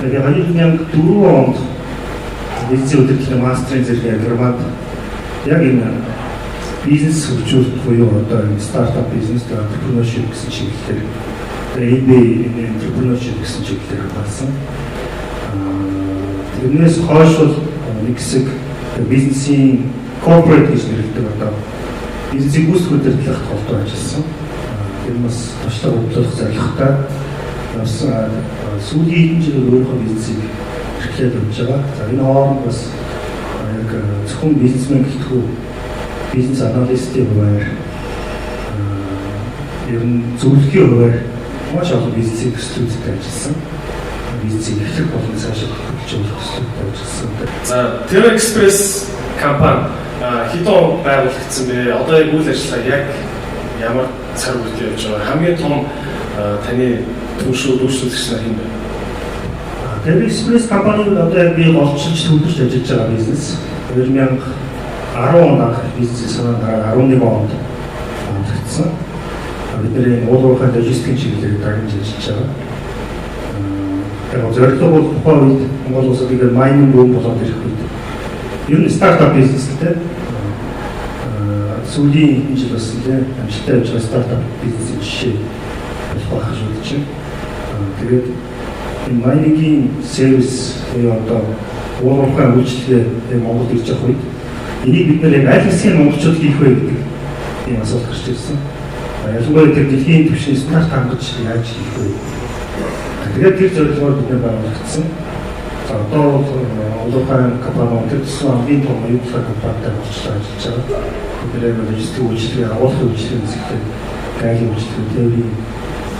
Тэгээ 2004 онд бизнесийн удирдлагын мастрын зэрэг Германд яг энэ бизнес хөгжүүлэлт буюу одоо энэ стартап бизнес entrepreneurship гэсэн чиглэлээр MBA entrepreneurship гэсэн чиглэлээр болсон. Тэрнээс хойш бол нэг хэсэг бизнесийн corporate гэж нэрлэдэг одоо бизнесийн гүйцэтгэх удирдлагт холбоо ажилласан. Тэр бас туршлага бодлох зорилготой явсан. Сүүлийн хэдэн жилээр өөрийнхөө бизнесийг эрхлээд явж байгаа. За энэ хооронд бас яг зөвхөн бизнесмен гэлтгүй бизнес аналистийн хувьар ер нь зөвлөхийн хувьар маш олон бизнесийн төслүүдтэй ажилласан. Бизнесийг эхлэх болон цаашаа хөгжүүлж явах төслүүдтэй ажилласан. За Terra Express компани хэдэн он байгуулагдсан бэ? Одоо яг үйл ажиллагаа яг ямар цаг үед явж байгаа? Хамгийн том таны төлшөө дүүшлэгч нар хэм бэ? Terra Express компаниг одоо яг би олчилж төлөвлөж ажиллаж байгаа бизнес. 2010 онд анх бизнесийн санаа 11 онд амжилтсан. Бидний уулуурхай логистикийн чиглэлээр дагнаж ажиллаж байгаа. Яг зорилго бол тухайн үед Монгол улсад ингээд майнинг бум болоод ирэх үед ер нь стартап бизнестэй сүүлийн энэ жил бас нэлээд амжилттай явж байгаа стартап бизнесийн жишээ болох байх гэж бодож байна. Тэгээд энэ майнингийн сервис буюу одоо уулуурхай үйлчлэгээ Монголд ирж байгаа үед энийг бид нэр яг аль хэсгийн монголчууд хийх вэ гэдэг ийм асуулт гарч ирсэн. Ялангуяа тэр дэлхийн түвшний стандарт хангаж яаж хийх вэ? Тэгээд тэр зорилгоор бид байгуулагдсан. За одоо уулуурхай компани тэр туслан хамгийн том оюутлаг компанитай болчихлоо ажиллаж байгаа. Бидний логистик үйлчлэгээ, агуулгын үйлчлэгээ зэрэг гайлын үйлчлэгээ, тээврийн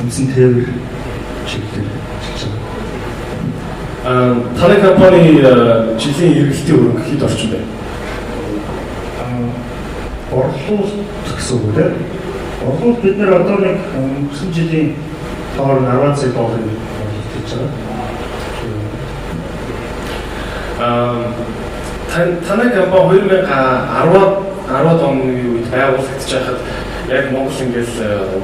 үндсэн тээвэр чиглэлээр ажиллаж байгаа. Таны компани жилийн эргэлтийн хөрөнгө хэд орчим бэ? Орлуулалт гэсэн үг тийм. Орлуулалт бид нэр одоо нэг өнгөрсөн жилийн тоор $10 сая орлуулж байгаа. Танай компани 2010 оны үед байгуулагдаж байхад яг Монгол ингээл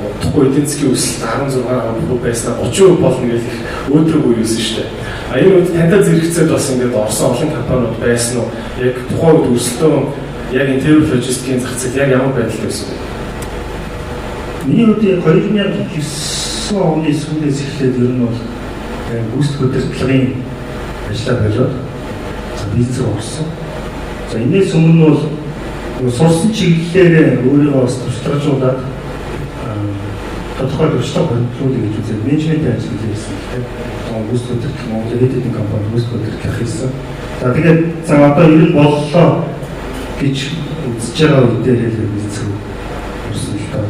утгагүй эдийн засгийн өсөлт 16% байснаа 30% болно гэж их өөдрөг үе юусэн шүү дээ. Энэ үед тантай зэрэгцээд бас ингээд орсон олон компаниуд байсан уу? Яг тухайн үед өсөлтөө яг энэ тээвэр логистикийн зах зээл яг ямар байдалтай байсан бэ? Миний үед 2009 оны сүүлээс эхлээд ер нь бол гүйцэтгэх удирдлагын ажлаа болоод бизнесээр орсон. За энэс өмнө бол сурсан чиглэлээр өөрийгөө бас тусламжуулаад тодорхой туршлага хөндлөлт гэж үзээд менежментийн ажил хийсэн тийм. Гүйцэтгэх удирдлага Монгол эдийн компани гүйцэтгэх удирдлага хийсэн. За тэгээд за одоо ер нь боллоо гэж үзэж байгаа үедээ хэлэх бизнес ирсэн л таа.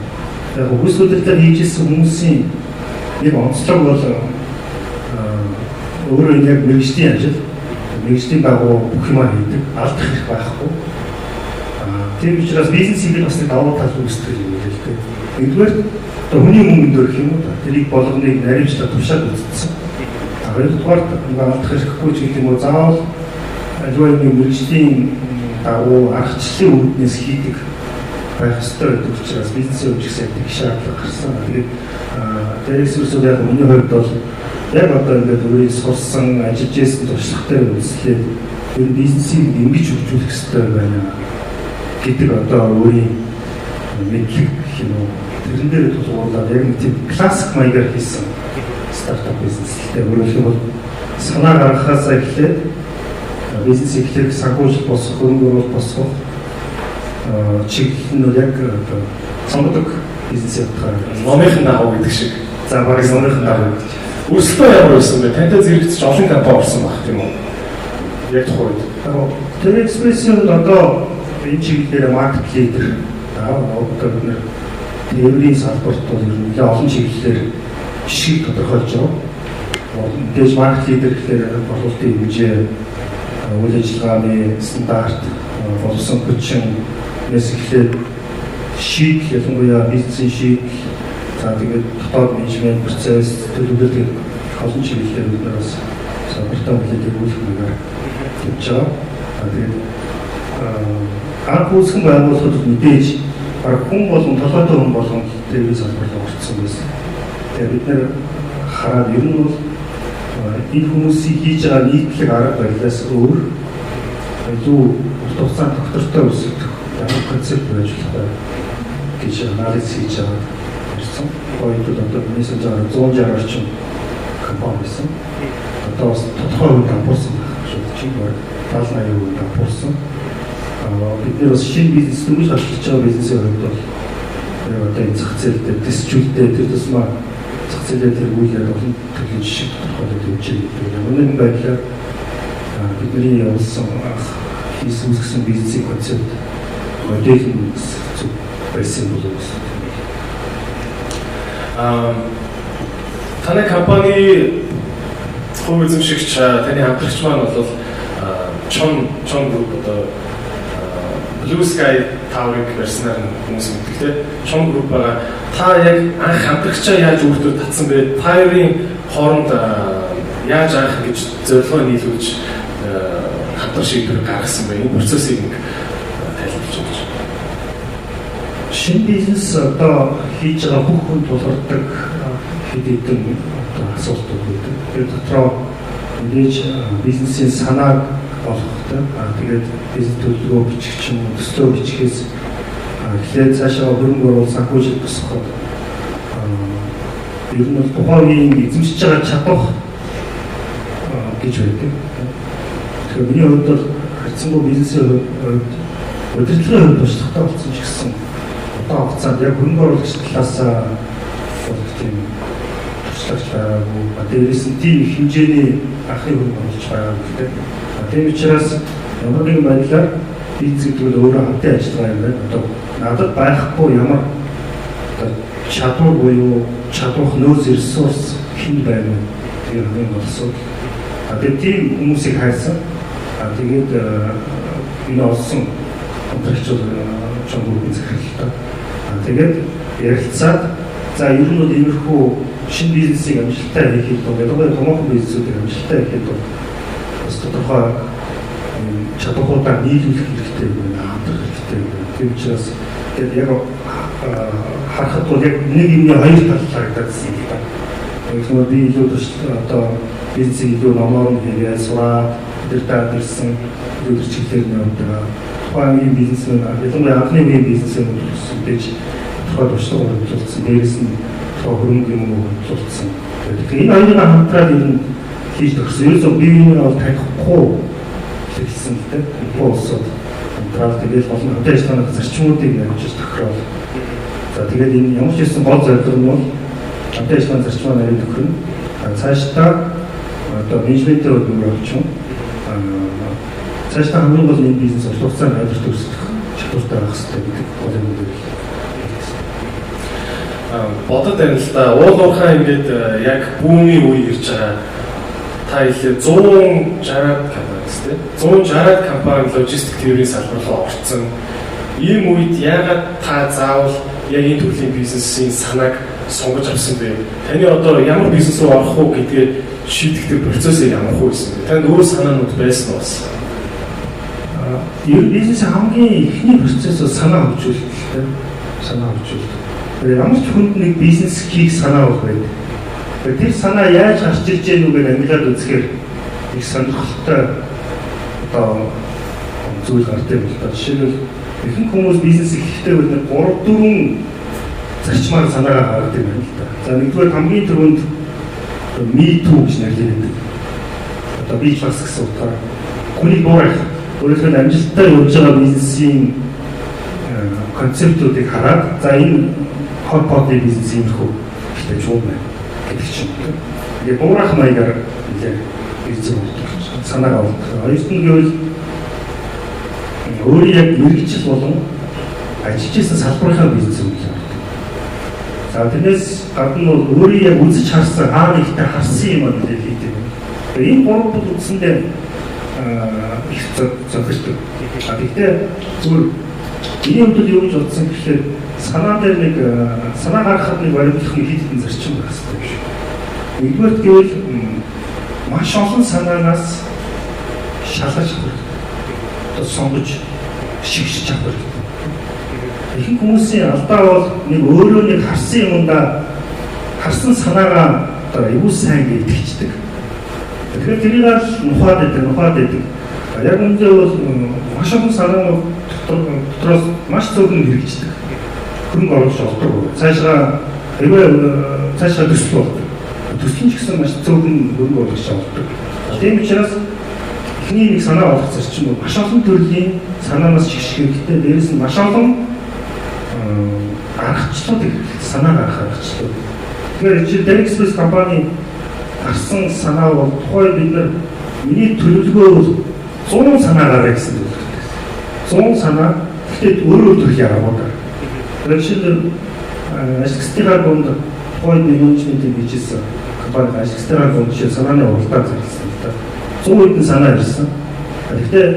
Яг гүйцэтгэх удирдлага хийжсэн хүмүүсийн нэг онцлог бол өөрөө яг мэргэжлийн ажил, мэргэжлийн дагуу бүх юм хийдэг, алдах хэрэг байхгүй. Тийм учраас бизнес хийх бас нэг давуу тал үүсдэг юм л дээ. Нэгдүгээр одоо хүний мөнгөнд өрөх юм уу? Тэрийг болгоныг наримжлаад тушаад үзсэн. Хоёрдугаар ингээ алдах хэрэггүй ч гэдэг юм уу? Заавал аливаа нэг мэргэжлийн дагуу аргачлалын үүднээс хийдэг байх ёстой гэдэг учраас бизнесийн хөгжих гэдэг шаардлага гарсан. Тэгээд дээрсүүсүүд яг миний хувьд бол яг одоо ингээд өөрийн сурсан, ажиллаж байсан туршлагатай үзлээд ер нь бизнесийг ингэж хөгжүүлэх ёстой байна гэдэг одоо өөрийн мэдлэг гэх юм уу. Тэрэн дээр тулгуурлаад яг нэг тийм классик маягаар хийсэн стартап бизнестэй. Өөрөөр хэлбэл санаа гаргахаас эхлээд бизнес эхлэх санхүүжилт босгох, хөрөнгө оруулалт босгох чиглэл нь яг сонгодог бизнес явахаар номынхын дагуу гэдэг шиг. За бараг номынхын дагуу гэдэг. Өсөлтөө ямар байсан бэ? Тантай зэрэгцэж олон компани орсон баг тийм үү? Яг тухайд. Terra Express-ийн одоо энэ чиглэлээр маркет лидер одоо бид нэр тээврийн салбарт бол нэлээд олон чиглэлээр жишгийг тодорхойлж байгаа. Мэдээж маркет лидер гэхээр борлуулалтын хэмжээ, үйл ажиллагааны стандарт, боловсон хүчин нэс эхлээд шийд ялангуяа бизнесийн шийд за тэгээд дотоод менежмент процесс төлөвлөлт олон чиглэлээр бид нар бас салбартаа бүлэглэх үйлчлэгээр хийж байгаа. Тэгээд анх үүсгэн байгууллагад мэдээж хүн болон толгойтой хүн болгон тээврийн салбарт орсон байсан. Тэгээд бид нэр хараад ер нь бол энэ хүмүүсийг хийж байгаа нийтлэг арга барилаас өөр илүү урт хугацаанд доктортой өсөлтөх ямар концепт байж болох гэж анализ хийж байгаа ирсэн. Хоёрдуул одоо нийслэл жаа 160 орчим компани байсан. Одоо бас тодорхой хувь дампуурсан байна. Шууд баг 70-80% дампуурсан. Бид нэр бас шинэ бизнес төрөж гарч ирж байгаа бизнесийн хувьд бол одоо энэ зах зээл дээр дистрибьютер тэр тусмаа зах зээлээр тэр үйлээр олон төрлийн жишээ тодорхойлоод өгч байгаа. Ямар нэгэн байдлаар бидний явуулсан хийсэн үзсэн бизнесийн концепт модель байсан болов уу? Таны компани хувь эзэмшигч таны хамтрагч маань бол Чон групп одоо Blue Sky Tower-ыг барьснаар хүмүүс мэддэг те. Чон групп байгаа. Та яг анх хамтрагчаа яаж өөртөө татсан бэ? Та-ийн хооронд яаж анх гэж зорилгоо нийлүүлж хамтраг шийдвэр гаргасан бэ? Энэ процессыг нэг тайлбарлаж өгч. Шинэ бизнес одоо хийж байгаа бүх хүн тулгардаг хэд хэдэн асуудал байдаг. Тэр дотроо мэдээж бизнесийн санааг болгохтой. Тэгээд бизнес төлөвлөгөө бичих ч юм уу, төслөө бичихээс эхлээд цаашаа хөрөнгө оруулалт санхүүжилт тусахад ер нь бол тухайн эзэмшиж байгаа чадвар гэж байдаг. Тэгэхээр миний хувьд бол харьцангуй бизнесийн хувьд удирдлагын хувьд туршлагатай болсон ч гэсэн одоо хугацаанд яг хөрөнгө оруулагч талаас бол тийм туршлагач байгаагүй. Дээрээс нь тийм их хэмжээний анхны хөрөнгө оруулагч байгаагүй гэдэг. Тийм учраас ямар нэгэн байдлаар бизнес гэдэг нь өөрөө хамтын ажиллагаа юм байна. Одоо надад байхгүй ямар чадвар буюу чадварх нөөц ресурс хэн байна вэ? Тэр хамгийн гол асуудал. Тэгээд тийм хүмүүсийг хайсан. Тэгээд энэ олсон контрактчууд чон группын захиралтай. Тэгээд ярилцаад за ер нь бол иймэрхүү шинэ бизнесийг амжилттай хийхэд бол томоохон бизнесүүдийг амжилттай хийхэд бол бас тодорхой чадваруудаа нийлүүлэх хэрэгтэй байна, хамтрах хэрэгтэй байна. Тийм учраас тэгээд яг харахад бол яг нэг юмны хоёр тал харагдсан юм байна. Тэгвэл би илүү одоо бизнесийг илүү номоор хийгээд сураад тэр даадсан илүү чиглэлээр нь явдаг. Тухайн бизнесмен ялангуяа анхны үеийн бизнесмен гэж тухайн туршлага хөгжүүлсэн. Дээрээс нь хөрөнгө юм хөгжүүлсэн. Тэгэхээр энэ хоёрыг хамтраад ер нь хийж төгсөн. Ерөөсөө биеийг бол танихгүй хэлсэн гэдэг. Боосод хамтраад тэгээд олон хамтын ажиллагааны зарчмуудыг явуулж тохирол. За тэгээд энэ ямар ч байсан гол зорилго нь бол хамтын ажиллагааны зарчмаа нарийн тохирно. Цаашдаа одоо менежментээр өөрчлөлт юм. Цаашдаа хамгийн гол энэ бизнес урт хугацаанд амжилт үүсгэх чадвартай байх хэрэгтэй гэдэг гол юм дээр. Бодод байна л да. Уулуурхаа ингээд яг бүүмийн үе ирж байгаа. Та хэлээ 160-аад компани тийм. 160-аад компани логистик тээврийн салбар руу орсон. Ийм үед яагаад та заавал яг энэ төрлийн бизнесийн санааг сонгож авсан бэ? Таны одоо ямар бизнес руу орох уу гэдгээ шийдэх процессыг ямар хөө байсан бэ? Танд өөр санаанууд байсан уу бас? Энэ бизнесийн хамгийн эхний процесс бол санаа хөгжүүлэлт тийм. Санаа хөгжүүлэлт. Ямар ч хүнд нэг бизнес хийх санаа бол байдаг. Тэр санаа яаж гарч ирж байгааг үгээр амжилаад үзэхээр их сонирхолтой одоо зүйл гардаг юм л да. Жишээлбэл ихэнх хүмүүс бизнес хийхдээ бид 3-4 зарчмаар санаагаа гаргадаг юм л да. За нэгдүгээр хамгийн түрүүнд me too гэж нэрлэдэг. Одоо би ч бас гэсэн утгаар хүний дуурайх өөрөөр амжилттай явж байгаа бизнесийн концептуудыг хараад за энэ хот бизнес юм хөө гэж шууд байна гэдэг чинь. Тэгээ дуурайх маягаар бизнес санаагаа авах. Хоёрт нь гэвэл өөрөө яг мэрэгчл болон ажиллаж байсан салбарынхаа бизнес юм байна. За тэрнээс гадна бол өөрөө яг үзэж харсан ихтэй харсан юм аа гэдэг хийдэг. Тэгээ энэ гурав бол үндсэндээ их зөвхөстэй. Гэхдээ зүгээр энэ үед юу гэж бодсон гэхээр санаа дээр нэг санаа гаргахад нэг баримтлах нэг хэд хэдэн зарчим байх хэрэгтэй юм шиг. Нэгдүгээр гэвэл маш олон санаанаас шалгаж одоо сонгож шигшиж авах хэрэгтэй. Ихэнх хүмүүсийн алдаа бол нэг өөрөө нэг харсан юмдаа харсан санаагаа одоо аюул сайн гэж итгэждэг. Тэгэхээр тэрийг нухаад байдаг. Яг үүндээ бол маш олон санаанууд дотроос маш цөөхөн хэрэгждэг. Хөрөнгө оруулагч олдог. Цаашаа төсөл болдог. Төсөл нь ч гэсэн маш цөөхөн хөрөнгө оруулагч олдог. Тийм учраас эхний нэг санаа олох зарчим бол маш олон төрлийн санаанаас шигшгэхдээ дээрэс нь маш олон аргачлалууд санаа гаргах аргачлалууд. Тэгэхээр чи Dexpress компани гарсан санаа бол тухай бид нар миний төлөвлөгөө 100 санаа гаргая гэсэн үг. 100 санаа гэхдээ өөр төрлийн аргууд. Тэгэхээр ажигстраар гонд тухай менежментийн бичсэн компани ажигстраар гонд чи санааны уралдаан зарсан. 100 хэдэн санаа ирсэн. Гэхдээ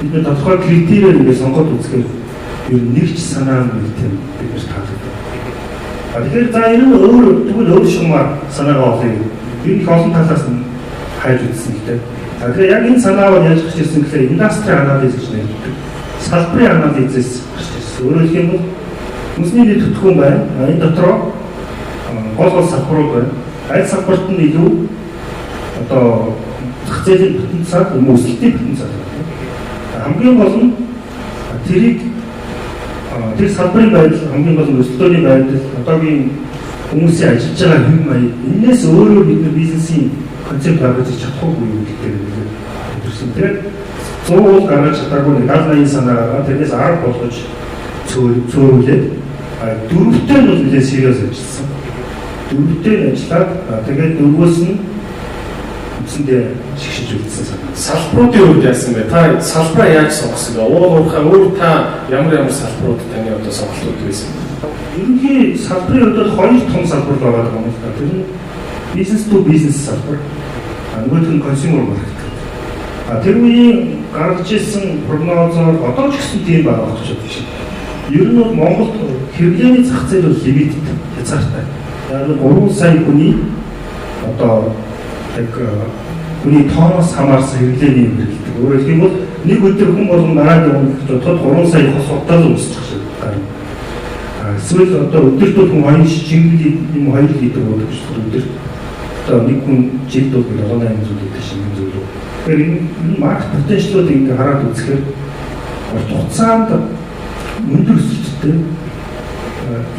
бид нар тодорхой критериэр ингэ сонгоод үзэхээр ер нь нэг ч санаа нэг тийм бид нар таалагдав. Тэгэхээр за ер нь өөр шугамар санаагаа олъё. Энэ их олон талаас нь хайж үзсэн гэдэг. Тэгэхээр яг энэ санааваа яаж гарч ирсэн гэхээр индастри анализ гэж нэрлэдэг. Салбарын анализээс гарч ирсэн. Өөрөөр хэлбэл хүнсний дэд хөтгөн байна. Энэ дотроо гол салбарууд байна. Аль салбарт нь илүү одоо зах зээлийн потенциал, өсөлтийн потенциал байна. Хамгийн гол нь тэр салбарын байдал, хамгийн гол нь өсөлтөөний байдал, одоогийн хүмүүсийн ажиллаж байгаа хэм маяг, энэс өөрөө бид нар бизнесийн концепт гаргаж чадахгүй юу гэдэг нь тэгээд 100 гаргаж чадаагүй 70-80 санаагаа тэрнээс 10 болгож цөөрүүлээд дөрөвтэй нь бол нэлээд сериус ажилласан. Дөрөвтэй ажиллаад тэгээд дөрвөөс нь үсэндээ шигшиж үлдсэн санаа. Салбаруудын хувьд яасан бэ? Та салбараа яаж сонгосон бэ? Өөр та ямар салбарууд таны одоо сонголтууд байсан бэ? Ерөнхий салбарын хувьд хоёр том салбар байгаа юм л та. Тэр нь бизнес to бизнес салбар. Нөгөөх нь консюмер маркет. Тэр үеийн гаргаж ирсэн прогнозоор одоо ч гэсэн тийм байгаа гэж бодож байна. Ер нь бол Монголд хэрэглээний зах зээл бол лимиттэй, хязгаартай. Яг 3 сая хүний одоо хүний тооноос хамаарсан хэрэглээний юм хэрэглэдэг. Өөрөөр хэлбэл нэг өдөр хүн болгон дараад явах гэж бодоход 3 сая хос удаа л үүсчих шиг байна. Эсвэл одоо өдөртөө хүн 2 шингэл юм 2 литр уудаг гэж өдөр одоо нэг хүн жилд бол 7-8 зүйл гэдэг шингэл зүйл. Тэгэхээр энэ маркет потенциалыг ингээ хараад үзэхээр урт хугацаанд өндөр өсөлттэй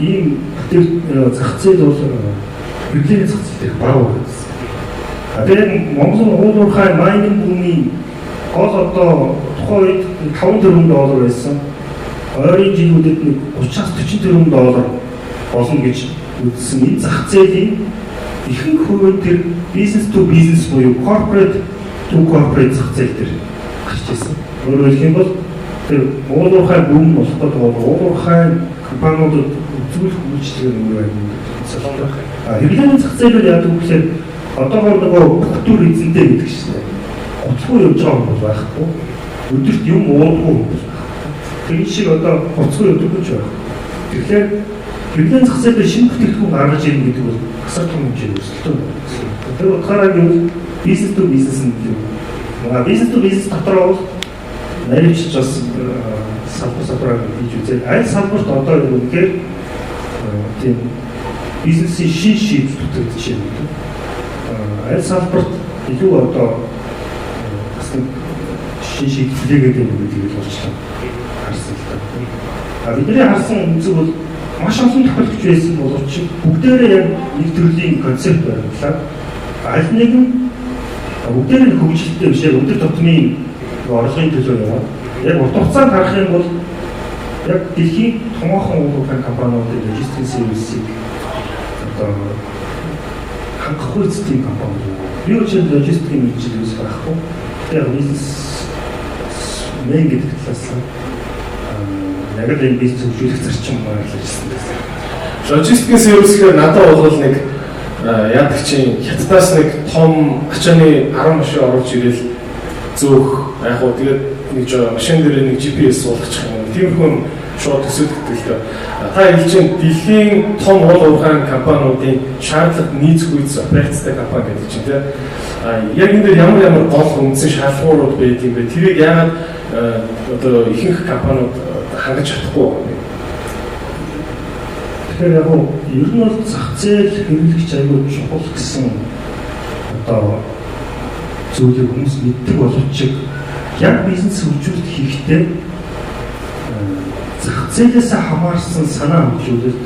ийм зах зээл бол хэрэглээний зах зээл бага байсан. Тэгээд Монголын уулуурхай майнинг бумын гол одоо тухайн үед $5 тэрбум байсан. Ойрын жилүүдэд нэг 30-40 тэрбум доллар болно гэж үзсэн. Энэ зах зээлийн ихэнх хувийн тэр бизнес to бизнес буюу corporate to corporate зах зээл дээр гарч ирсэн. Өөрөөр хэлбэл тэр уулуурхай бүм болоход уулуурхай компаниудад үзүүлэх үйлчлэгээр өөр байна. Хэрэглээний зах зээлүүд яадаг вэ гэхээр одоогоор нөгөө бүх төр эзэнтэй гэдэг чинь гоцгүй явж байгаа юм бол байхгүй. Өдөрт юм уудаггүй юм бол. Тэр шиг одоо гоцгүй явдаггүй ч байх. Тэгэхээр хэрэглээний зах зээлээр шинэ бүтээгдэхүүн гаргаж ирнэ гэдэг бол асар том хэмжээний өсөлтөө байна. Тэр утгаараа юу бизнес to бизнес нь юу. Бизнес to бизнес дотроо бол нарийнч бас салбараа хийж үзээд аль салбарт одоо юу гэхээр тийм бизнесийн шин шийдэл бүтээгдэж байна. Аль салбарт илүү одоо бас шин шийдэлгээд юм гэдэг болчихлоо. Харсан л та. Бидний харсан үнцэг бол маш олон тохиолдож байсан боловч бүгдээрээ яг нэг төрлийн концепт баримтлаад аль нэг нь бүгдээрээ хөгжилтэй биш яг өндөр тутмын орлогын төлөө яваад яг урт хугацаанд харах юм бол яг дэлхийн томоохон уулуурхай компаниудын логистикийн сервисийг одоо хангахгүй эзэдийн компани. Би ч логистикийн мэдлэгээс байхгүй. Тэгэхээр бизнес мэн гэдэг талаас яг л энэ бизнес хөгжүүлэх зарчим гаргаж ирсэн байсан. Логистикийн сервисээр надад бол нэг яадаг чинь хятадаас нэг том ачааны 10 машин оруулж ирэл зөөх яг хөө тэгээд нэг машин дээр нэг GPS суулгачих юм. Тиймэрхүү шууд төсөөлдөг л дээ. Та хэлж чинь дэлхийн том уулуурхай компаниудын шаардлага нийцэх үйс операцтай компани гэдэг чинь тийм. Яг энэ дээр ямар гол үндсэн шаардлагууд байдаг юм бэ? Тэрийг яагаад одоо ихэнх компаниуд хангаж чадахгүй юм бэ? Тэгэхээр яг ер нь бол зах зээл хэрэглэгч аягүй чухал гэсэн одоо зүйлийг хүмүүс мэддэг боловч яг бизнес хөгжүүлэлт хийхдээ зах зээлээс хамаарсан санаа хөгжүүлэлт,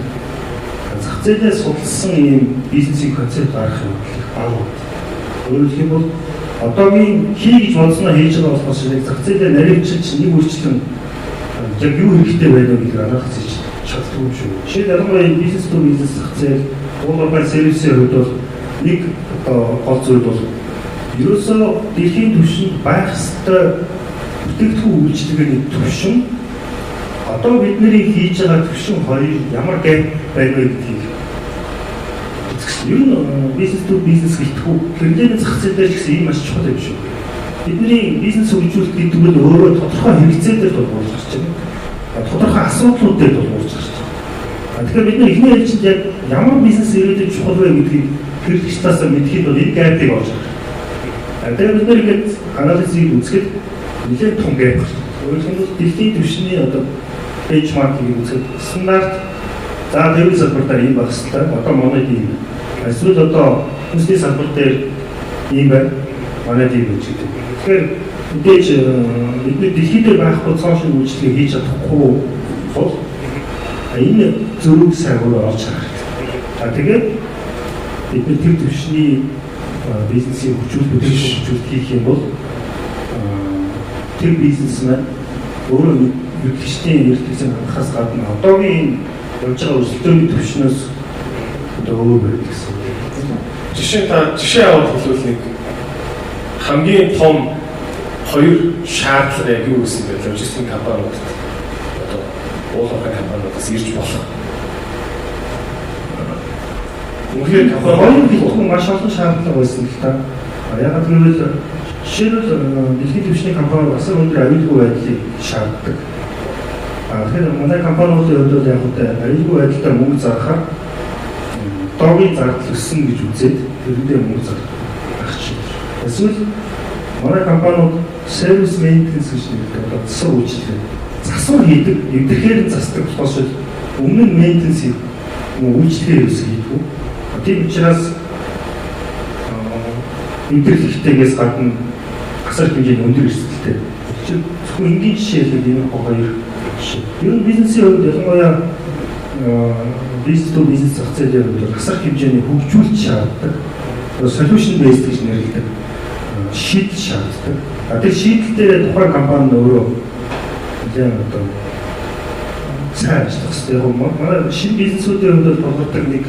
зах зээлээс судалсан ийм бизнесийн концепт гаргах юм бага. Өөрөөр хэлбэл одоогийн хий гэж бодсноо хийж байгаа болохоос яг зах зээлээ нарийнчилж нэг үрчлэн яг юу хэрэгтэй байна вэ гэдгийг анхаарч чаддаг юм шүү. Жишээ нь ялангуяа бизнес төр бизнес зах зээл, ууларгай сервисийн хувьд бол нэг гол зүйл бол ерөөсөө дэлхийн түвшинд байх ёстой бүтээгдэхүүн үйлчлэгээний түвшин одоо бидний хийж байгаа түвшин хоёр ямар гэв байна вэ гэдгийг ер нь бизнес төр бизнес гэлтгүү хэрэглээний зах зээл дээр ч гэсэн ийм маш чухал юм шүү. Бидний бизнес хөгжүүлэлт гэдэг нь өөрөө тодорхой хэрэгцээ дээр тулгуурлаж гарч байна. Тодорхой асуудлууд дээр тулгуурлаж гарч байна. Тэгэхээр бид нар эхний хэлжинд яг ямар бизнес ирээдүйд чухал вэ гэдгийг хэрэглэгч таасаа мэдхэд бол энэ гайпыг олж байгаа. Тэгэхээр бид нар ингээд анализыг үзэхэд нэлээд том гайп байна. Өөрөөр хэлбэл дэлхийн түвшний одоо бенчмаркийг үзэхэд стандарт за дэвийн салбартаар ийм байх хэрэгтэй. Одоо манай ийм эсвэл одоо хүнсний салбар дээр ийм байна. Манай ийм гэж гэдэг. Тэгэхээр мэдээж бидний дэлхийд дээр байхгүй цаашин үйлчлэгээ хийж чадахгүй бол энэ зөв сайгуур олж харах хэрэгтэй. Тэгээд бидний тэр түвшний бизнесийн хөгжүүлэлт хийх юм бол тэр бизнесмен өөрөө хэрэглэгчдийн эрхлэлийг хангахаас гадна одоогийн явж байгаа өрсөлдөөний түвшнээс одоо өөр байх гэсэн. Жишээ аваад хэлвэл нэг хамгийн том хоёр шаардлага яг юу гэсэн бэ? Логистик компаниуд одоо ууларгай компаниудаас ирж болох. Үнэхээр компани хэлбэл маш олон шаардлага байсан л та. Яг гэвэл жишээлбэл дэлхийн түвшний компаниуд асар өндөр аюулгүй байдлыг шаарддаг. Тэгэхээр манай компаниудын хувьд яг л аюулгүй байдлаар мөнгө зархаар доогийн зардал өссөн гэж үзээд тэрнээ мөнгө зарах чинь. Эсвэл манай компаниуд сервис мейнтенс гэж нэгдэг одоо засвар үйлчлэг засвар хийдэг, эвдэрхээр засдаг болохоос өмнө нь мейнтенс үйлчлэгээ юусэн хийдэг. Тийм учраас эвдэрлэгтэйгээс гадна асар хэмжээний өндөр эрсдэлтэй. Зөвхөн энгийн жишээ л энэ хоёр жишээ. Ер нь бизнесийн хувьд ялангуяа бизнес төр бизнес зах зээлийн хувьд асар хэмжээний хөгжүүлэлт шаарддаг. Solution based гэж нэрлэдэг. Шийдэл шаарддаг. Тэр шийдэл дээр тухайн компани өөрөө яг одоо сайн ажиллах хэрэгтэй. Манай шинэ бизнесүүдийн хувьд боловсрол нэг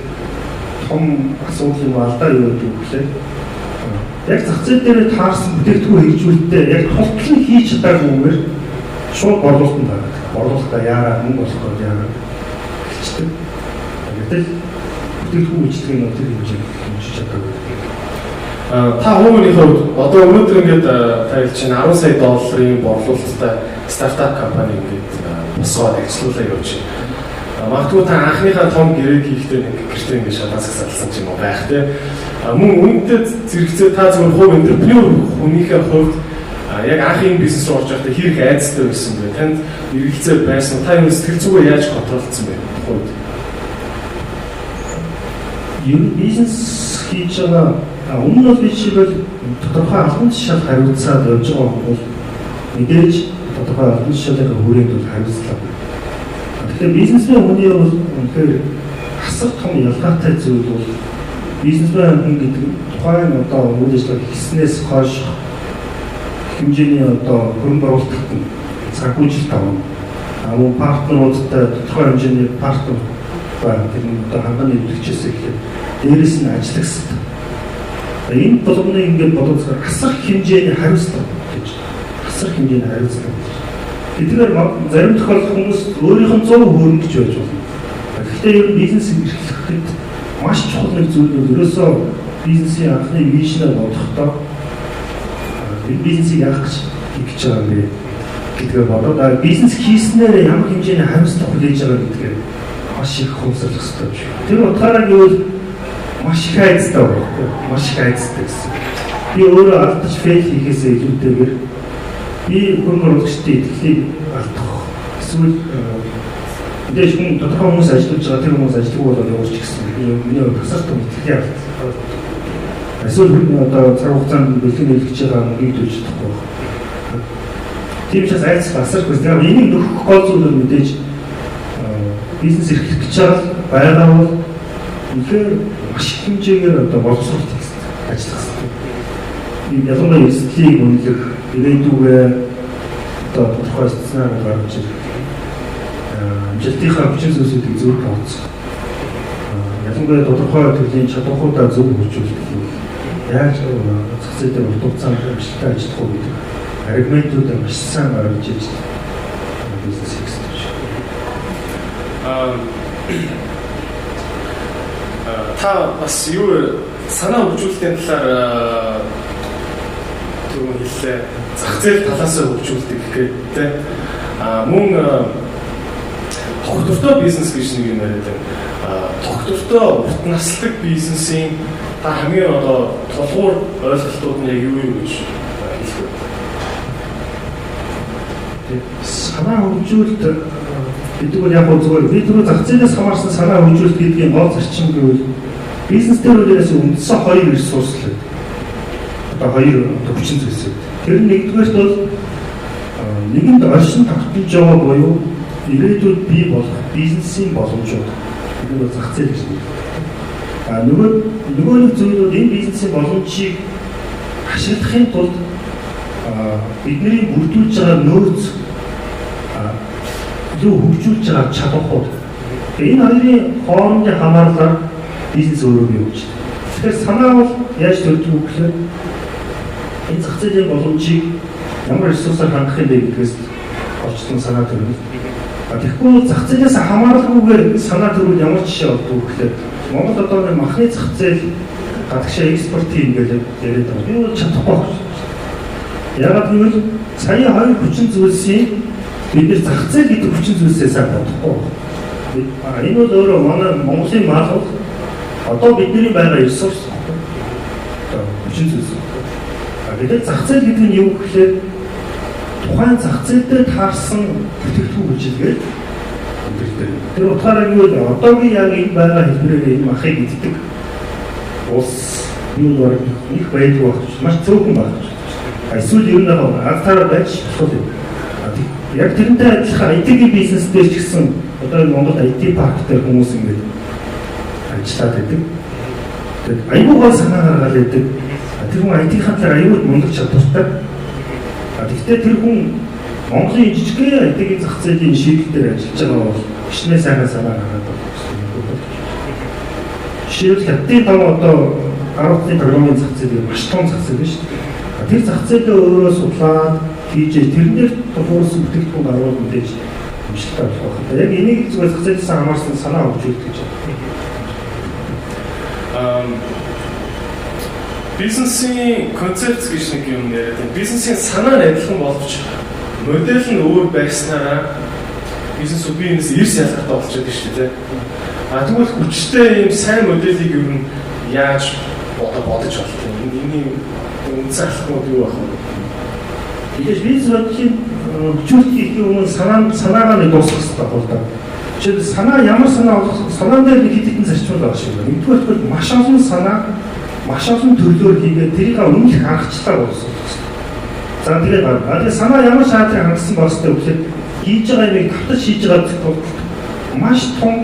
том асуудал юм алдаа юу гэдэг вэ? Яг зах зээл дээр таарсан бүтээгдэхүүн хэрэгжүүлэлтээ яг тултлан хийж чадаагүйгээр шууд борлуулалтанд гараад. Борлуулалтаа яараа мөнгө олоход яараа хэлчихдэг. Гэтэл бүтээгдэхүүн үйлчлэгийн тэр хэмжээг хэмжиж чадаагүй. Та хүмүүсийн хувьд одоо өнөөдөр ингээд та чинь 10 сая долларын борлуулалттай стартап компани ингээд босгоод ажиллаулаа явж байна. Магадгүй та анхныхаа том гэрээг хийхдээ нэг гэртээ ингээд шалгаас салсан ч юм уу байх те. Мөн үнэндээ зэрэгцээ та зөвхөн хувь энтерпренeur хүнийхээ хувьд яг анхны бизнес руу орж байхдаа хэрэг айцтай байсан бэ? Танд эргэлзээ байсан. Та энэ сэтгэл зүгээ яаж контролцсон бэ? Хувьд. Юу бизнес хийж байгаа өмнө нь би жишээлбэл тодорхой албан тушаал хариуцаад явж байгаа бол мэдээж тодорхой албан тушаалын хүрээнд бол хариуцлаа. Тэгэхээр бизнесмен хүний бол үнэхээр асар том ялгаатай зүйл бол бизнесмен хүн гэдэг тухайн одоо үйл ажиллагаа хийснээс хойш хэмжээний одоо хөрөнгө оруулалт санхүүжилт авах. Мөн партнеруудтай тодорхой хэмжээний партнер байна. Тэр нь одоо ханганы эвлэгчээс ихэд дээрээс нь ажиллах. Энэ болгоны ингээд бодохоор асар хэмжээний хариуцлага гэж асар хэмжээний хариуцлага. Тэгэхээр зарим тохиолдолд хүмүүс өөрийнх нь 100% хөрөнгөж байж болно. Гэхдээ ер нь бизнес эрхлэхэд маш чухал нэг зүйл нь ерөөсөө бизнесийн анхны вижнээ бодохдоо энэ бизнесийг яах гэж байгаа юм бэ гэдгээ бодоод бизнес хийснээр ямар хэмжээний хариуцлага хүлээж байгаа гэдгээ маш их ухамсарлах хэрэгтэй шүү. Тэр утгаараа гэвэл маш их айцтай байхгүй маш их айцтай гэсэн. Би өөрөө алдаж фейл хийхээсээ илүүтэйгээр би хөрөнгө оруулагчдын итгэлийг алдах. Эсвэл мэдээж хүн тодорхой хүмүүс ажиллаж байгаа тэр хүмүүс ажиллахгүй болоод явуулж гисэн. Миний хувьд асар том итгэл алдсан. Эсвэл одоо цаг хугацаанд бэлтгэн хэлж байгаа мөнгөийг төлж чадахгүй байна. Тийм учраас айц асар хүсдэг. Энийг нөхөх гол зүйл нь мэдээж бизнес эрхлэх гэж байгаа бол үнэхээр маш их хэмжээгээр одоо боловсролт ажиллах хэрэгтэй. Ялангуяа эрсдлийг үнэлэх, ирээдүгээ одоо тодорхой стационар гаргаж ирэх, амжилтынхаа хүчин зүйлсүүдийг зөв тооцох, ялангуяа тодорхой төрлийн чадваруудаа зөв хөгжүүлэх, яаж зах зээлийн урт хугацаанд амжилттай ажиллах уу гэдэг аргументуудаа маш сайн гаргаж ирж бизнес хийх. Та бас юу санаа хөгжүүлэлтийн талаар түрүүн хэллээ. Зах зээл талаас нь хөгжүүлдэг гэдэг. Мөн тогтвортой бизнес гэж нэг юм яриад байна. Тогтвортой урт наслах бизнесийн та хамгийн одоо тулгуур ойлголтууд нь яг юу гэж хэлэх вэ? Санаа хөгжүүлэлт гэдэг нь яг зүгээр бид түрүү зах зээлээс хамаарсан санаа хөгжүүлэлт гэдгийн гол зарчим гэвэл бизнес дээр үдээс үндсэн хоёр ресурс л байдаг. Одоо хоёр хүчин зүйлс. Тэр нэгдүгээрт бол нэгэнд оршин тогтнож байгаа буюу ирээдүйд бий болох бизнесийн боломжууд. Энэ бол зах зээл гэж байна. Нөгөө нэг зүйлүүд энэ бизнесийн боломжийг ашиглахын тулд бидний бүрдүүлж байгаа нөөц зөв хөгжүүлж байгаа чадварууд. Энэ хоёрын хоорондын хамаарлаар бизнес өөрөө бий болж байна. Тэгэхээр санаа бол яаж төрдөг вэ гэхээр энэ зах зээлийн боломжийг ямар ресурсаар хангах юм бэ гэдгээс орчсон санаа төрнө. Тэгэхгүй зах зээлээс хамааралгүйгээр санаа төрвөл ямар жишээ болдог вэ гэхээр Монгол одоо нэг махны зах зээл гадагшаа экспорт хийх гэж яриад байгаа. Би бол чадахгүй. Яагаад гэвэл сая хоёр хүчин зүйлсийн бид нар зах зээл гэдэг хүчин зүйлсээ сайн бодохгүй. Энэ бол өөрөө манай Монголын мал одоо бидний байгаа ресурс хүчин зүйлс. Тэгээд зах зээл гэдэг нь юу гэхээр тухайн зах зээлдээ таарсан бүтээгдэхүүн үйлчилгээд өндөрлөдөг. Тэр утгаараа юу вэ? Одоогийн яг энэ байгаа хэлбэрээр энэ махыг иддэг улс юу нэг их байдаг багч маш цөөхөн багч. Эсвэл ер нь алтаараа байж болох юм. Яг тэрнтэй адилхан IT бизнес дээр ч гэсэн одоо энэ Монгол IT парк дээр хүмүүс ингэж ажиллаад байдаг. Тэгээд аюул гол санаа гаргаад байдаг. Тэр хүн IT-ийн талаар аюул мундаг чадвартай. Гэхдээ тэр хүн Монголын жижигхэн IT-ийн зах зээлийн шийдэл дээр ажиллаж байгаа бол хичнээн сайхан санаа гаргаад байна. Жишээлбэл хятадын том одоо гаруудын програмын зах зээл маш том зах зээл шүү дээ. Тэр зах зээлээ өөрөө судлаад хийж тэрнээр тохиолсон бүтээгдэхүүн гаргуул мэдээж амжилттай болох байна. Яг энийг зүгээр зах зээлээс хамаарсан санаа хөгжүүлэх гэж байна. Бизнесийн концепт гэж нэг юм яриад байна. Бизнесийн санаа нь адилхан боловч модель нь өөр байснараа бизнес үеийнээс эрс ялгаатай болчиход шүү дээ. Тэгвэл хүчтэй ийм сайн моделийг ер нь яаж бодож болох юм? Энийг үндсэн алхмууд юу байх вэ? Бидээс бизнес бодлын хөгжүүлэлтийн өмнө санаагаа нэг дуусгах хэрэгтэй бол да. Жишээлбэл санаа ямар санаа болох санаан дээр нэг хэд хэдэн зарчмууд байгаа шүү дээ. Нэгдүгээр маш олон санаа маш олон төрлөөр хийгээд тэрийг өмнөх аргачлалаар болсон. За тэгээд санаа ямар шаардлага хангасан болстой гэхээр хийж байгаа юмыг давтаж хийж байгаа бол маш том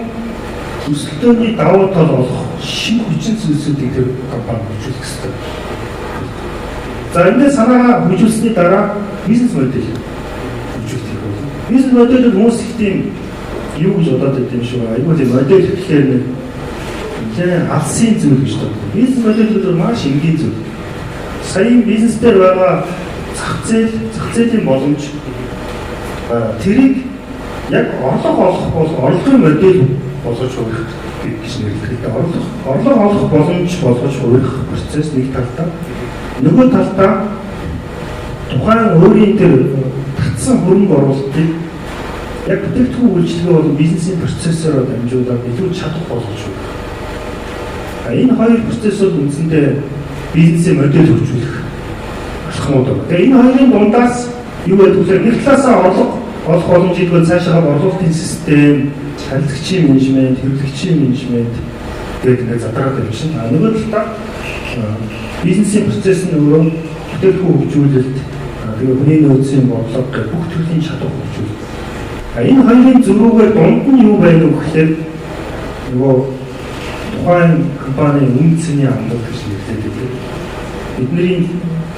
өсөлтөөний давуу тал болох шинэ хүчин зүйлсүүдийг тэр компани хөгжүүлэх хэрэгтэй. За энэ санаа хөгжүүлсэний дараа бизнес модель хөгжүүлэх болно. Бизнес модель хүмүүс их тийм юу гэж бодоод байт юм шиг байна. Айгуу тийм модель гэхээр нэг алсын зүйл гэж боддог. Бизнес модельүүд маш энгийн зүйл. Саяын бизнес дээр байгаа зах зээлийн боломж тэрийг яг орлого олох бол орлогын модель болгож хувирах гэж нэрлэдэг. Орлого олох боломж болгож хувирах процесс нэг талдаа. Нөгөө талдаа тухайн өөрийн тэр татсан хөрөнгө оруулалтыг яг бүтээгдэхүүн үйлчилгээ болон бизнесийн процессороо дамжуулаад илүү чадах болгож хувирах. Энэ хоёр процессыг үндсэндээ бизнесийн модель хөгжүүлэх алхмууд байна. Тэгээ энэ хоёрын дундаас юу гэдэг вэ? Нэг талаасаа орлого олох боломжийг цаашаа орлуулалтын систем, харилцагчийн менежмент, хэрэглэгчийн менежмент, тэгээд ингээд задраад явчихна. Нөгөө талаа бизнесийн процесс нь өөрөө бүтээгдэхүүн хөгжүүлэлт тэгээд хүний нөөцийн бодлого гэх бүх төрлийн чадвар хөгжүүлэлт. Энэ хоёрын зөрүүгээр дунд нь юу байна вэ гэхээр нөгөө тухайн компани үн цэний амлалт гэж нэрлэдэг гэдэг. Бидний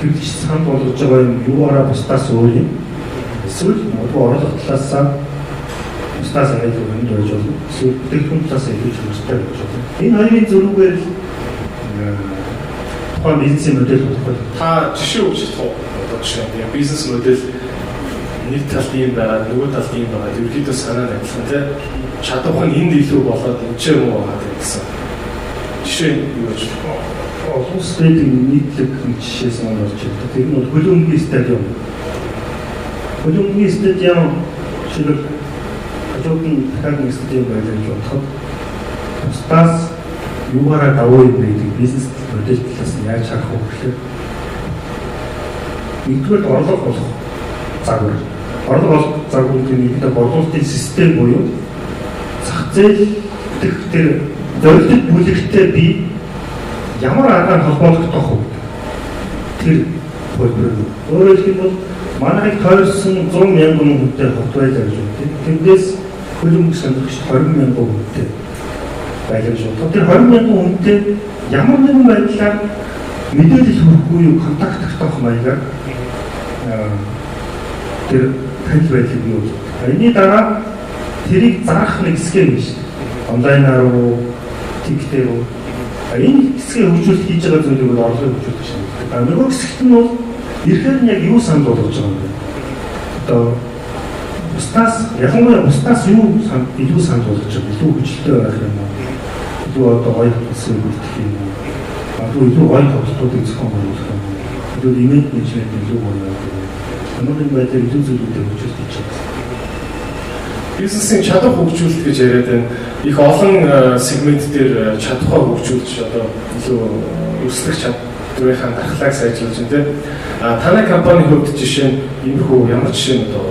хэрэглэгч санд болгож байгаа юм юугаараа бусдаас өөр юм. Эсвэл орлого талаас бусдаас аваад өгөх байж болно. Эсвэл бүтээгдэхүүн талаас илүү чөлөөтэй байж болно. Энэ хоёрын зөрүүгээр тухайн бизнесийн модель тодорхой. Та жишээ өгч чадах уу? Одоо жишээ нь бизнес модель нэг талд юм байгаа, нөгөө талд юм байгаа. Ерөнхийдөө санаа адилхан тийм чадвар нь энд илүү болоод энэ ч юм уу байгаа гэсэн. Жишээ юу гэж олон улсын нийтлэг жишээ санаа болж байна. Тэр нь бол хөлбөмбөгийн стадиум. Хөлбөмбөгийн стадиум шиг хажуудын дахиад стадиум байж бодоход бусдаас юугаараа давуу юм бэ гэдэг бизнес модель талаас нь яаж харах вэ гэхээр нэгдүгээр орлого болох загвар. Орлого олох загварын нэгдээ борлуулалтын систем буюу зах зээл тэр зорилт бүлэгтэй би ямар аргаар холбогдох вэ? Тэр хөлбөр. Өөрөөр хэлбэл манайх тойрсон 100,000 хүнтэй хот байлаа гэж үү. Тэндээс хөлбөмбөг сонирхогч 20,000 хүнтэй байлаа гэж үү. Тэр 20,000 хүнтэй ямар нэгэн байдлаар мэдээлэл хүргэхгүй юу, контакт авах маягаар тэр танил байдлыг юу вэ? Энэний дараа тэрийг зарах нэг схем биш. Онлайнаар уу, тиктээр уу. Энэ хэсгээ хөгжүүлэлт хийж байгаа зүйлийг бол орлого хөгжүүлэх шиг. Нөгөө хэсэгт нь бол ихээр нь яг юу санд болгож байгаа юм бэ? Одоо бусдаас ялангуяа бусдаас юу илүү санд болгож байгаа? Илүү хүчтэй байх юм уу? Илүү одоо гоё хэсэг бүрдэх юм уу? Илүү гоё тоглолтуудыг зохион байгуулах юм уу? Илүү имиж менежмент илүү гоё байх юм уу? Өнөөдрийн байдлаар илүү зүйлүүдийг хөгжүүлж хийж байгаа. Бизнесийн чадвар хөгжүүлэлт гэж яриад байна. Их олон сегмент дээр чадвараа хөгжүүлж одоо илүү өсөлт чадварынхаа дархлааг сайжруулж байна тийм. Танай компанийн хувьд жишээ нь иймэрхүү ямар жишээ нь одоо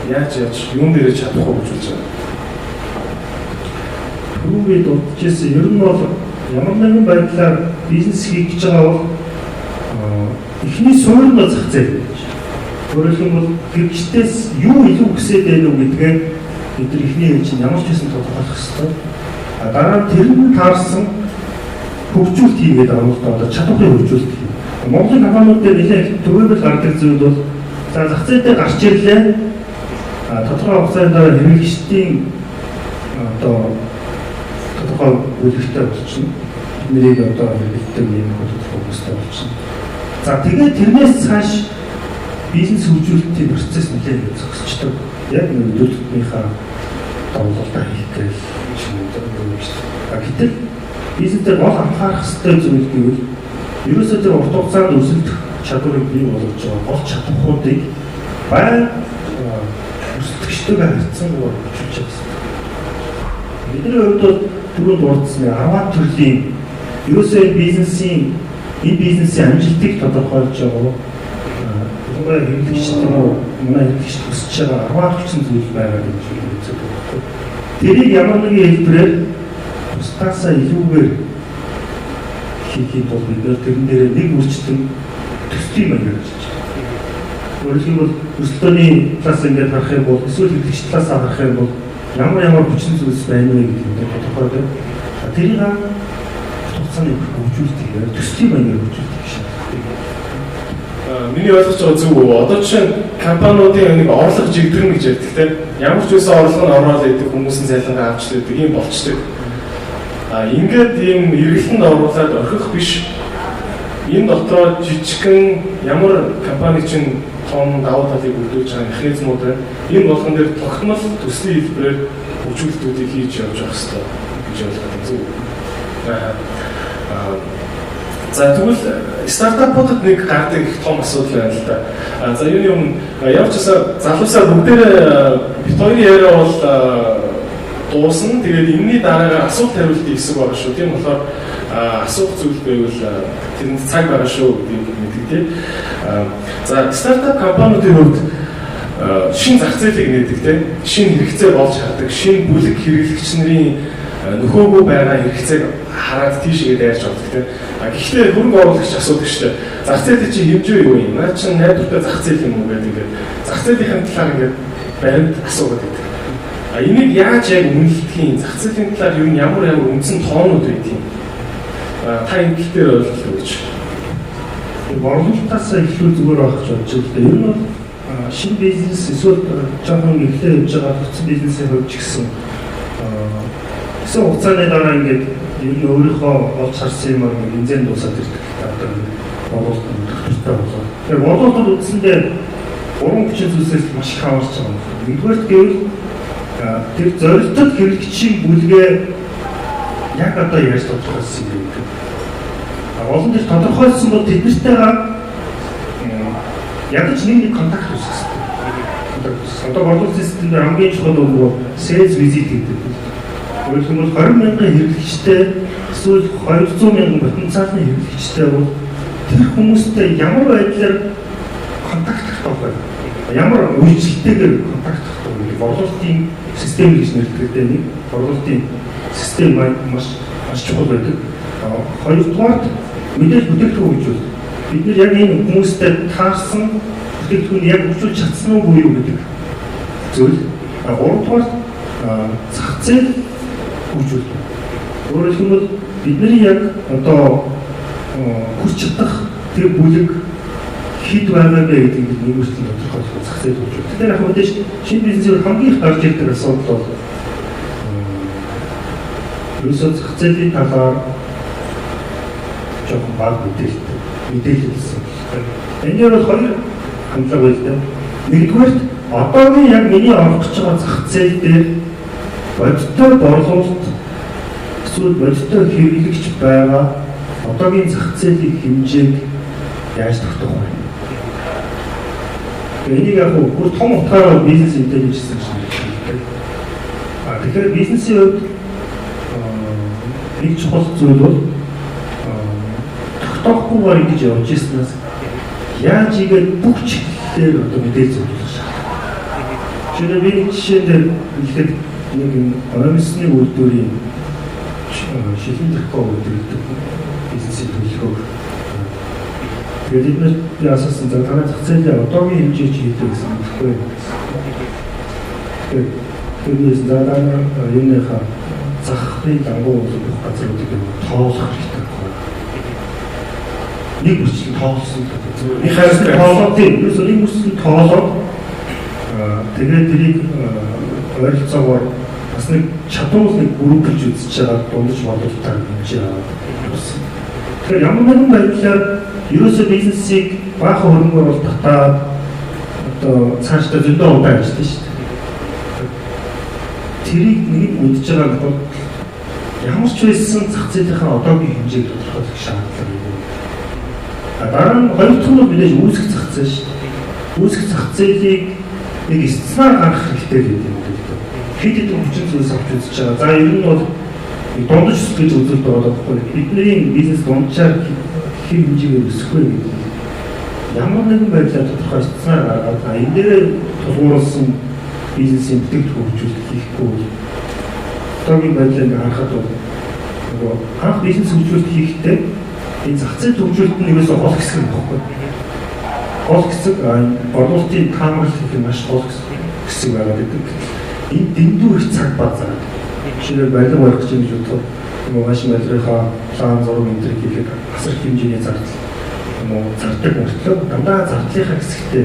яаж юун дээр чадвараа хөгжүүлж байгаа? Түрүүгээ дурдчихсан ер нь бол ямар нэгэн байдлаар бизнес хийж байгаа бол эхний суурь нь зах зээл гэж. Өөрөөр хэлбэл хэрэгчдээс юу илүү хүсэж байна уу гэдгээ бид нар ихний хэмжээнд чинь ямар ч хэсэн тодорхойлох хэрэгтэй. Дараа нь тэр нь таарсан хөгжүүлэлт хийгээд одоо чадварын хөгжүүлэлт хийнэ. Монголын компаниуд дээр нэлээд төвөөрөл гардаг зүйл бол за зах зээл дээр гарч ирлээ. Тодорхой хугацаанд дараа хэрэглэгчдийн одоо тодорхой үйлдэлтэй болчихно. Нэрийг одоо хэрэглэдэг юм тодорхой хүмүүстэй болчихно. За тэгээд тэрнээс цааш бизнес хөгжүүлэлтийн процесс нэлээд зогсчихдог. Яг нэг төлөвлөлтийнхаа давлалтаа хийхдээ гэтэл бизнесээр гол анхаарах ёстой зүйл гэвэл ерөөсөө тэр урт хугацаанд өсөлт чадварыг бий болгож байгаа гол чадваруудыг баян өсөлтөгчдөг харьцангуй хөгжүүлж байгаа. Бидний хувьд бол түрүүнд дурдсан 10 төрлийн ерөөсөө энэ бизнесийн амжилтыг тодорхойлж байгаа хэрэглэгчтэй манай хэрэглэгч хүсэж байгаа 10 хүчин зүйл байгаа гэж үздэг байхгүй. Тэрийг ямар нэгэн хэлбэрээр бусдаасаа илүүгээр хийхэд бол бид тэрэн дээр нэг үржлэн төслийн маягаар хийж байгаа. Өөрөөр хэлбэл өсөлтөний талаас ингээд харах юм бол эсвэл хэрэглэгч талаас харах юм бол ямар хүчин зүйлс байна вэ гэдэг нь тодорхой. Тэрийг хугацааны хөгжүүлэлт төслийн маягаар хөгжүүлдэг шаардлагатай. Миний ойлгож байгаа зүг үү? Одоо жишээ нь компаниудын нэг орлого жигдэрнэ гэж ярьдаг тийм. Ямар ч үсэн орлого нь ороод идэг хүмүүс нь цайлангаа авч ирдэг юм болчдөг. Ингээд ийм эргэлтэнд оруулаад орхих биш. Энэ дотроо жижигхэн ямар компани чинь том давуу талыг бүрдүүлж байгаа механизмууд байна. Энэ болгон дээр тогтмол төслийн хэлбэрээр хөгжүүлэлтүүдийг хийж явж явах хэрэгтэй гэж ойлгоод зүг. За тэгвэл стартапуудад нэг гардаг их том асуудал байна л да. За юуны өмнө ямар ч гэсэн залуусаа бүгдээ бит хоёрын яриа бол дуусна. Тэгээд энэний дараагаар асуулт хариултын хэсэг байгаа шүү. Тийм болохоор асуух зүйл байвал тэнд цаг байгаа шүү гэдгийг мэдгдээ. За стартап компаниудын хувьд шинэ зах зээлийг нээдэг тийм шинэ хэрэгцээ болж хардаг, шинэ бүлэг хэрэглэгч нарын нөхөөгөө байгаа хэрэгцээг хараад тийшээ дайрч авдаг тийм. Гэхдээ хөрөнгө оруулагч асуудаг шүү дээ. Зах зээлийн чинь хэмжээ юу юм? Наад чинь найдвартай зах зээл юм уу гэдэг ингээд зах зээлийн талаар ингээд баримт асуугаад байдаг. Энийг яаж яг үнэлдэгийг зах зээлийн талаар юу ямар үндсэн тоонууд байдгийг та энэ дээр ойлголоо гэж. Борлуулалтаас эхлүүл зүгээр байх гэж бодож байна. Ер нь бол шинэ бизнес эсвэл жоохон эхлээ явж байгаа хүчин бизнесийн хувьд ч гэсэн хугацааны дараа ингээд ер нь өөрийнхөө олж харсан юм аа хэмжээнд дуусаад ирдэг. Одоо борлуулалт төлөвтэй болоо. Тэгэхээр борлуулалт үндсэндээ 3 хүчин зүйлсээс маш их хамаарч байгаа юм. Нэгдүгээр гэвэл тэр зорилттой хэрэглэгчийн бүлгээ яг одоо яаж тодорхойлсон юм бэ? Олон дээр тодорхойлсон бол тэднэртэйгээ ядаж нэг контакт үүсгэсэн. Одоо борлуулалт системд хамгийн чухал нөгөө sales visit гэдэг. Өөрөөр хэлбэл 20,000 хэрэглэгчтэй эсвэл 200,000 потенциалны хэрэглэгчтэй бол тэр хүмүүстэй ямар байдлаар контактлах вэ? Ямар үйлчлэлтэйгээр контактлах вэ? Борлуулалтын систем гэж нэрлэдэг нэг борлуулалтын систем маш чухал байдаг. Хоёрдугаар мэдээж бүтээгдэхүүн хөгжүүл. Бид нар яг энэ хүмүүстэй таарсан бүтээгдэхүүн яг хөгжүүлж чадсан уу юу гэдэг зүйл. Гуравдугаар зах зээл хөгжүүл. Өөрөөр хэлбэл бидний яг одоо хүч чадах тэр бүлэг хэд байгаа бэ гэдэг нь нэгүслийн тодорхойлох зах зээл хөгжүүл. Тэгэхээр яг мэдээж шинэ бизнесээр хамгийн их гарч ирдэг асуудал бол ерөөсөө зах зээлийн талаар жоохон бага мэдээлэл хэлсэн. Энэ нь бол хоёр хандлага байлаа. Нэгдүгээр одоогийн яг миний орох гэж байгаа зах зээл дээр бодиттой борлуулалт эсвэл бодиттой хэрэглэгч байгаа одоогийн зах зээлийн хэмжээг яаж тогтоох вэ? Энийг яг бүр том утгаараа бизнес интеллиженс гэж нэрлэдэг. Тэгэхээр бизнесийн хувьд нэг чухал зүйл бол тогтоохгүйгээр ингэж явж ирснээс яаж игээд бүх чиглэлээр одоо мэдээлэл зөвлөх шаардлагатай. Жишээлбэл би нэг жишээн дээр хэлэхэд нэг оромсны үйлдвэрийн шилэн тахгой үйлдвэр бизнесийн төлөвлөгөө. Тэгээд бид нар асуусан за танай зах зээлийн одоогийн хэмжээ чи хийдэг гэсэн мэдэхгүй. Тэгээд задаана юуныхаа захын дангуу болох газруудыг тоолох хэрэгтэй. Нэг хүчин тоолсон гэдэг. Нэг хайртай тоолоод тийм. Ерөөсөө нэг хүчин тоолоод тэгээд тэрийг ойролцоогоор бас нэг чадвар нэг бүрүүлж үзэж байгаа дундаж бодлолтой хэмжээ авсан. Тэгэхээр ямар нэгэн байдлаар ерөөсөө бизнесийг баахан хөрөнгө оруулалтаа одоо цаашдаа зөндөө удаа ажилладаг шүү дээ. Тэрийг нэг мэдж байгаа бол ямар ч байсан зах зээлийнхаа одоогийн хэмжээг тодорхойлох шаардлага юм. Дараа нь хоёр дахь нь мэдээж үүсгэх зах зээл шүү дээ. Үүсгэх зах зээлийг нэг стационар гаргах хэрэгтэй гэдэг юм байна. Хэд хэдэн хүчин зүйлс авч үзэж байгаа. За ер нь бол дундаж гэж үзүүлж байгаа байхгүй. Бидний бизнес дунджаар хэр хэмжээгээр өсөх вэ гэдэг. Ямар нэгэн байдлаар тодорхой стационар гаргаад энэ дээр тулгуурласан бизнесийн бүтээгдэхүүн хөгжүүлэлт хийхгүй. Одоогийн байдлаар харахад бол нөгөө анх бизнес хөгжүүлэлт хийхдээ энэ зах зээл хөгжүүлэлт нь нэгээс гол хэсэг юм баггүй. Гол хэсэг борлуулалтын таамаглал гэх юм маш гол хэсэг байгаа гэдэг. Энэ дэндүү их цаг базар. Жишээлбэл барилга барих гэж бодоход нөгөө машин барилгынхаа план зураг энэ төр хийхэд асар хэмжээний зардал зардаг мөртлөө дандаа зардлынхаа хэсэгтээ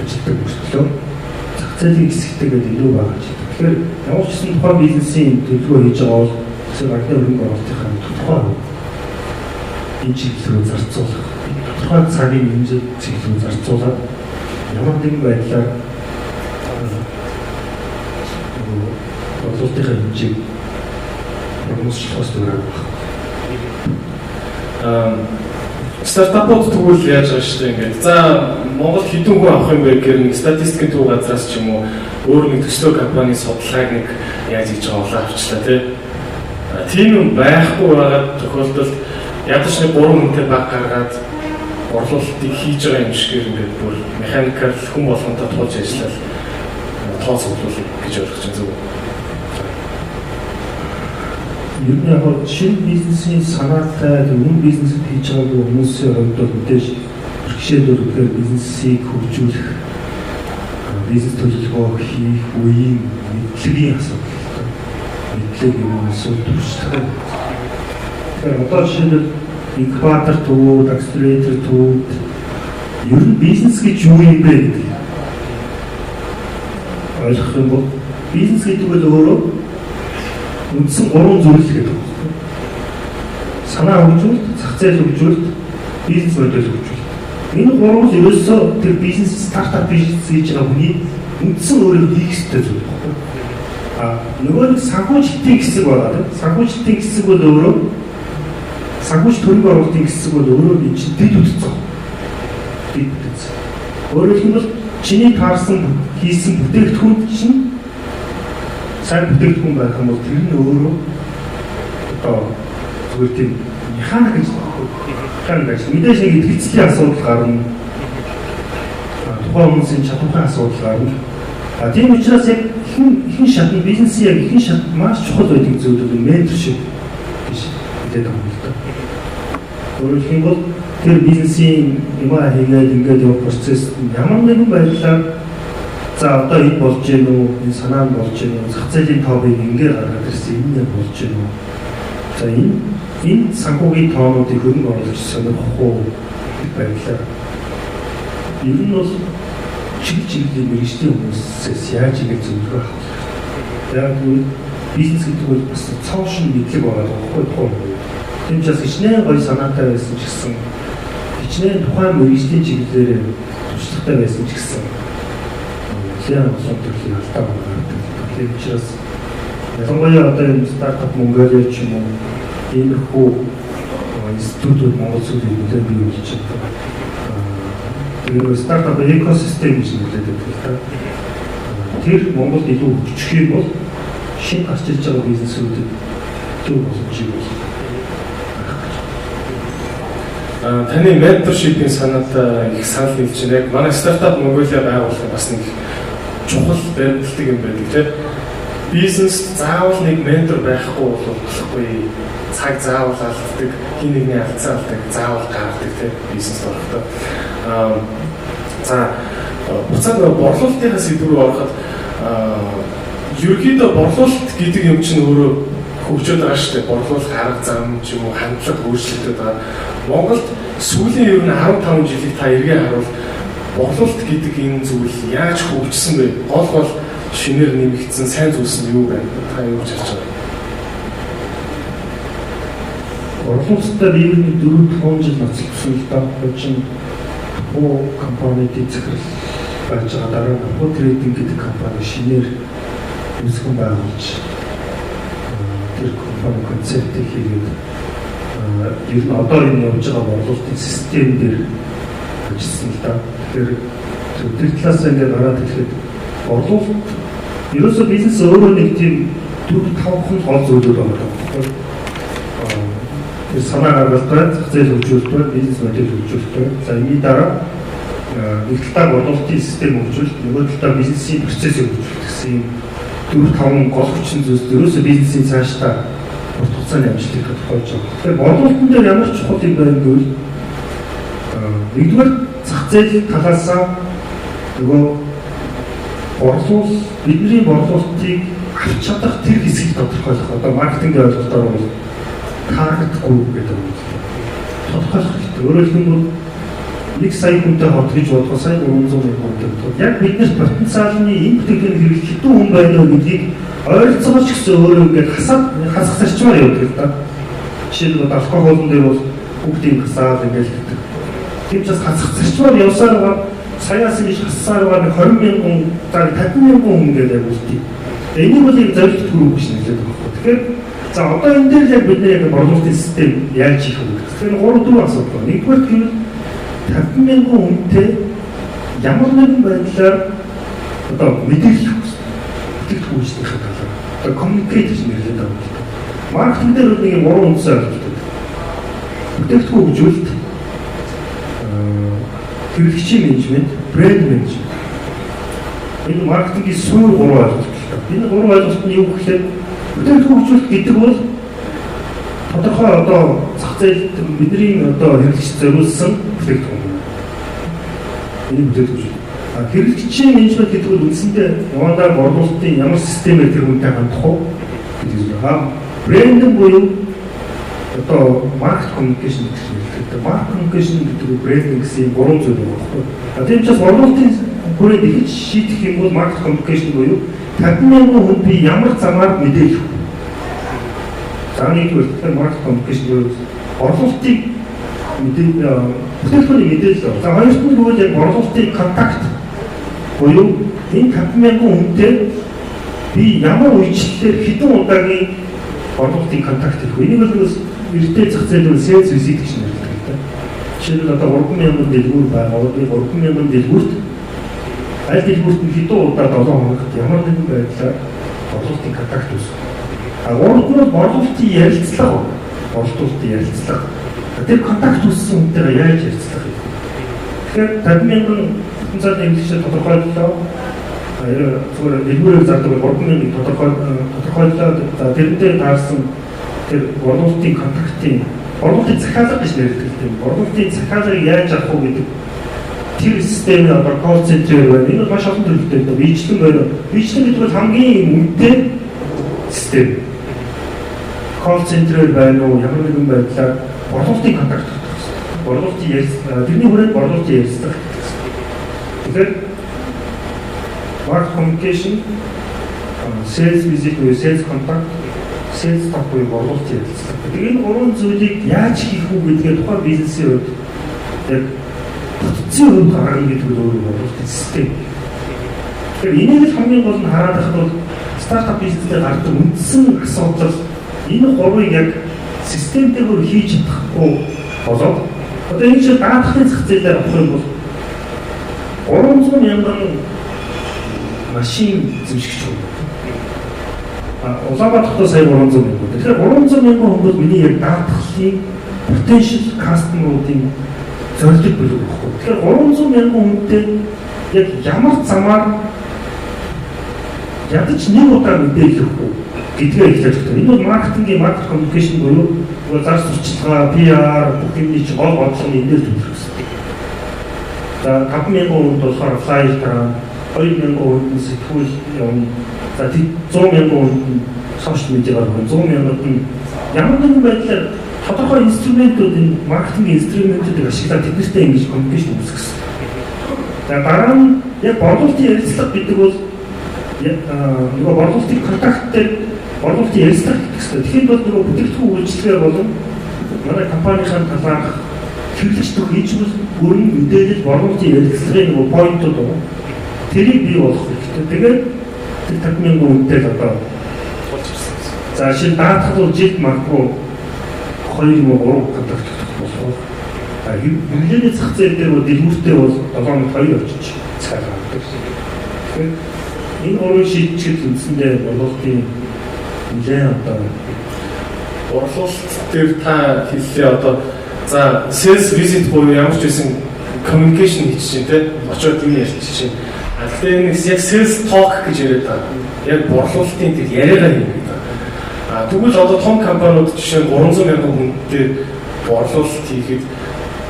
ажилтдаг мөртлөө зах зээлийн хэсэгтэйгээ илүү байгаа ч. Тэгэхээр ямар ч гэсэн тухайн бизнесийн төлөвлөгөө хийж байгаа бол эсвэл агны хөрөнгө оруулалтынхаа тодорхой энэ чиглэлээр зарцуулах, тодорхой цагийн хэмжээ чиглэлээр зарцуулаад ямар нэгэн байдлаар бодлогынхаа хэмжээг прогнозчлохоос дөрөв. Стартапууд тэгвэл яаж байгаа шүү дээ ингээд. За Монгол хэдэн хүн авах юм бэ гэхээр нэг статистикийн төв газраас ч юм уу өөр нэг төсөө компани судалгааг нэг яаж хийж байгаа авчлаа тийм юм байхгүй байгаа тохиолдолд ядаж нэг 3 хүнтэй баг гаргаад борлуулалтыг хийж байгаа юм шиг ингээд бүр механикал хүн болгонтой туулж ажиллаад тоо цуглуулах гэж ойлгож байна зүг. Ер нь яг шинэ бизнесийн санаатай өмнө бизнесд хийж байгаа хүмүүсийн хувьд бол мэдээж бэрхшээлүүд үгээр бизнесийг хөгжүүлэх, бизнес төлөвлөгөө хийх үеийн мэдлэгийн асуудал. Мэдлэг юм эсвэл туршлагын. Тэгэхээр одоо жишээлбэл инкубатор төвүүд, акселератор төвүүд ер нь бизнес гэж юу юм бэ гэдэг ойлгох юм бол бизнес гэдэг нь өөрөө үндсэн 3 зүйл гэдэг байна. Санаа хөгжүүлэлт, зах зээл хөгжүүлэлт, бизнес модель хөгжүүлэлт. Энэ 3-ыг ерөөсөө тэр бизнес стартап бизнес хийж байгаа хүний үндсэн өөрийн хийх ёстой зүйл байна. Нөгөө нэг санхүүжилтийн хэсэг байгаа. Санхүүжилтийн хэсэг бол өөрөө санхүүж төрөг оруулалтын хэсэг бол өөрөө энэ чинь дэд үтцэн. Дэд үтцэн. Өөрөөр хэлбэл чиний таарсан хийсэн бүтээгдэхүүн чинь сайн бүтээгдэхүүн байх юм бол тэр нь өөрөө одоо зүгээр тийм механик гэж байна. Мэдээж нэг идэвхжлийн асуудал гарна. Тухайн хүмүүсийн чадварын асуудал гарна. Тийм учраас яг ихэнх шатны бизнесийн яг ихэнх шат маш чухал байдаг зүйлүүд нь менторшип гэж хэлээд байгаа юм л да. Өөрөөр хэлбэл тэр бизнесийн юм хийгээд ингээд явах процесс ямар нэгэн байдлаар за одоо энэ болж гэнэ үү, энэ санаа нь болж гэнэ үү, зах зээлийн тоовыг ингээд гаргаад ирсэн энэ нь болж гэнэ үү. За энэ санхүүгийн тоонуудыг хөрөнгө оруулагч сонирхох уу байдлаар ер нь бол чиглэлийн мэргэжлийн хүмүүсээс яаж ингэж зөвлөгөө авах вэ? Яг нь бизнес гэдэг бол бас цаашин мэдлэг байгаа байхгүй. Тийм учраас хичнээн гоё санаатай байсан ч гэсэн хичнээн тухайн мэргэжлийн чиглэлээр туршлагатай байсан ч гэсэн зэн усан төрлийн алдаа байгаа. Тийм учраас ялангуяа одоо энэ стартап Монголиа ч юм уу иймэрхүү институтууд Монгол сүлжээ нөлөө бий болж байна. Тэр стартап экосистем гэж нэрлэдэг л да. Тэр Монголд илүү хөгжих юм бол шинэ гарч ирж байгаа бизнесүүдэд зөв боломжийг бол таны менторшипийн санаатай их санал нийлж байна. Яг манай стартап Монголиа байгуулах бас нэг чухал баримтлагдаг юм байдаг тийм. Бизнес заавал нэг ментор байхгүй бол болохгүй. Цаг заавал алддаг, хин нэгний алдсан алдаг, заавал гаргадаг тийм бизнес болохтой. За буцаад борлуулалтын сэдвээр ороход ерөнхийдөө борлуулалт гэдэг юм чинь өөрөө хөгжөөд байгаа шүү дээ. Борлуулах арга зам ч юм уу хандлага өөрчлөгдөд байгаа. Монголд сүүлийн ер нь 15 жилийг та эргээ харуул борлуулалт гэдэг энэ зүйл яаж хөгжсөн бэ? Гол шинээр нэмэгдсэн сайн зүйлс нь юу байна? Та юу гэж харж байгаа? Борлуулалтад ер нь 4-5 жил ноцлогдсон л да. Хожим компанид захирал байж байгаа дараа нь трейдинг гэдэг компани шинээр үүсгэн байгуулж тэр компани концептыг хийгээд ер нь одоо энэ явж байгаа борлуулалтын систем дээр ажилласан л да. Тэгэхээр тэр талаас ингээд гараад ирэхэд борлуулалт ерөөсөө бизнес өөрөө нэг тийм 4-5 гол зүйлүүд байгаа. Тэр санаа гаргалтай, зах зээл хөгжүүлэлт, бизнес модель хөгжүүлэлт. За энэ дараа нэг талаар борлуулалтын систем хөгжүүлэлт, нөгөө талаар бизнесийн процессыг хөгжүүлэх гэсэн 4-5 гол хүчин зүйлс ерөөсөө бизнесийн цаашдаа урт хугацааны амжилтыг тодорхойлж байгаа. Тэгэхээр борлуулалтын дээр ямар чухал юм байна гэвэл нэгдүгээр зах зээл талаасаа нөгөө бидний борлуулалтыг авч чадах тэр хэсгийг тодорхойлох. Одоо маркетингийн ойлголтоор бол таргет групп гэдэг юм. Тодорхойлох хэрэгтэй. Өөрөөр хэлбэл 1 сая хүнтэй хот гэж бодох сая 300 мянган хүнтэй. Яг биднээс потенциалны энэ бүтээгдэхүүн хэрэглэх хэдэн хүн байна вэ гэдгийг ойролцоогоор ч гэсэн өөрөө ингээд хасах зарчмаар явдаг л да. Жишээлбэл алкоголн дээр бол бүгдийг хасаад ингээд гэдэг. Тийм ч бас хасах зарчмаар явсаар байгаа саяас ингэж хассаар байгаа 20 мянган, 50 мянган хүн ингээд яг үлдээ. Энийг бол яг зорилт төрөв гэж нэрлэдэг байна. Тэгэхээр за одоо энэ дээр яг бид нэг борлуулалтын систем яаж хийх вэ? Тэгэхээр 3-4 асуудал байна. Нэгдүгээр гэвэл 50 мянган хүнтэй ямар нэгэн байдлаар одоо мэдээлэл бүтээгдэхүүнчдийн талаар одоо communicate гэж нэрлэдэг байна. Маркетинг дээр нэг 3 үндсэн ойлголт. Бүтээгдэхүүн хөгжүүлэлт, хэрэглэгчийн менежмент, брэнд менежмент. Энэ маркетингийн сүүр 3 ойлголт. Энэ 3 ойлголт нь юу гэхээр бүтээгдэхүүн хөгжүүлэлт гэдэг бол тодорхой одоо зах зээл бидний одоо хэрэглэгч зориулсан бүтээгдэхүүн. Энэ бүтээгдэхүүн. Хэрэглэгчийн менежмент гэдэг нь үндсэндээ явандаа борлуулалтын ямар системээр тэр хүнтэй хандах уу гэдэг юм. Брэндинг буюу одоо маркет коммуникашн гэдэг нь. Маркет коммуникашн гэдэг нь брэндинг гэсэн гурван зүйл байна. Тийм ч бас борлуулалтын хүрээд ихэж шийдэх юм бол маркет коммуникашн буюу 50,000 хүн би ямар замаар мэдээлэх вэ? За нэгдүгээр маркет коммуникашн буюу борлуулалтыг бүтээгдэхүүний мэдээлэл. За хоёрт нь бол яг борлуулалтын контакт буюу энэ 50,000 хүнтэй би ямар үйлчлэлээр хэдэн удаагийн борлуулалтын контакт хийх вэ? Энийг бол эртний зах зээл бол sales visit гэж нэрлэдэг. Жишээлбэл одоо 3,000 дэлгүүр байгаа. 3,000 дэлгүүрт аль дэлгүүрт нь хэдэн удаа 7 хоногт ямар нэгэн байдлаар борлуулалтын контакт үүсгэх. Гуравт нь борлуулалтын ярилцлага. Борлуулалтын ярилцлага. Тэр контакт үүссэн хүнтэйгээ яаж ярилцлах вэ? Тэгэхээр 50,000 цаад эмгэгчид тодорхойллоо. Зүгээр дэлгүүрээр зардаг 3,000 тодорхойллоо. За тэрнтэй таарсан тэр борлуулалтын контактын борлуулалтын захиалга гэж нэрлэдэг юм. Борлуулалтын захиалгыг яаж авах вэ гэдэг тэр системийн одоо call center байна. Энэ маш олон төрөлтэй байна. Бичлэн байна. Бичлэн гэдэг бол хамгийн үнэтэй систем. Call center байна уу? Ямар нэгэн байдлаар борлуулалтын контакт авах. Борлуулалтын ярилцлага тэрний хүрээнд борлуулалтын ярилцлага. Тэгэхээр market communication, sales visit буюу sales contact, sales talk буюу борлуулалтын ярилцлага. Тэгээд энэ гурван зүйлийг яаж хийх үү гэдгээ тухайн бизнесийн хувьд яг бүтцийн хувьд гаргана гэдэг нь өөрөө борлуулалтын систем. Тэгэхээр энийг л хамгийн гол нь хараад байхад бол стартап бизнесээр гардаг үндсэн асуудал энэ гурвыг яг системтэйгээр хийж чадахгүй болоод одоо энэ чинь даатгын зах зээлээр авах юм бол 300,000 машин эзэмшигч байна. Улаанбаатарт сая 300,000. Тэгэхээр 300,000 хүн бол миний яг даатгалын potential customer-уудын зорилго болов уу? Тэгэхээр 300,000 хүнтэй яг ямар замаар ядаж нэг удаа мэдээлэх үү гэдгээ хэлж байгаа. Энэ бол маркетингийн маркет коммуникашн буюу зар сурталчилгаа, PR, бүх юмний чинь гол бодлогын эндээс төлөвлөсөн. За 5,000 хүнд болохоор флайер тараа 2,000 хүнд сэтгүүл явна. За 100,000 хүнд сошиал медиагаар 100,000 нь ямар нэгэн байдлаар тодорхой инструментуудын маркетинг инструментуудыг ашиглаад тэднэртэй ингэж коммуникашн үүсгэсэн. За дараа нь яг борлуулалтын ярилцлага гэдэг бол яг нөгөө борлуулалтын контакттэй борлуулалтын ярилцлага гэдэг чинь тэгэхээр бол нөгөө бүтээгдэхүүн үйлчлэгээ болон манай компанийн талаарх хэрэглэгч төх хийжмэл бүрэн мэдээлэл борлуулалтын ярилцлагын нөгөө поинтууд байна. Тэрийг бий болгох хэрэгтэй. Тэгээд тэр 50,000 хүнтэй одоо за шинэ даатгал жилд магадгүй 2-3 контакт болох. Бидний зах зээл дээр бол дэлгүүртэй бол 7-2 очиж цааш авдаг. Тэгэхээр энэ гурван шийдчил үндсэндээ борлуулалтын нэлээд одоо борлуулалт дээр та хэллээ одоо за sales visit буюу ямар ч байсан communication хийж чинь те очоод юм ярьж чинь. Тэгэхээр нэг яг sales talk гэж яриад байгаа. Яг борлуулалтын тэр яриагаа юм гэдэг. Тэгвэл одоо том компаниуд жишээ нь 300,000 хүнтэй борлуулалт хийхэд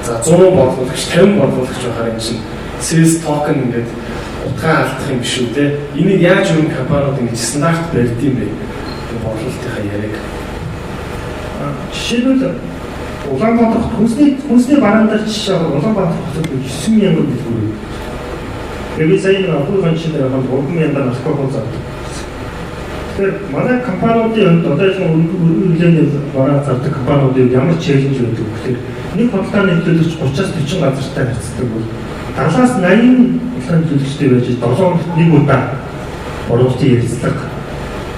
за 100 борлуулагч 50 борлуулагч байхаар энэ чинь sales token ингээд утгаа алдах юм биш үү те. Энийг яаж өрн компаниуд ингэж стандарт барьд юм бэ? Борлуулалтынхаа яриаг. Жишээлбэл Улаанбаатар хүнсний бараандаа жишээ Улаанбаатар хотод 9,000 дэлгүүр. Тэгээд сая нэг апуурын шинээр хамт 3,000 алкогол зардаг. Тэгэхээр манай компаниудын хувьд одоо энэ үргэлжлэлийн бараа зардаг компаниудын ямар челленж байдаг вэ гэхээр нэг бодлооны төлөвлөгч 30-аас 40 газартай харьцдаг бол 70-аас 80 бодлооны төлөвлөгчтэй байж 7 хоногт нэг удаа борлуулалтын ярилцлага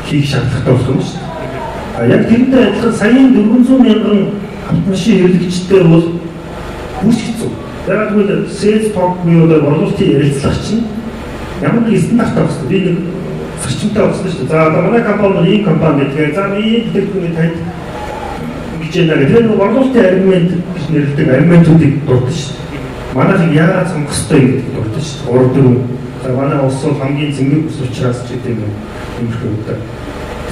хийх шаардлагатай болох юм шүү дээ. Яг тэрнтэй адилхан саяын 400,000 автомашин хэрэглэгчтэй бол бүс хэцүү. Яг тэгвэл sales talk буюу борлуулалтын ярилцлага чинь ямар нэг стандарттай байна. Би нэг зарчимтай болсон шүү дээ. За одоо манай компани ийм компани гэдэг. За ийм бүтээгдэхүүний танд гэж яана гэдэг. Тэр борлуулалтын аргумент гэж нэрлэдэг аргументуудыг дурдсан шүү дээ. Манайх яагаад сонгох ёстой юм гэдэг дурдсан шүү дээ. 3-4. За манай улс бол хамгийн зэнгэг ус учраас ч гэдэг юм хэрэг үүдэг.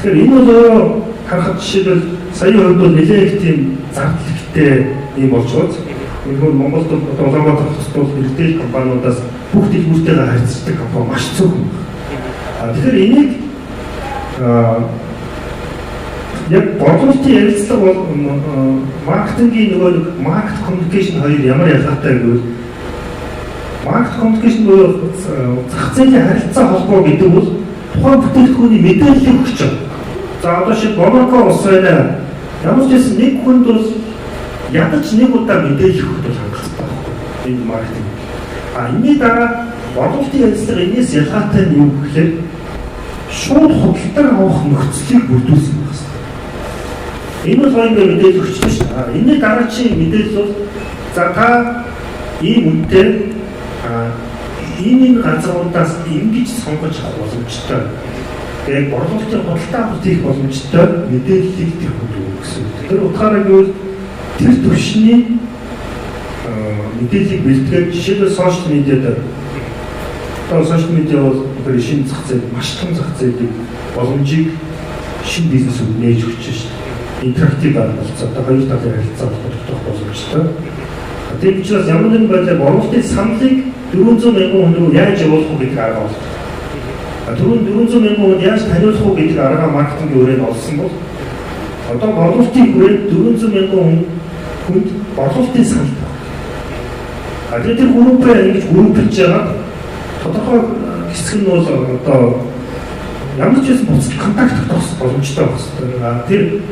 Тэгэхээр энэ бол харахад жишээлбэл сая хувьд бол нэлээд их тийм зардалтай юм болж байгаа. Өнөөдөр Монголд Улаанбаатар хотод иргэдэл компаниудаас бүх дэлгүүртэйгээ харьцдаг компани маш цөөхөн. Тэгэхээр энийг яг бодлогын ярилцлага бол маркетингийн нөгөө нэг маркет коммуникашн хоёр ямар ялгаатай гэвэл маркет коммуникашн буюу зах зээлийн харилцаа холбоо гэдэг бол тухайн бүтээгдэхүүний мэдээлэл өгч байгаа. За одоо шиг Monaco ус байна. Ямар ч гэсэн нэг хүнд бол ядаж нэг удаа мэдээлэл өгөх бол хангалттай байхгүй. Энэ маркетинг. Энэний дараа бодлогын ярилцлага энэс ялгаатай нь юу гэхээр шууд худалдан авах нөхцөлийг бүрдүүлсэн байна. Энэ бол хоёр мэдээлэл өгч шүү дээ. Энэний дараагийн мэдээлэл бол за та ийм үнэтэй энэ газруудаас ингэж сонгож авах боломжтой. Тэгээд борлуулалтын худалдаа авалт хийх боломжтой мэдээллийг тэр хүнд өгөх гэсэн. Тэр утгаараа гэвэл тэр түвшний мэдээллийг бэлтгээд жишээлбэл сошиал медиад одоо сошиал медиа бол тэр шинэ зах зээл маш том зах зээлийн боломжийг шинэ бизнесүүд нээж өгч шүү дээ. Интерактив болцоо одоо хоёр талын харилцаа холбогдох боломжтой. Тийм учраас ямар нэгэн байдлаар борлуулалтын саналыг 400 мянган хүн рүү яаж явуулах вэ гэдэг арга байна. 400 мянган хүн яаж таниулах вэ гэдэг арга маркетингийн хүрээнд олсон бол одоо борлуулалтын хүрээнд 400 мянган хүнд борлуулалтын санал байна. Тэр группээ ингэж группж байгаа тодорхой хэсэг нь бол одоо ямар ч байсан буцаж контакт тогтоох боломжтой байна. Тэр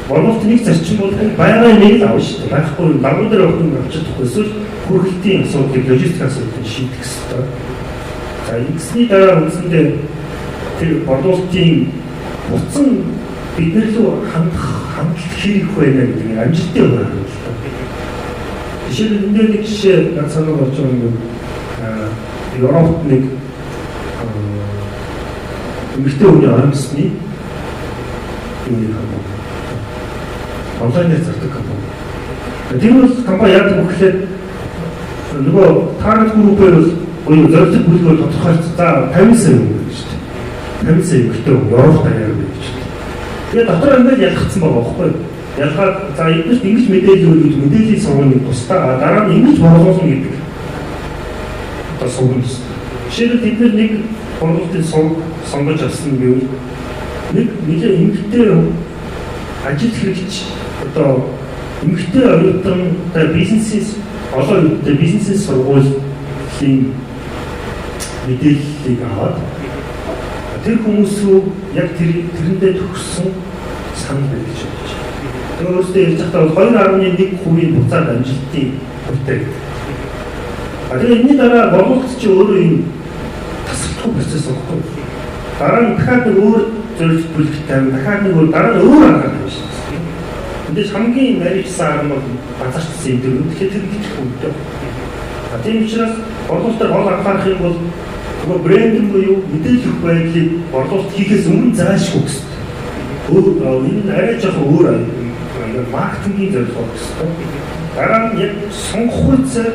борлуулалт нэг зарчим бол байгаан нэг л авна шүү дээ. Байхгүй дагуу дээр өгөх нь авч чадахгүй эсвэл хүргэлтийн асуудлыг логистик асуудлыг шийдэх хэрэгтэй. За ингэсний дараа үндсэндээ тэр борлуулалтын буцан бидний рүү хандах хэрэг байна гэдэг нь амжилттай байна л да. Жишээлбэл энэ нэг жишээ над санаа болж байгаа юм. Европт нэг эмэгтэй хүний оромсны юм байна. Онлайнаар зардаг компани. Тэр бол компани яадаг вэ гэхээр нөгөө таргет группээр бол буюу зорилт бүлгээр тодорхойлж за 50 сая юм гэж шүү дээ. 50 сая ихтэй Европ даяар гэж. Тэгээд дотор ингээд ялгцсан байгаа байхгүй юу? Ялгаад за эдгээр ингэж мэдээлэл өгөх гэж мэдээллийн сургуулийн тусдаа дараа нь ингэж борлуулна гэдэг. Одоо сургууль. Жишээлбэл бид нэг борлуулалтын сонгож авсан гэвэл нэг эмэгтэй ажил хэрэгч одоо эмэгтэй оюутан бизнесээс олон оюутан бизнесээс сургуулийн мэдээллийг аваад тэр хүмүүс рүү яг тэрэндээ төгссөн санал байж байгаа. Тэр өөрөөсөө ярьж байхдаа 2.1% буцаад амжилтын хүртээ. Тэгэхээр энэний дараа борлуулалт чи өөрөө юм тасалдах процесс байхгүй. Дараа нь дахиад өөр зөвлөлт бүлэгтэй дахиад нэг дараа нь өөр арга байна шүү дээ. Эндээс хамгийн нарийнсан арга нь базарчсан юм дөрөв. Тэгэхээр тэр их хүнтэй. Тийм учраас борлуулалтаар гол анхаарах юм бол нөгөө брендинг буюу мэдээлэл өгөх байдлыг борлуулалт хийхээс өмнө заашгүй гэсэн. Энэ арай жоохон өөр маркетингийн зорилго гэсэн. Дараа нь яг сонгох үедээ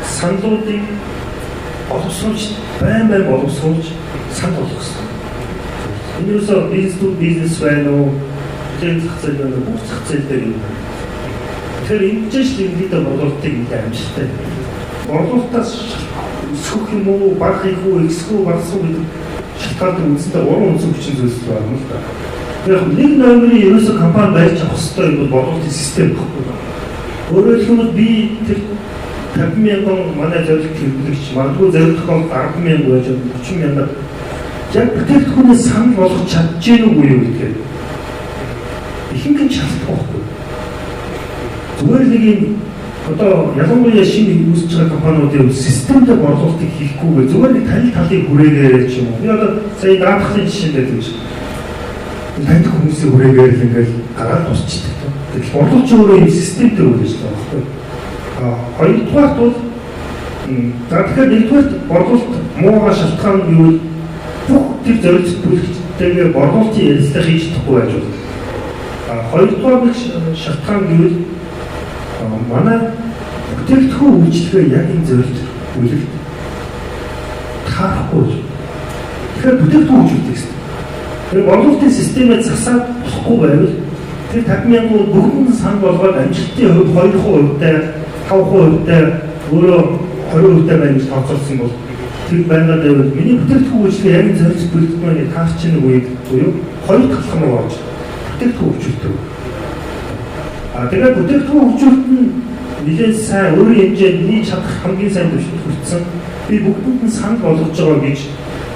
саналуудыг боловсруулж байн боловсруулж санал болгох гэсэн. Энэ үсээ бизнес байна уу? Тэр зах зээл байна уу? Бүх зах зээл дээр юм. Тэгэхээр энэ ч шинэ борлуулалтыг нэлээд амжилттай. Борлуулалтаас өсөх юм уу, баг их үү, эксгүй багсгүй гэдэг шалтгаан үндсэндээ уран үнцэн хүчин зүйлс байна л да. Тэгэхээр нэг номерын ерөөсөө компани байж авах хэрэгтэй юм бол борлуулалтын систем байхгүй. Өөрөөр хэлбэл би тэр 50 мянган манай зорилт хэрэглэгч магадгүй зорилт тохиол 10 мянга байж 30 мянга яг бүтээгдэхүүнээ санал болгох чадж гэнэ үгүй юу гэдэг. Ихэнх нь шалтгаахгүй. Зүгээр нэг юм одоо ялангуяа шинэ үүсэж байгаа компаниудын системтэй борлуулалтыг хийхгүйгээр зүгээр нэг талын хүрээгээр ч юм уу. Би одоо сая даатгалын жишээ дээр гэж таньдаг хүмүүсийн хүрээгээр л ингээл гараад дуусчихдаг. Тэгэхээр борлуулалт өөрөө юм системтэй үйлдэж байгаа байхгүй. Хоёрдугаарт бол тэгэхээр нэгдүгээр борлуулалт муугаа шалтгаан юу вэ? Бүх тэр зорилт бүлэгчтэйгээр борлуулалтын ярилцлага хийж чадахгүй байж болно. Хоёрдугаар шалтгаан гэвэл манай бүтээгдэхүүн үйлчлэгээ яг энэ зорилт бүлэгт таарахгүй. Тэгэхээр бүтээгдэхүүн үйлчлэх гэсэн. Тэр борлуулалтын системээ засаад болохгүй байвал Тэр 50,000 бүгд санал болгоод амжилтын хувь 2%-тай 5%-тай өөрөө 20%-тай байна гэж тооцоолсон бол тэр байгаад байвал миний бүтээгдэхүүн үйлчлэг яг зорилт бүрдмэний таарч нэг үед буюу хоёр талх нь орж бүтээгдэхүүн хөгжүүлдэг. Тэгээд бүтээгдэхүүн хөгжүүлэлт нь нэлээд сайн өөрийн хэмжээнд нийт чадах хамгийн сайн төвшөлд хүрсэн. Би бүгдэнд нь санал болгож байгаа гэж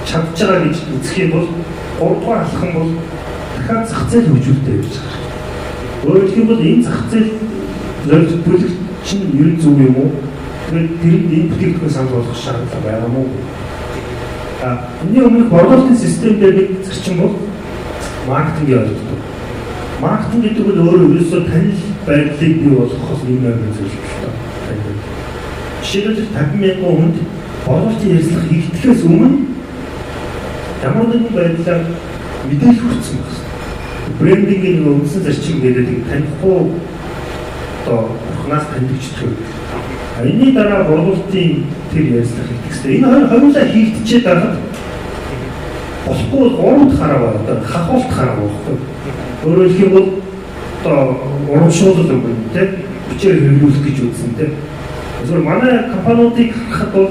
чадж байгаа гэж үзэх юм бол 3 дугаар алхам бол дахиад зах зээл хөгжүүлэлттэй гэж байна. Өөрөөр хэлбэл энэ зах зээл зорилт бүлэг чинь ер нь зөв юм уу? Тэгээд тэр энэ бүтээгдэхүүн санал болгох шаардлага байгаа мó? Энэний өмнөх борлуулалтын систем дээр нэг зарчим бол маркетинг ойлголт. Маркетинг гэдэг нь өөрөө ерөөсөө танил байдлыг бий болгохоос юм аа гэж байна. Жишээлбэл 50,000 хүнд борлуулалтын ярилцлага хийгдэхээс өмнө ямар нэгэн байдлаар мэдээлэл хүргэсэн байна. Брендингийн үндсэн зарчим гэдэг нь танихгүй одоо ханаас танигдчихдаг. Энэний дараа борлуулалтын тэр ярилцлага хийгдэхтэй. Энэ хоёулаа хийгдчихэд байгаад болохгүй урд хараа одоо хахуулт хараа болохгүй. Өөрөөр хэлбэл одоо урамшуулал юм тийм бичээр хэрэглүүлэх гэж үзсэн тийм. Зөвхөн манай компаниудыг харахад бол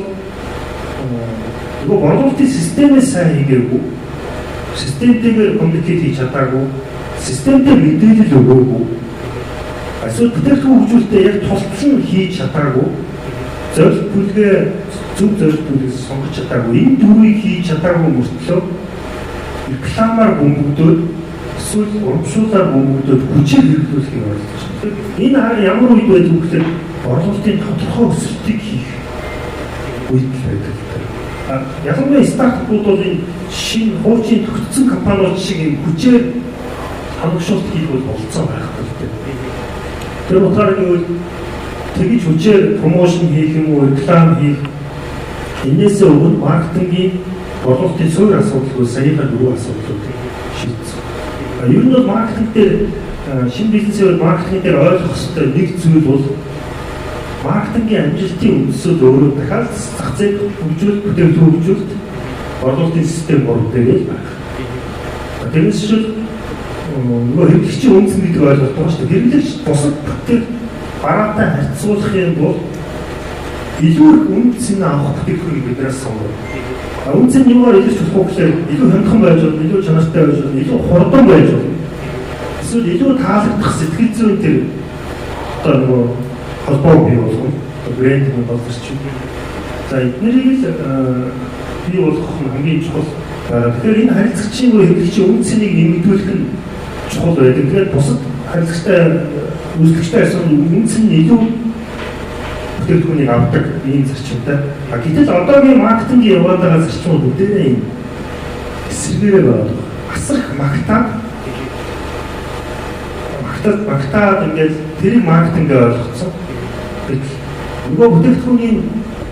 нөгөө борлуулалтын системээ сайн хийгээгүй, системтэйгээр коммуникейт хийж чадаагүй, системтэй мэдээлэл өгөөгүй, эсвэл бүтээгдэхүүн хөгжүүлэлтээ яг тулцсан хийж чадаагүй, зөвлөлт бүлгээ зөв зөвлөлт бүлгээс сонгож чадаагүй, энэ дөрвийг хийж чадаагүй мөртлөө рекламаар бөмбөгдөөд эсвэл урамшуулаар бөмбөгдөөд хүчээр хэрэглүүлэх юм байна. Энэ ямар үед байдаг вэ гэхээр борлуулалтын тодорхой өсөлтийг хийх үед байдаг. Ялангуяа стартапууд бол энэ шинэ хуучин төгссөн компаниуд шиг юм хүчээр хангалттай хийх бол болцоо байхгүй. Тэр утгаараа гэвэл тэгж хүчээр промошн хийх юм уу, реклам хийх энээс өмнө маркетингийн борлуулалтын суурь асуудал саяхан дөрвөн асуудлыг шийдсэн. Ер нь бол маркетинг дээр шинэ бизнесээр маркетинг дээр ойлгох хэрэгтэй нэг зүйл бол маркетингийн амжилтын үндсүүд өөрөө дахиад зах зээл хөгжүүлэлт, бүтээгдэхүүн хөгжүүлэлт, борлуулалтын систем гурав дээр л байна. Тэрнээс шил нөгөө хэрэглэгчийн үндэс гэдэг ойлголт байгаа шүү дээ. Хэрэглэгч бусад бүтээл бараатай харьцуулах юм бол илүү их үндэсний авах бүтээгдэхүүнийг биднээс сонгоно. Үндэс нь юугаар илэрч болох вэ гэхээр илүү хямдхан байж болно, илүү чанартай байж болно, илүү хурдан байж болно. Эсвэл илүү таалагдах сэтгэл зүйн тэр одоо нөгөө холбоо бий болгох, брендинг болгох чинь. За эднэрийг бий болгох нь хамгийн чухал. Тэгэхээр энэ харилцагчийн хэрэглэгчийн үнцнийг нэмэгдүүлэх нь чухал байдаг. Тэгэхээр бусад харилцагчтай үйлчлэгчтэй харьцуулахад үнц нь илүү бүтээгдэхүүнийг авдаг ийм зарчимтай. Гэтэл одоогийн маркетингийн яваад байгаа зарчмууд үдээрээ юм эсрэгээрээ байна. Асар их магтаад ингээд тэрийг маркетингээр ойлгоцсон. Нөгөө бүтээгдэхүүний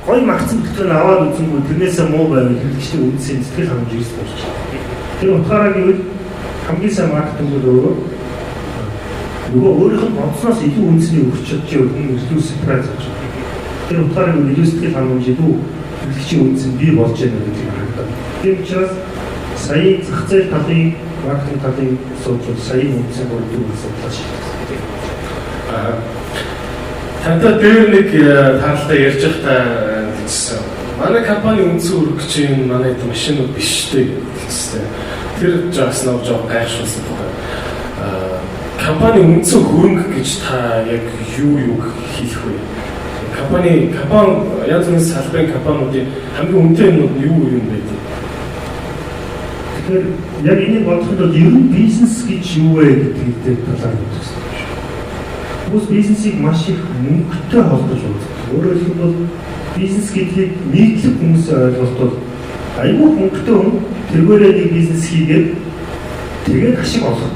гоё магтсан бүтээгдэхүүн аваад үзэнгүүт тэрнээсээ муу байвал хэрэглэгчдийн үнцийн сэтгэл хангамж ирсэн болж байна. Тэр утгаараа гэвэл хамгийн сайн маркетинг өөрөө нөгөө өөрийнх нь бодсноос илүү үнцний өгч чадж байгаа илүү сюрприз болж байна. Тэр утгаараа илүү сэтгэл хангамж илүү хэрэглэгчийн үнцэн бий болж байна гэдэг юм харагдав. Тийм учраас сая зах зээл талын маркетинг талын асуудал саяын үнцэн бүрдүүр асуудал шийдсэн. Тантай дээр нэг таалалтаа ярьж байхдаа хэлсэн. Манай компани үндсэн өргөгч юм манай машинууд биш дээ гэсэн. Тэр жаас нэг жоо гайхшуулсан байна. Компани үндсэн хөрөнгө гэж та яг юу хийх вэ? Компани янз бүрийн салбарын компаниудын хамгийн үнэтэй юм юу байдаг? Тэгэхээр яг энийг бодоход бол ер нь бизнес гэж юу вэ гэдэг талаар бодох хэрэгтэй. Хүмүүс бизнесийг маш их мөнгөтэй холбож үздэг. Өөрөөр хэлбэл бизнес гэдгийг нийтлэг хүмүүсийн ойлголт бол аюул мөнгөтэй хүн тэргээрээ нэг бизнес хийгээд тэгээд ашиг олох.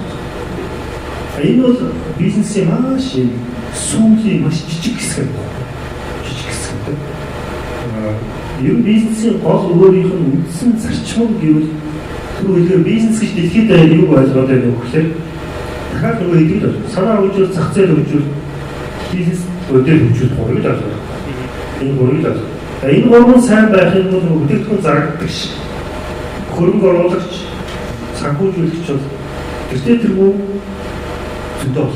Энэ бол бизнесийн маш сүүлийн маш жижиг хэсэг байна. Жижиг хэсэг гэдэг. Ер нь бизнесийн гол өөрийнх нь үндсэн зарчмыг гэвэл түрүү бизнес гэж дэлхийд юу ойлгоод байна вэ гэхээр дахиад нөгөө идэвхтэй санаа хөгжүүл, зах зээл хөгжүүл, бизнес өдөр хөгжүүл гурвыг л ойлгох. Энэ гурвыг л ойлгох. Энэ гурван сайн байх юм бол бүтээгдэхүүн зарагддаг ш. Хөрөнгө оруулагч, санхүүжүүлэгч бол тэртээ тэргүй зөндөө.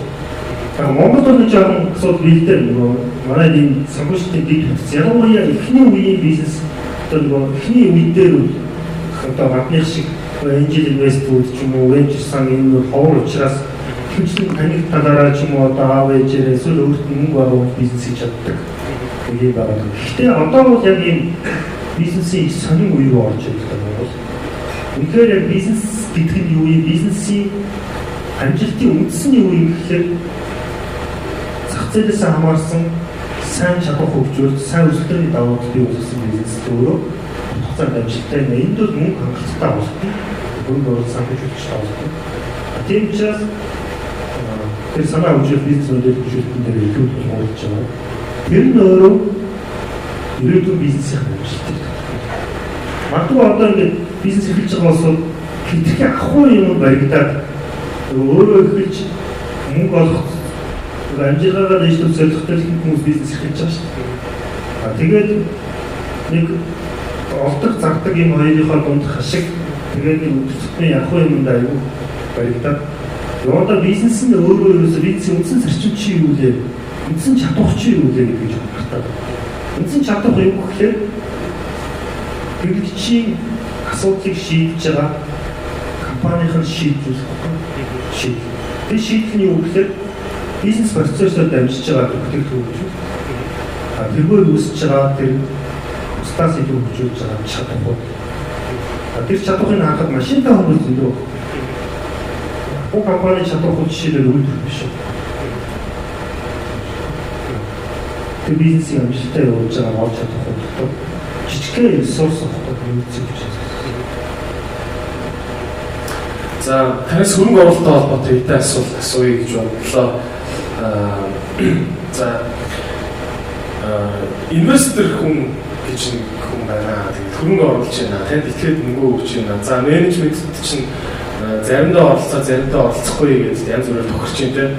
Монгол бол нэг жоохон асуудал биелдэг нөгөө манай энэ санхүүжилтийн дэд бүтц. Ялангуяа эхний үеийн бизнес одоо эхний үед дээр одоо гадных шиг angel investment ч юм уу venture сан энэ ховор учраас хэмжлэн таних талаараа ч юм уу одоо аав ээжээ эсвэл өөрт нь мөнгө оруулах бизнес хийж чаддаг. Тэгээ байгаа. Гэхдээ одоо бол яг ийм бизнесийн сонин үе рүү орж ирдэг бол. Үнэхээр яг бизнес гэдэг нь юу юм? Бизнесийн амжилтын үндсэн нь юу юм гэхээр зах зээлээс хамаарсан сайн чадвар хөгжүүлэлт, сайн үйлчлэлийн давуу тал бий болгосон бизнес өөрөө хугацаанд амжилттай байна. Энд бол мөнгө хангалттай болно. Мөнгө оруулах санхүүжилттэй болно. Тийм учраас тэр санаа хөгжүүлэх бизнес модель хөгжүүлэлтэн дээр илүү тулгуурлаж байгаа. Тэр нь өөрөө ирээдүйн бизнесийн амжилт. Магадгүй одоо ингээд бизнес эхэлж байгаа улсууд хитрхи ахуй юм баригдаад өөрөө эхэлж мөнгө олох амжилтаагаа дэвшүүлэх зорилготой хүмүүс бизнес эхэлж байгаа шүү дээ. Тэгээд нэг олдог зардаг юм хоёрынхоо дунд хашиг тэгээд нэг өдөртний ахуй юмд аягүй баригдаад яваа бизнес нь өөрөө бизнесийн үндсэн зарчим чи юу вэ? Үндсэн чадвар чи юу вэ гэж боддог. Үндсэн чадвар юу гэхээр хэрэглэгчийн асуудлыг шийдэж байгаа компанийн шийдвэр шийд. Тэр шийдэх нь юу гэхээр бизнес процессор дамжиж байгаа бүтээгдэхүүн гэж. Тэргээр үүсэж байгаа тэр устдаас илүү хөгжүүлж байгаа чадвар. Тэр чадварыг хангах машинтай хүмүүс зөндөө. Бүх компани чадвар жишээлбэл үйлдвэр биш. Тэр бизнесийн амжилттай явуулж байгаа гол чадвар жижигхэн ресурс авах үүсэж байна. За танаас хөрөнгө оруулалттай холбоотой эдгээр асуулт асууя гэж бодлоо. За инвестор хүн гэж нэг хүн байна. Тэгээд хөрөнгө оруулж байна. Танд итгэхэд мөнгө өгч байна. За менежментэд чинь заримдаа оролцоо, заримдаа оролцохгүй гэж янз бүрээр тохирч байна.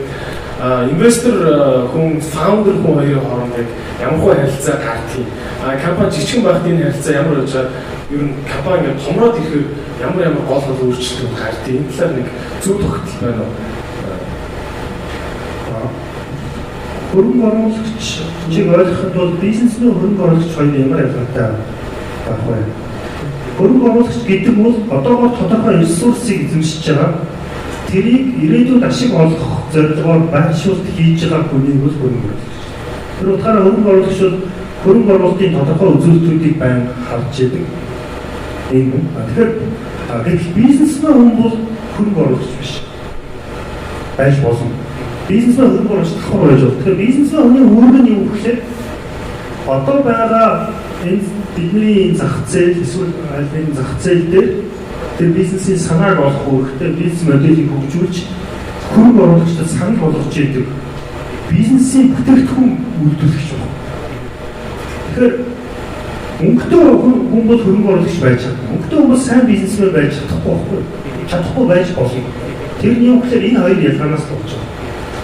Инвестор хүн, фаундер хүн хоёрын хооронд ямар хөө харилцаа таардаг юм. Компани жижигхэн байхад энэ харилцаа ямар байж байгаа ер нь компани ингээд томроод ирэхээр ямар гол өөрчлөлт гардаг. Энэ талаар нэг зөв тогтол байна уу? Хөрөнгө оруулагч чиг ойлгоход бол бизнесмен хөрөнгө оруулагч хоёр ямар ялгаатай байх вэ? Хөрөнгө оруулагч гэдэг бол одоогоор тодорхой ресурсыг эзэмшиж байгаа. Тэрийг ирээдүйд ашиг олгох зорилгоор байршуулт хийж байгаа хүнийг бол хөрөнгө оруулагч. Тэр утгаараа хөрөнгө оруулагч бол хөрөнгө оруулалтын тодорхой үзүүлэлтүүдийг байнга харж яадаг. Тэгэхээр бизнесмен хүн бол хөрөнгө оруулагч биш. Байж болно. Бизнесмен хөрөнгө оруулагч давхар байж болно. Тэгэхээр бизнесмен хүний үүрэг нь юу гэхээр одоо байгаа энэ бидний зах зээл эсвэл аль нэгэн зах зээл дээр тэр бизнесийн санааг олох үүрэгтэй бизнес моделийг хөгжүүлж хөрөнгө оруулагчдад санал болгож идэг бизнесийн бүтээгдэхүүн үйлдвэрлэгч байна. Тэгэхээр мөнгөтэй хүн бол хөрөнгө оруулагч байж чадна. Мөнгөтэй хүн бол сайн бизнесмен байж чадахгүй байхгүй. Чадахгүй байж болно. Тэр нь юу гэхээр энэ хоёр ялгаанаас болж байгаа.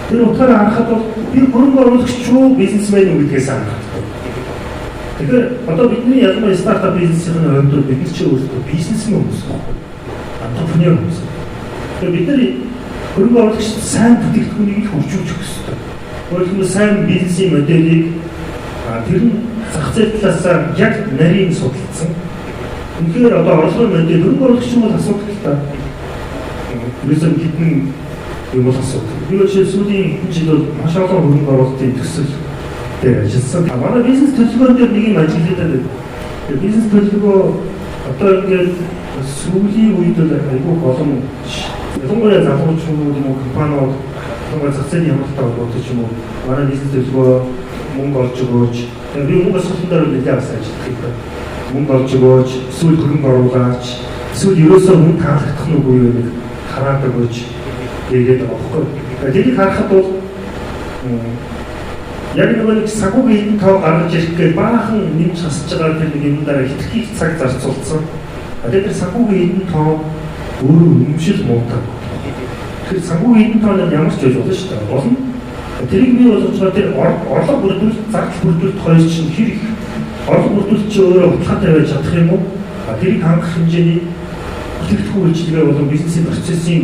Тэр утгаараа харахад бол би хөрөнгө оруулагч шүү бизнесмен үү гэдгээс анхаардаг. Тэгэхээр одоо бидний ялангуяа стартап бизнесийн хувьд бид чи өөрсдөө бизнесмен хүмүүс байна. Антрепренер хүмүүс. Тэгэхээр бид нар хөрөнгө оруулагч сайн бүтээгдэхүүнийг хөгжүүлж өгөх хэрэгтэй. Өөрөөр хэлбэл сайн бизнесийн моделийг тэр нь зах зээл талаас яг нарийн судалсан. Үнэхээр одоо орлогын модель хөрөнгө оруулагч юм бол асуудал л та. Юусэн хитэн юм бол асуудал. Би ч сүүлийн жил бол маш олон хөрөнгө оруулалтын төсөл дээр ажилласан. Манай бизнес төлөвлөгөөн дээр нэг юм ажилладаг байдаг. Бизнес төлөвлөгөө одоо ингээд сүүлийн үед л айгүй болон ялангуяа залуучууд юм уу компаниуд одоо зах зээлийн хамгаалалттай холбоотой ч юм уу манай бизнес төлөвлөгөө мөнгө олж өгөөч. Би мөнгө олсон дээр нэлээд ажилладаг. Мөнгө олж өгөөч, эсвэл хөрөнгө оруулаач, эсвэл ерөөсөө мөнгө таалагдах нь үгүй нэг хараад өгөөч гэдэг байгаа байхгүй. Тэрийг харахад бол яг нэг санхүүгийн тоо гаргаж ирэхгүй баахан нэмж хасж байгаа тэр нэг юм дараа хитрхи цаг зарцуулсан. Тэр санхүүгийн тоо өөрөө үнэмшил муутай. Тэр санхүүгийн тоо ямар ч зүйл болно шүү дээ. Болно. Тэрийг бий болгож байгаа тэр орлого бүрдүүлэлт, зардал бүрдүүлэлт хоёр чинь хэр их орлого бүрдүүлэлт чи өөрөө баталгаатай байж чадах юм уу? Тэрийг хангах хэмжээний бүтээгдэхүүн үйлчилгээ болон бизнесийн процессын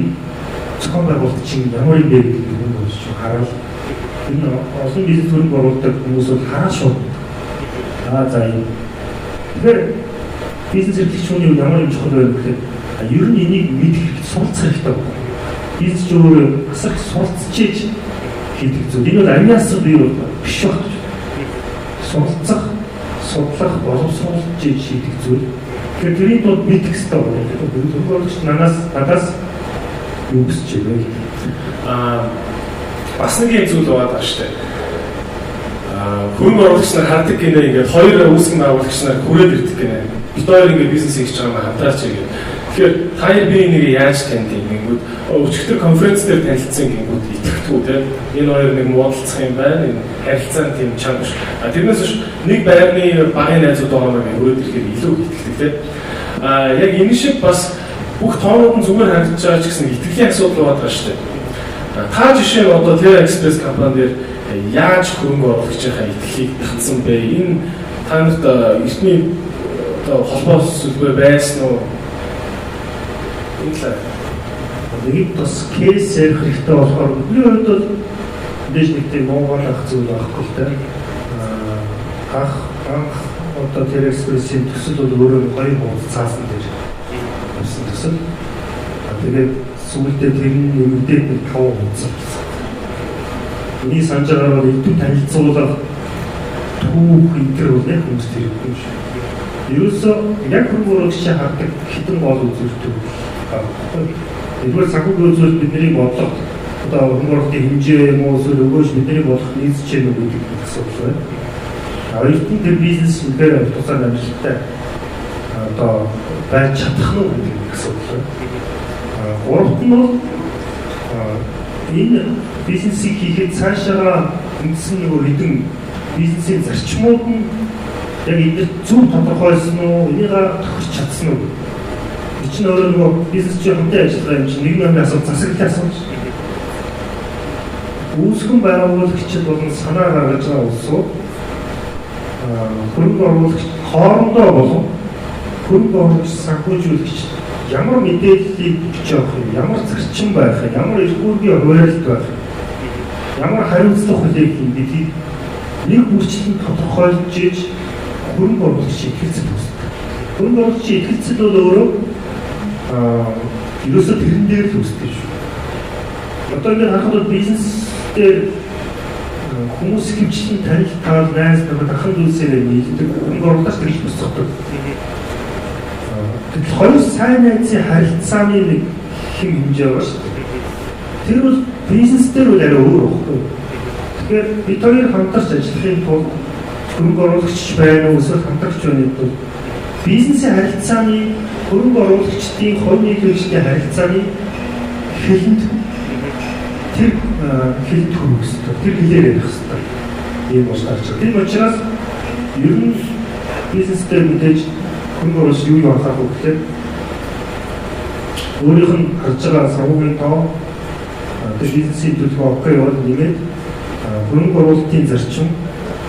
зохион байгуулалт чинь ямар юм бэ гэдэг нь болж хараад энэ олон бизнес хөрөнгө оруулдаг хүмүүсүүд хараад шууд за юм. Тэгэхээр бизнес эрхлэгч хүний ямар юм чухал байв гэхээр ер нь энийг мэдэх хэрэгтэй, суралцах хэрэгтэй байна. Бизнес ч өөрөө асар суралцчихж хийдэг зүйл. Энэ бол амиас бий биш байна. Суралцах, судлах, боловсруулж хийдэг зүйл. Тэгэхээр тэрийн тулд мэдэх хэрэгтэй байна. Хөрөнгө надаас юу гэж чиглэв. Бас нэг юм зүйл байгаа шүү дээ. Хөрөнгө оруулагч нар хардаг гинэ ингээд хоёр үүсгэн байгуулагч нар хүрээд ирдэг гинэ. Бид хоёр ингээд бизнес хийж байгаа юм хамтарч ирээ. Тэгэхээр хоёр бие нэг яаж таньдаг гингүүд өчигдөр конференц дээр танилцсан гингүүд итгэвчгүй тийм. Энэ хоёр нэг муудалцах юм байна. Энэ харилцаан тийм чанга биш. Тэрнээс биш нэг байрны багын найзууд байгаа юм хүрээд ирэхээр илүү итгэлдэг тийм. Яг энэ шиг бас бүх тоонууд нь зүгээр харагдаж байгаа ч гэсэн итгэлийн асуудал байгаа шүү дээ. Та жишээ нь одоо Terra Express компани дээр яаж хөрөнгө оруулагчийнхаа итгэлийг татсан бэ? Энэ та нарт эртний холбоо сүлбэ байсан уу? Нэг бас кейс ярих хэрэгтэй болохоор бидний хувьд бол дэш нэг тийм Монгол ах зүйл байхгүй л дээ. Анх одоо Terra Express-ийн төсөл бол өөрөө 2 хуудас цаасан дээр явсан төсөл. Тэгээд сүүлдээ тэрний нэмэгдээд 5 хуудас. Энийг санаж байгаа бол илүү танилцуулах түүх интер бол яг хүмүүс тэргүй юм шиг. Ерөөсөө яг хөрөнгө оруулагчийн хардаг хитэн гол үзүүлэлт байна. Тэгвэл санхүүгийн үзүүлэлт бидний бодлого одоо хөрөнгө оруулалтын хэмжээ юм уу эсвэл өгөөж бидний болох нийс чиглэл гэдэг асуудал байна. Хоёрдын тэр бизнес үнээр тусаад амжилттай одоо байж чадах нь гэдэг асуудал байна. Гуравт нь бол энэ бизнесийг хийхэд цаашаа үндсэн нэг хэдэн бизнесийн зарчмууд нь яг энд зөв тодорхойлсон уу, энийг тохирч чадсан уу? Эцэг өөрөө нөгөө бизнес чинь хамтан ажиллагаа юм чинь нэг номын асуулт засаглалын асуулт. Үүсгэн байгуулагчид болон санаа гаргаж байгаа улсууд хөрөнгө оруулагч хоорондоо болон хөрөнгө оруулагч санхүүжүүлэгч ямар мэдээллийг өгч явах юм, ямар зарчим байх юм, ямар эрхүүргийн хуваарлт байх юм, ямар хариуцлага хүлээх юм гэдгийг нэг бүрчлэн тодорхойлж иж хөрөнгө оруулагчийн ихэлцэл үүсдэг. Хөрөнгө оруулагчийн ихэлцэл бол өөрөө ерөөсөө тэрэн дээр л үүсдэг шүү. Одоо ингээд харахад бизнес дээр хүмүүс хэмжлэн танил тал найз надад ахын зүйлсээр нийлдэг хөрөнгө оруулагч гэж босгодог. Тэгэхээр хоёр сайн найзын харилцааны нэг хэм хэмжээ байгаа шүү. Тэр бол бизнес дээр бол арай өөр байхгүй. Тэгэхээр бид хоёр хамтарч ажиллахын тулд хөрөнгө оруулагч байна уу эсвэл хамтрагч байна гэдэг бизнесийн харилцааны хөрөнгө оруулагчдын хувь нийлэгчдийн харилцааны хэлэнд тэр хэлд хүрэх хэрэгтэй. Тэр хэлээр ярих хэрэгтэй. Ийм болж гарч байгаа. Тийм учраас ер нь бизнестэй мэдээж хөрөнгө оруулагч юу анхаарах вэ гэхээр өөрийнх нь харж байгаа санхүүгийн тоо тэр бизнесийн төлөвлөгөө окей бол нэмээд хөрөнгө оруулалтын зарчим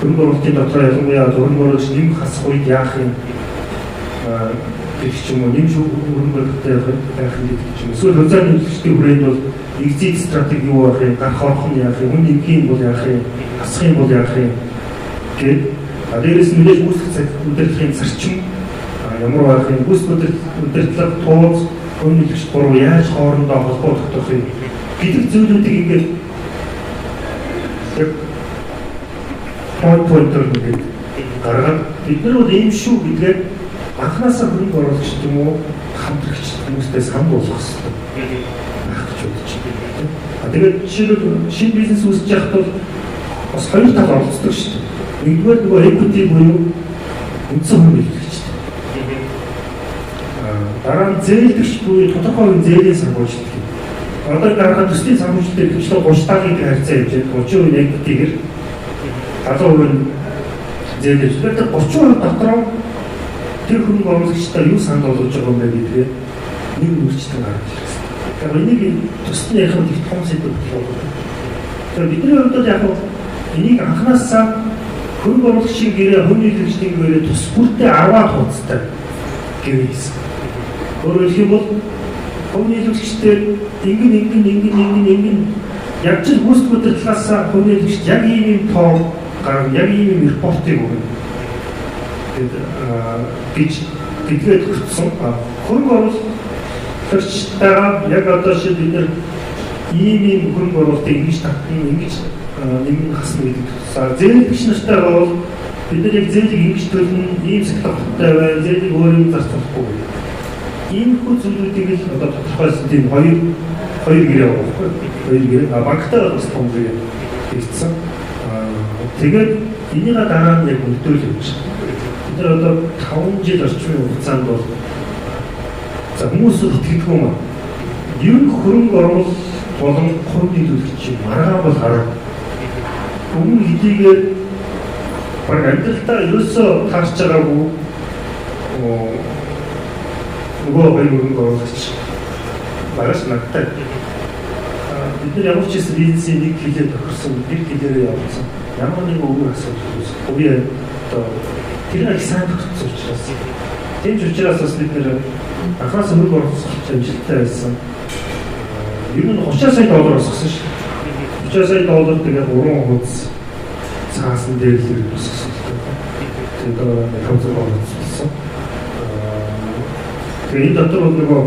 хөрөнгө оруулалтын дотор ялангуяа хөрөнгө оруулагч нэмэх хасах үед яах юм гэх юм уу нэмж хөрөнгө оруулалттай байх юм гэдэг чинь эсвэл хязгаар нэмэгчдийн хүрээнд бол exit стратеги юу байх юм гарах орох нь яах юм хүн нэмэх юм бол яах юм хасах юм бол яах юм гэд дээрээс нь мэдээж үүсгэх удирдлагын зарчим ямар байх юм удирдлага тууз хүмүүлэгч гурав яаж хоорондоо холбоо тогтоох юм гэдэг зүйлүүдийг ингээд point-оор ингээд гаргаад бид нар бол ийм шүү гэдгээр анхнаасаа хөрөнгө оруулагч юм уу хамтрагч хүмүүстэй санд болох хэрэгтэй байх гэж бодож байна. Тэгээд жишээлбэл шинэ бизнес үүсгэж явахд бол бас хоёр тал оролцдог шүү дээ. Нэгдүгээр нөгөө equity буюу үндсэн хөрөнгөлөгч. Дараа нь зээлдэгч буюу тодорхой зээлийн санхүүжилт. Одоо гаргаад төслийн санхүүжилтээр төслөө 30%-ийн харьцаа хийж байна. 30% equity-гэр 70% зээлдэж. Тэгэхээр 30% дотроо тэр хөрөнгө оруулагчдаа юу санд болгож байгаа юм бэ гэдгээ нэг үржтэн гаргаж ирсэн. Тэгэхээр энийг төсөлд ярих нь их том сэдв болов. Тэгэхээр бидний хувьд яг энийг анхнаасаа хөрөнгө оруулагчийн гэрээ, хүний хэрэгжлийн гэрээ тус бүртээ 10 хуудастай гэрээ хийсэн. Өөрөөр хэлбэл Хувийн хэлбэрчтэй ингэн яг ч үүсгүүд талаасаа хувийн хэлбэрч яг ийм тоо гарна, яг ийм репортыг өгнө. Гэдгээд хүрсэн. Хөрөнгө оруулагчдаа яг одоо шиг бид нар ийм хөрөнгө оруулалтыг ингэж татна, ингэж нэмэн хасна гэдэг тусаа. Зээлэгч нартай бол бид нар яг зээлийг ингэж төлнө, ийм сэтгэлтэй байна, зээлийг өөрөө зарцуулахгүй. Ийм хүү зүйлүүдийг л одоо тодорхойлсон тийм хоёр гэрээ байгаа. Хоёр гэрээ банктай бас том гэрээ хийсэн. Тэгээд энийг дараа нь яг өдөөл явж байна. Бид нар одоо 5 жил орчмын хугацаанд бол за хүмүүс итгэдэг юм аа. Ер нь хөрөнгө оруулалт болон хувийн төлөвлөгч маргаан бол хараа. Өмнө хэдийгээр баг амьдралдаа ерөөсөө таарч байгаагүй нөгөө хоёр хөрөнгө оруулагч багш надтай. Бид нар ямар ч гэсэн бизнесийн нэг хилээ тохирсон, нэг хилээрээ явуулсан. Ямар нэг өөр асуудал үүсэх. Хувийн одоо тэр их сайн төгссөн учраас. Тийм ч учраас бас бид нэр анхаас хөрөнгө оруулалт амжилттай байсан. Ер нь 30 сая доллар босгосон шүү. 30 сая доллар тэгээд 3 хуудас цаасан дээр л босгосон. Тэгээд одоо 500 доллар босгосон. Тэгээд энэ дотор нөгөө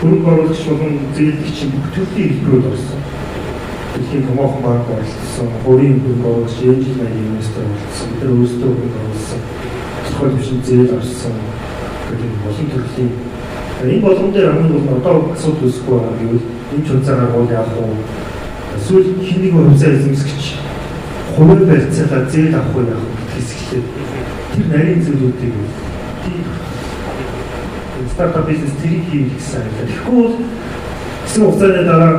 хөрөнгө оруулагч болон зээлэгч бүх төрлийн хэлбэрүүд орсон. Дэлхийн томоохон банк оролцсон, хувийн хөрөнгө оруулагч, энжил маягийн инвестор оролцсон, бид нар өөрсдөө хөрөнгө оруулсан, тодорхой төвшин зээл орсон гэдэг болон төрлийн. Энэ болгон дээр хамгийн гол нь одоо асуудал үүсэхгүй байгаа гэвэл энэ ч хугацаагаар бол яах вэ? Эсвэл хэнийг хувьцаа эзэмсгэж хувийн барьцаалаа зээл авах уу яах вэ гэхлээр тэр нарийн зүйлүүдийг стартап бизнес тэрийг хийх гэсэн. Тэгэхгүй бол хэсэг хугацааны дараа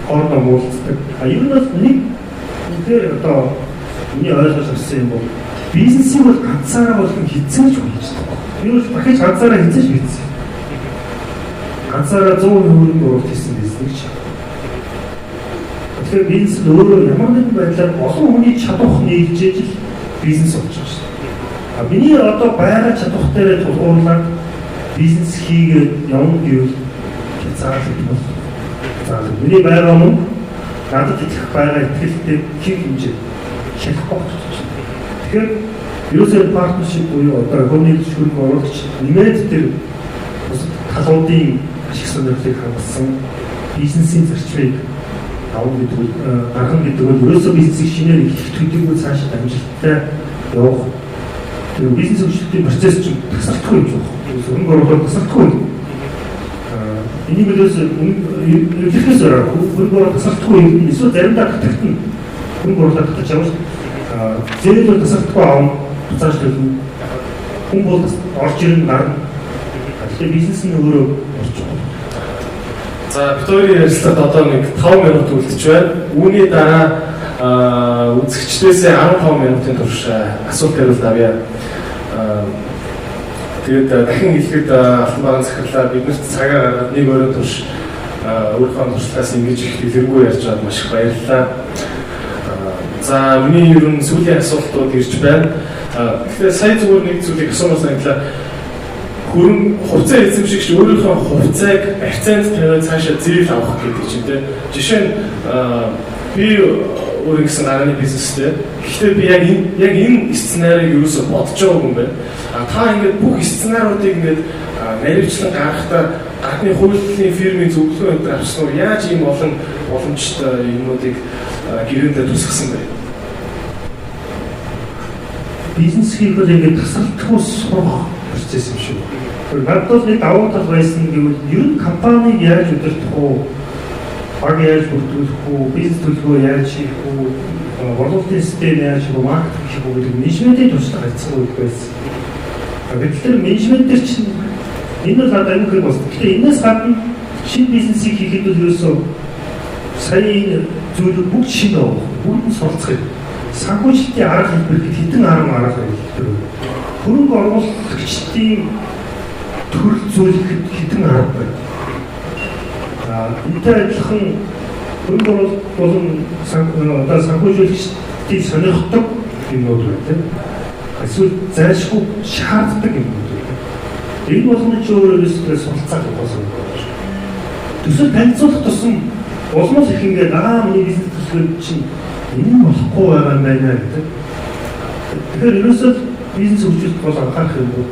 хоорондоо муулцдаг. Ер нь бол нэг үнээр одоо миний ойлгож авсан юм бол бизнесийг бол ганцаараа болгон хязгаарч хийж байгаа. Юу ч дахиж ганцаараа хязгаарч хийсэн. Ганцаараа 100% хөрөнгө оруулалт хийсэн бизнес ч. Тэгэхээр бизнес өөрөө ямар нэгэн байдлаар олон хүний чадвар нийлжээж л бизнес болж байгаа шүү. Миний одоо байгаа чадвар дээр тулгуурлаад бизнес хийгээд явна гэвэл хязгаарлалт бол. За миний байгаа мөн надад итгэх байгаа итгэлтэй хин хэмжээ шалахгүй болчихсон. Тэгэхээр ерөөсөө партнершип буюу одоо хөрөнгө оруулагч нэмээд тэр талуудын ашиг сонирхлыг хангасан бизнесийн зарчмыг авах гэдэг нь гаргах гэдэг нь ерөөсөө бизнесийг шинээр эхлэх төдийгүй цаашаа амжилттай явах тэр бизнес хөгжлийн процесс чинь тасралтгүй юм байна. Хөрөнгө оруулалт тасралтгүй. Энийг бидээс ерөнхийдөө хөрөнгө оруулалт тасралтгүй юм. Эсвэл заримдаа татагдана. Хөрөнгө оруулалт татаж явж зээл тасралтгүй аав цааш төлөв. Хүн бол орж ирэн гарна. Тэгэхээр бизнес нь өөрөө орж байгаа. За бид хоёрын ярилцлагад одоо нэг 5 минут үлдэж байна. Үүний дараа үзэгчдээсээ 15 минутын турш асуулт хариулт авъя. Тэгээд дахин хэлэхэд алтан багийн захирлаа биднэрт цагаа гаргаад нэг өрөө турш өөрийнхөө туршлагаас ингэж их дэлгэрэнгүй ярьж байгаад маш их баярлалаа. За миний ер нь сүүлийн асуултууд ирж байна. Тэгэхээр сая зүгээр нэг зүйлийг асуумаар санагдлаа. Хувьцаа эзэмшигч өөрийнхөө хувьцааг барьцаанд тавиад цаашаа зээл авах гэдэг чинь тийм. Жишээ нь би өөрийн гэсэн гарааны бизнестэй. Гэхдээ би яг энэ сценарийг юусоо бодож байгаа юм байна. Та ингээд бүх сценаруудыг ингээд наривчлан гаргахдаа гадны хуулийн фирмийн зөвлөгөө өндөр авсан уу? Яаж ийм олон боломжтой юмнуудыг гэрээндээ тусгасан бэ? Бизнес хийх бол ингээд тасралтгүй сурах процесс юм шиг. Надад нэг давуу тал байсан гэвэл ер нь компаниг яаж удирдах уу? Баг яаж бүрдүүлэх үү, бизнес төлөвлөгөө яаж хийх үү, борлуулалтын систем яаж хийх үү, маркетинг хийх үү гэдэг менежментийн туршлага хийсэн үг байсан. Тэгэхээр менежмент төр чинь энэ бол надад аюул хэрэг болсон. Тэгэхээр энэс гадна шинэ бизнесийг хийхэд бол ерөөсөө сая энэ зүйлүүд бүгд шинэ байгаа. Бүгд нь суралцах юм. Санхүүжилтийн арга хэлбэр хэдэн арга хэлбэр. Хөрөнгө оруулагчдын төрөл зүйл хэдэн арга байна. Энтэй адилхан хөрөнгө оруулалт болон одоо санхүүжүүлэгчдийн сонирхдог юмнууд байна тийм. Эсвэл зайлшгүй шаарддаг юмнууд байна. Энэ болгоны чи өөрөө ерөөсөө суралцаад болсон юм байна. Төсөл танилцуулах тусам улмаас их ингээд миний бизнес төсөл чинь энэ нь болохгүй байгаа юм байна гэдэг. Тэгэхээр ерөөсөө бизнес хөгжүүлэлт бол анхаарах юм бол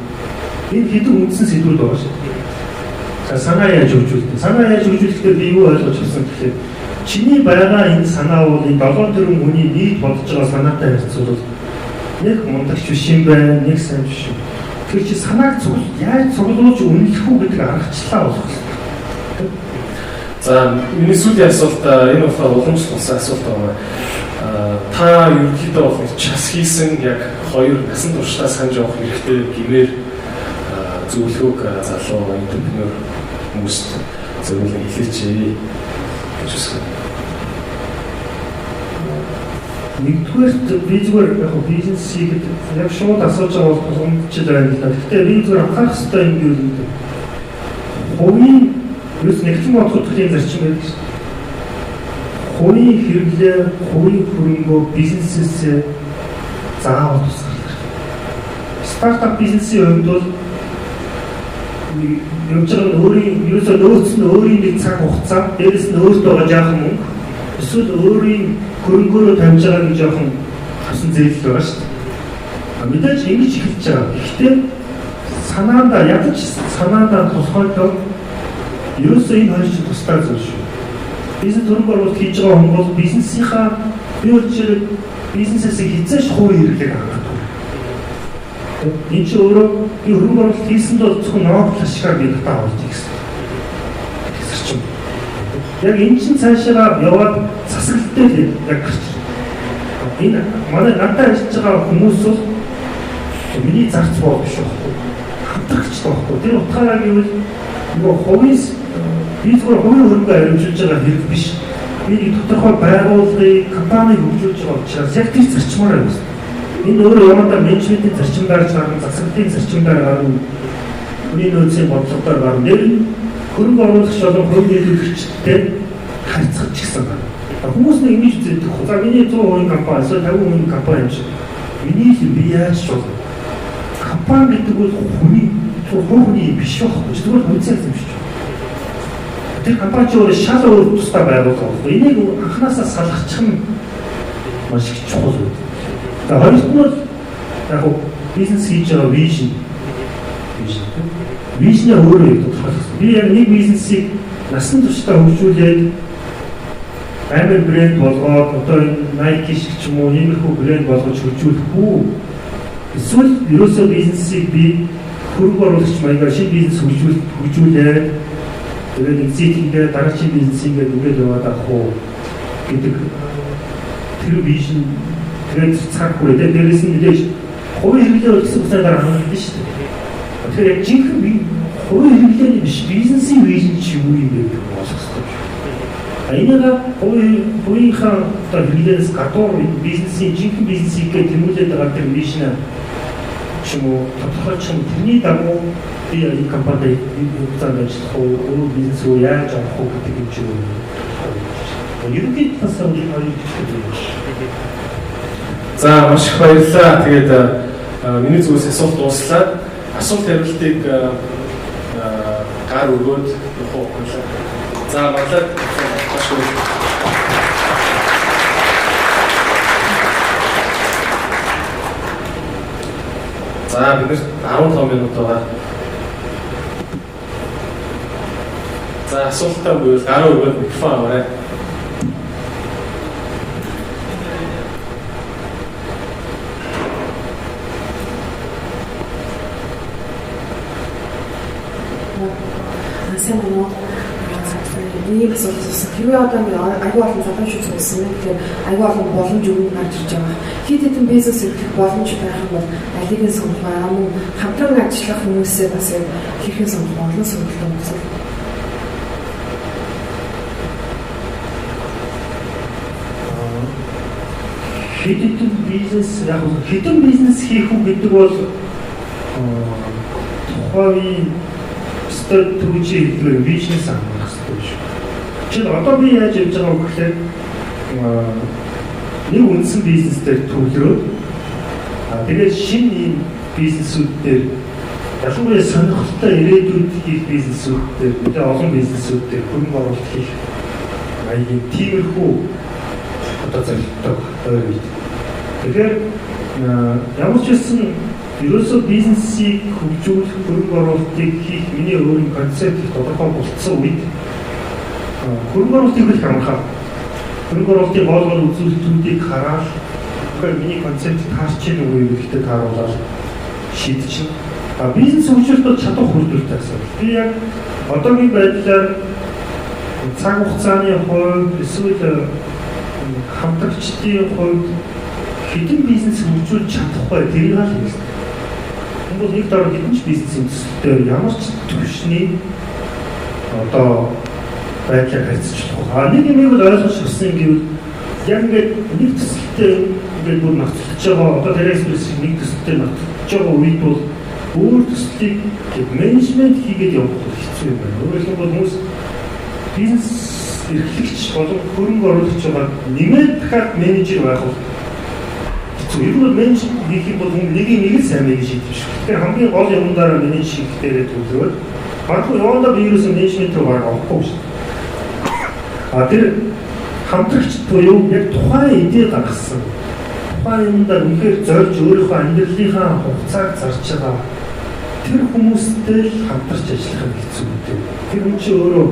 энэ хэдэн үндсэн сэдвүүд байгаа шүү дээ. За санаа яаж хөгжүүлэх вэ? Санаа яаж хөгжүүлэхдээ би юу ойлгож авсан гэхээр чиний байгаа энэ санаа бол энэ 7 тэрбум хүний нийт бодож байгаа санаатай харьцуулбал нэг мундагч биш юм байна, нэг сайн биш юм. Тэгэхээр чи санааг яаж цуглуулж үнэлэх үү гэдэг аргачлалаа болох хэрэгтэй. За миний сүүлийн асуулт энэ болохоор уламжлалсан асуулт байна. Та ерөнхийдөө бол час хийсэн яг 2 насан туршдаа санаж явах хэрэгтэй гэмээр зөвлөгөөг залуу энтерпренeur хүмүүст зөвлөн хэлээч гэж үсгэн. Нэгдүгээр би зүгээр яг бизнес хийгээд яг шууд асууж байгаа бол боломжтой байна л да. Гэхдээ би зүгээр анхаарах хэрэгтэй юм юу гэдэг. Хувийн юус нэгэн бодлогын зарчим байдаг шүү. Хувийн хэрэглээ, хувийн хөрөнгөө бизнесээс заавал тусгарлах. Стартап бизнесийн хувьд бол явж байгаа өөрийн ерөөсөө нөөц нь өөрийн нэг цаг хугацаа, дээрэс нь өөртөө байгаа жаахан мөнгө, эсвэл өөрийн хөрөнгөөрөө тавьж байгаа гэж жоохон хасан зээлэл байгаа шүү дээ. Мэдээж ингэж эхэлж байгаа. Гэхдээ санаандаа ядаж санаандаа тусгайлбал ерөөсөө энэ хоёр чинь тусдаа зүйл шүү. Бизнес хөрөнгө оруулалт хийж байгаа хүн бол бизнесийнхаа бие учир бизнесээс хязгаарч хувийн хэрэглээг хангах. Энэ ч өөрөө би хөрөнгө оруулалт хийсэнд бол зөвхөн ноогдол ашигаар би татаа авч ирсэн. Тэсэрч юм. Яг энэ чинь цаашаа яваад засаглалтай яг гарч байна. Энэ манай надад ажиллаж байгаа хүмүүс бол миний зарц болох биш байхгүй. Хамтрагч байхгүй. Тэр утгаараа гэвэл нөгөө хувийн би зөвхөн хувийн хөрөнгө хариуцж байгаа хэрэг биш. Би нэг тодорхой байгууллагыг, компанийг хөгжүүлж байгаа учраас яг тэр зарчмаар байна. Энэ өөрөө явандаа менежментийн зарчимдаар гарна, засаглалын зарчимдаар гарна, хүний нөөцийн бодлогоор гарна. Тэр хөрөнгө оруулагч болон хөрөнгө нийлүүлэгчтэй харьцах ч гэсэн байна. Хүмүүс нэг ингэж үздэг. За миний 100% компани, 50% компани юм шиг. Миний л би яаж ч бол компани гэдэг бол хүний биш байхгүй. Зүгээр үнцэн юм шиг. Тэр компани ч өөрөө шал өөр тусдаа байгууллага. Энийг анханасаа салгачих нь маш их чухал үү. За хоёрт нь яг бизнес хийж байгаа вижн. Вижнээ өөрөө тодорхойлсон. Би яг нэг бизнесийг насан туршдаа хөгжүүлээд амар брэнд болгоод одоо Nike шиг ч юм уу иймэрхүү брэнд болгож хөгжүүлэх үү? Эсвэл ерөөсөө бизнесийг би хөрөнгө оруулагч маягаар шинэ бизнес хөгжүүлээд тэгээд экзитингээ дараагийн бизнес ингээд яваад авах уу гэдэг тэр вижн тэгээд цаг хүрээд дээрээс нь мэдээж хувийн хэрэглээ үлдсэн хугацаагаар хангалттай шүү дээ. Тэгэхээр яг жинхэнэ хувийн хэрэглээний биш бизнесийн вижн чи юу юм бэ гэж бодох хэрэгтэй. Энийг хувийнхаа одоо хэрэглээс гадуур бизнесийн жинхэнэ бизнесийг тэмүүлээд байгаа тэр вижн ч юм уу тодорхойлж юм тэрний дагуу би энэ компанид хугацаанд ажиллах уу, өөр бизнес рүү яаж авах уу гэдэг юм чи юу. Ерөнхийд тасаа үеийн хоёр хэвчээ. За маш их баярлалаа. Тэгээд миний зүгээс асуулт дууслаа. Асуулт хариултыг гар өгөөд явах уу? За баярлалаа. Маш их. За бид 15 минут байгаа. За асуултаа буюу гар өгөөд микрофон аваарай. Нэг асуулт үүсэх. Хэрвээ одоо аюул олон залуучууд зүйлсэн юм. Тэгэхээр аюул олон боломж өгнө гарч ирж байгаа. Хэд хэдэн бизнес эрхлэх боломж байх юм бол алиг нь сонгох аа мөн хамтран ажиллах хүмүүсээ бас хэрхэн сонгох олон сонголтоо үзэх. Хэдэн бизнес яг хэдэн бизнес хийх үү гэдэг бол тухайн стратеги хэлбэр бизнес амрах хэрэгтэй шүү. Чи одоо би яаж явж байгаа вэ гэхээр нэг үндсэн бизнес дээр төвлөрөөд тэгээд шинэ бизнесүүд дээр ялангуяа сонирхолтой ирээдүйд хийх бизнесүүдээр мэдээ олон бизнесүүдээр хөрөнгө оруулалт хийх маягийн тиймэрхүү одоо зорилттой байна үед. Тэгэхээр ямар ч байсан ерөөсөө бизнесийг хөгжүүлэх хөрөнгө оруулалтыг хийх миний өөрийн концепт тодорхой болцсон үед хөрөнгө оруулалтыг их хамгаалах. Хөрөнгө оруулалтын гол үзүүлэлтүүдийг хараад миний концепт таарч ийн үгүй гэдэгт тааруулаад шийдчихсэн. Бизнес хөгжүүлэлтөд чадах хүрдэлтэй асуудал. Би яг одоогийн байдлаар цаг хугацааны хувьд эсвэл хамтрагчдын хувьд хэдэн бизнес хөгжүүлж чадахгүй тэрийг л хэлсэн. Тэгвэл нэг дараа хэдэн ч бизнесийн төсөлтөөр ямар ч түвшний одоо байдлаар харьцаж болох. Нэг юм бол ойлгож авсан юм гэвэл яг ингээд нэг төсөлтөөр ингээд бүр нөхцөлж байгаа одоо тэрээс нэг төсөлтөөр нөхцөлж байгаа үед бол өөр төслийг менежмент хийгээд явах хэцүү юм байна. Өөрөөр хэлбэл хүмүүс бизнес эрхлэгч болон хөрөнгө оруулагч байгаа нэмээд дахиад менежер байх бол хэцүү. Ер нь менежмент хийх юм бол нэг нь сайн менеж хийх шүү. Тэгэхээр хамгийн гол юмдаараа менеж хийх дээрээ төлөвлөөр магадгүй явандаа вирус менежмент руу гарах авахгүй шүү. Тэр хамтрагч буюу яг тухайн идээ гаргасан. Тухайн юмдаа үнэхээр зорж өөрийнхөө амьдралынхаа хугацааг зарж байгаа тэр хүмүүстэй л хамтарч ажиллах нь хэцүү гэдэг. Тэр хүн чинь өөрөө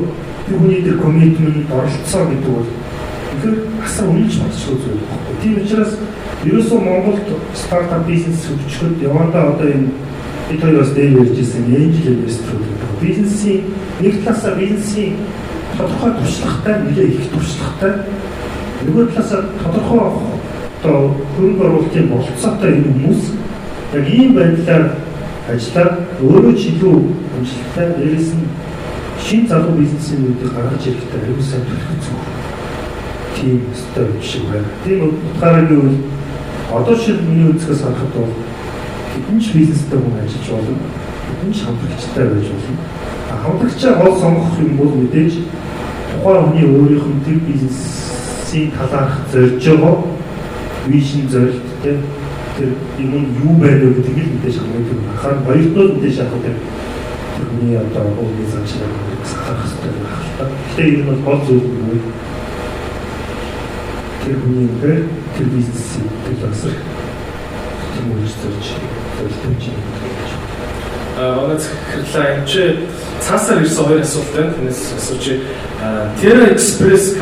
тэр хүний дээр коммитмент оролцоо гэдэг бол үнэхээр асар үнэлж болчихсон зүйл байхгүй. Тийм учраас ерөөсөө Монголд стартап бизнес хөгжөхөд явандаа одоо энэ бид хоёроос дээр ярьжсэн энжел инвестор гэдэг. Бизнесийн нэг талаасаа бизнесийн тодорхой туршлагатай нэлээд их туршлагатай нөгөө талаасаа тодорхой одоо хөрөнгө оруулалтын болцоотой энэ хүмүүс яг ийм байдлаар ажиллаад өөрөө ч илүү амжилттай дээрээс нь шинэ залуу бизнесүүдийг гаргаж ирэхдээ аюул сайн төлөх зүг. Тийм өстой шиг байна. Тийм утгаараа гэвэл одоо шил миний үзэхээс харахад бол хэдэн ч бизнестэй хүн ажиллаж болно. Хэдэн ч хамтрагчтай байж болно. Хамтрагчаа гол сонгох юм бол мэдээж тухайн хүний өөрийнх нь тэр бизнесийн талаарх зорж байгаа вижн зорилттой тэр юм юу байв гэдгийг л мэдээж хамаагүй. Харин баяртууд мэдээж авах тэр хүний одоо өөрийн занчнаа харах хэрэгтэй байна. Тэгэхээр энэ бол гол зүйл юм. Тэр хүний тэр бизнесийн төлөвлөсөр тийм үеч зорж Онц хэрлээ чи цаасаар ирсэн хоёр асуулт байна. Тэрнээс асууж Terra Express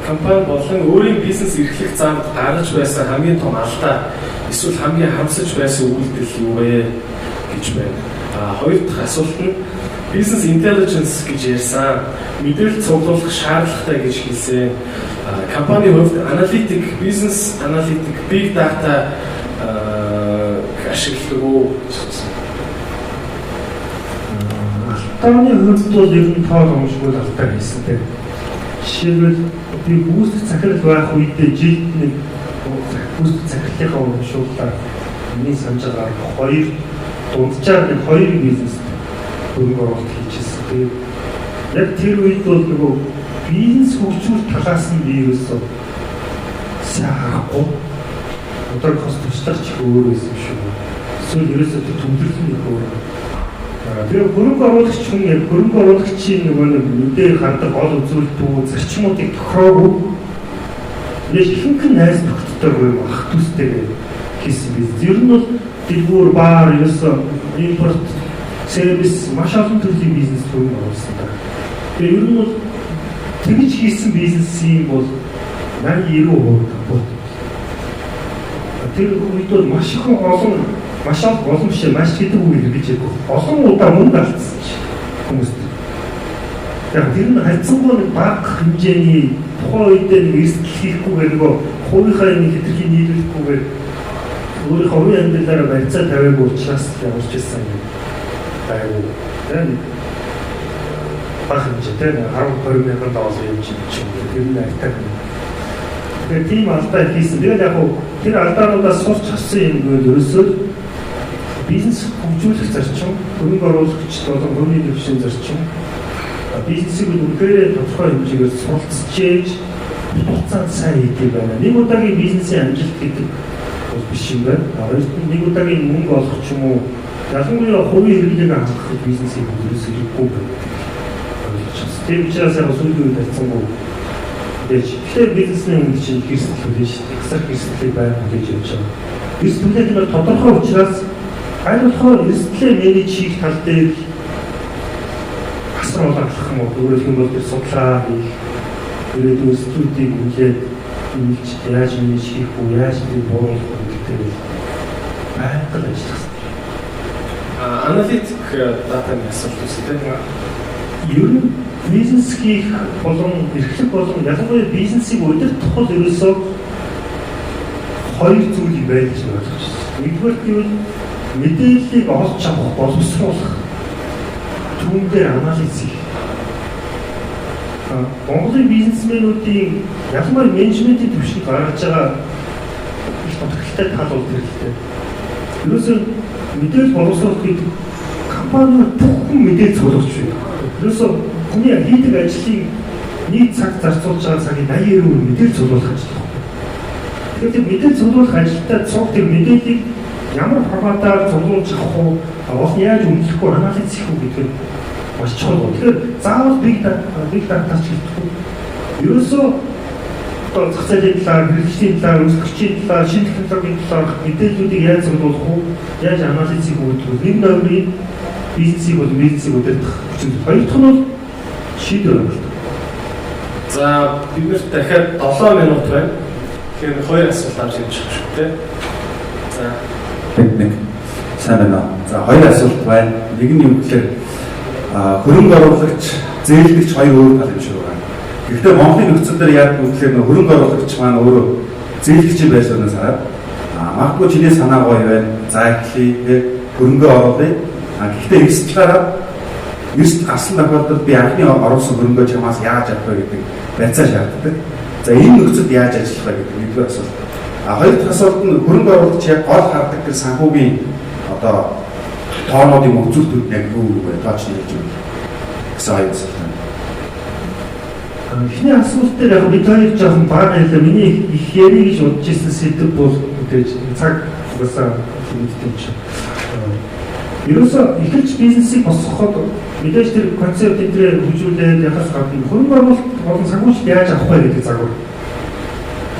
компани болон өөрийн бизнес эрхлэх замд гаргаж байсан хамгийн том алдаа эсвэл хамгийн харамсаж байсан үйлдэл юу вэ гэж байна. Хоёр дахь асуулт нь бизнес intelligence гэж ярьсан мэдээлэл цуглуулах шаардлагатай гэж хэлсэн. Компани хувьд аналитик, бизнес аналитик, big data ашигладаг уу? Алдааны хувьд бол ер нь тоол өмшгүй алдаа хийсэн тийм. Жишээлбэл би бүүст захирал байх үедээ жилд нэг бүүст захирлынхаа урамшууллаар миний санаж байгаа хоёр дунджаар нэг хоёр бизнес хөрөнгө оруулалт хийчихсэн. Тэгээд яг тэр үед бол нөгөө бизнес хөгжүүлэх талаас нь би ерөөсөө сайн харахгүй. Одоо кост туслахч өөр байсан шүү. Эсвэл ерөөсөө төвлөрсөн нэг өөр. Тэр хөрөнгө оруулагч хүн яг хөрөнгө оруулагчийн нөгөө мэдээ хандаг гол үзүүлэлтүүд зарчмуудыг тохироогүй. Нэг ихэнх найз нөхдөдтэй юм ах төстэй хийсэн бизнес. Ер нь бол дэлгүүр баар ерөөсөө импорт сервис маш олон төрлийн бизнес хөрөнгө оруулсан та. Тэгээ ер нь бол тэгж хийсэн бизнесийн бол 80-90% тапот. Тэр үед бол маш их олон биш маш хэдэн үг хэрэгж байгаа. Олон удаа мөнгө алдсан хүмүүс. Яг тэр нь хайцсангүй нэг бага хэмжээний тухайн үедээ нэг эрсдэл хийхгүйгээр нөгөө хувийнхаа нэг хэтэрхий нийлүүлэхгүйгээр өөрийнхөө хувийн амьдралаараа барьцаа тавиагүй учраас явж ирсэн юм. Байгуу. Тэгээд бага хэмжээтэй 10-20 мянган доллар явж юм. Тэр нь айтаа. Тэгээд тийм алдаа хийсэн. Тэгээд яг тэр алдаануудаас сурч авсан юм гэвэл ерөөсөө бизнес хөгжүүлэх зарчим, хөрөнгө оруулагч болон хүний төвшин зарчим бизнесийг үнэхээр тодорхой хэмжээгээр суралцж ээж хугацаанд сайн хийдэг байна. Нэг удаагийн бизнесийн амжилт гэдэг биш юм байна. Нэг удаагийн мөнгө олох ч юм уу ялангуяа хувийн хэрэглээг хангах бизнесийг ерөөсөө хэрэггүй байна. Тэр учраас яг сүүлийн үед хайцсангүй. Тэгэхээр бизнесмен хүн чинь хэрэгсэл үлээж эксtra хэрэгслийг байгаад хийж явж байгаа. Эрсдлээд нь тодорхой учраас аль болохоор эрсдлээ менеж хийх тал дээр асар олонлох юм уу? Өөрөөр хэлбэл тэр судлаа хийх, ирээдүйн студийг үлээд ингэж яаж менеж хийх үү, яаж тэр бууруулах вэ гэдэг нь байгаль ажиллах. Аналитик датаны асуулт үүсдэг. Ер нь бизнес хийх болон эрхлэх болон ялангуяа бизнесийг удирдах ерөөсөө хоёр зүйл юм байна гэж ойлгож байна. Нэгдүгээр нь мэдээллийг олж авах, боловсруулах, түүн дээр анализ хийх. Монголын бизнесмэнүүдийн ялангуяа менежментийн төвшөнд гаргаж байгаа их тодорхойтой тал бол тэр л дээ. Ерөөсөө мэдээлэл боловсруулах гэдэг компаниуд бүх хүн мэдээлэл цуглуулж байна. Ерөөсөө хүний хийдэг ажлын нийт цаг зарцуулж байгаа цагийн 80% мэдээлэл цуглуулах ажил. Тэгэхээр мэдээлэл цуглуулах ажилдаа цуг тэр мэдээллийг ямар форматаар цуглуулж авах уу, олон яаж үнэлэхгүй анализ хийх үү гэдэг нь маш чухал. Тэгэхээр заавал big data ч хэлэхгүй. Ерөөсөө одоо зах зээлийн талаар, хэрэглэгчдийн талаар, үзэгчдийн талаар, шинэ технологийн талаар мэдээллүүдийг яаж цуглуулах уу, яаж анализ хийх үү гэдэг нэг номерын бизнесийг бол бизнесийг удирдах. Хоёр дахь нь бол шийдвэр гаргах. За бид нэр дахиад 7 минут байна. Тэгэхээр хоёр асуулт авч явж байгаа шүү дээ. За нэг сайн байна. За хоёр асуулт байна. Нэг нь юу гэхээр хөрөнгө оруулагч, зээлдэгч хоёр өөр тал юм шиг байна. Гэхдээ Монголын нөхцөл дээр яг үгээр хөрөнгө оруулагч маань өөрөө зээлдэгч байж байгаа сараад магадгүй чиний санаа гоё байна. За ихлий хөрөнгө оруулъя. Гэхдээ эрс талаараа эрс гарсан тохиолдолд би анхны оруулсан хөрөнгөө чамаас яаж авах вэ гэдэг барьцаа шаарддаг. За энэ нөхцөлд яаж ажиллах вэ гэдэг нэгдүгээр асуулт. Хоёр дахь асуулт нь хөрөнгө оруулагч яг гол хардаг тэр санхүүгийн одоо тоонуудын үзүүлэлтүүд яг юу вэ? Тооч нэрж байна. Гэсэн хоёр асуулт байна. Эхний асуулт дээр яг бид хоёр жоохон бага хэлээ. Миний их ярих гэж бодож ирсэн сэдв бол гэж цаг угаасаа мэддэг юм шиг. Ерөөсөө эхэлж бизнесийг босгоход мэдээж тэр концепт дээр хөгжүүлээд яхаас гадна хөрөнгө оруулалт болон санхүүжилт яаж авах вэ гэдэг загвар.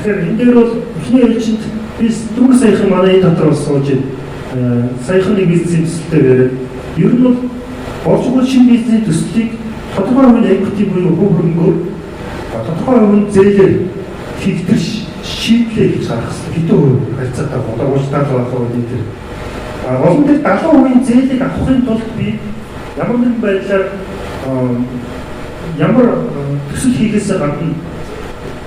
Тэгэхээр энэ дээр бол эхний ээлжинд biz түрүү саяхан манай дотор бас сууж саяхан нэг бизнесийн төсөлтэй яриад ер нь бол болж байгаа шинэ бизнесийн төслийг тодорхой хувийн equity буюу хөв хөрөнгөөр тодорхой хувийн зээлээр филтер шийдлээ гэж гаргасан. Хэдэн хувь харьцаатай одоо уучлаарай болох үед тэр олон дээр 70% зээлийг авахын тулд би ямар нэгэн байдлаар ямар төсөл хийхээс гадна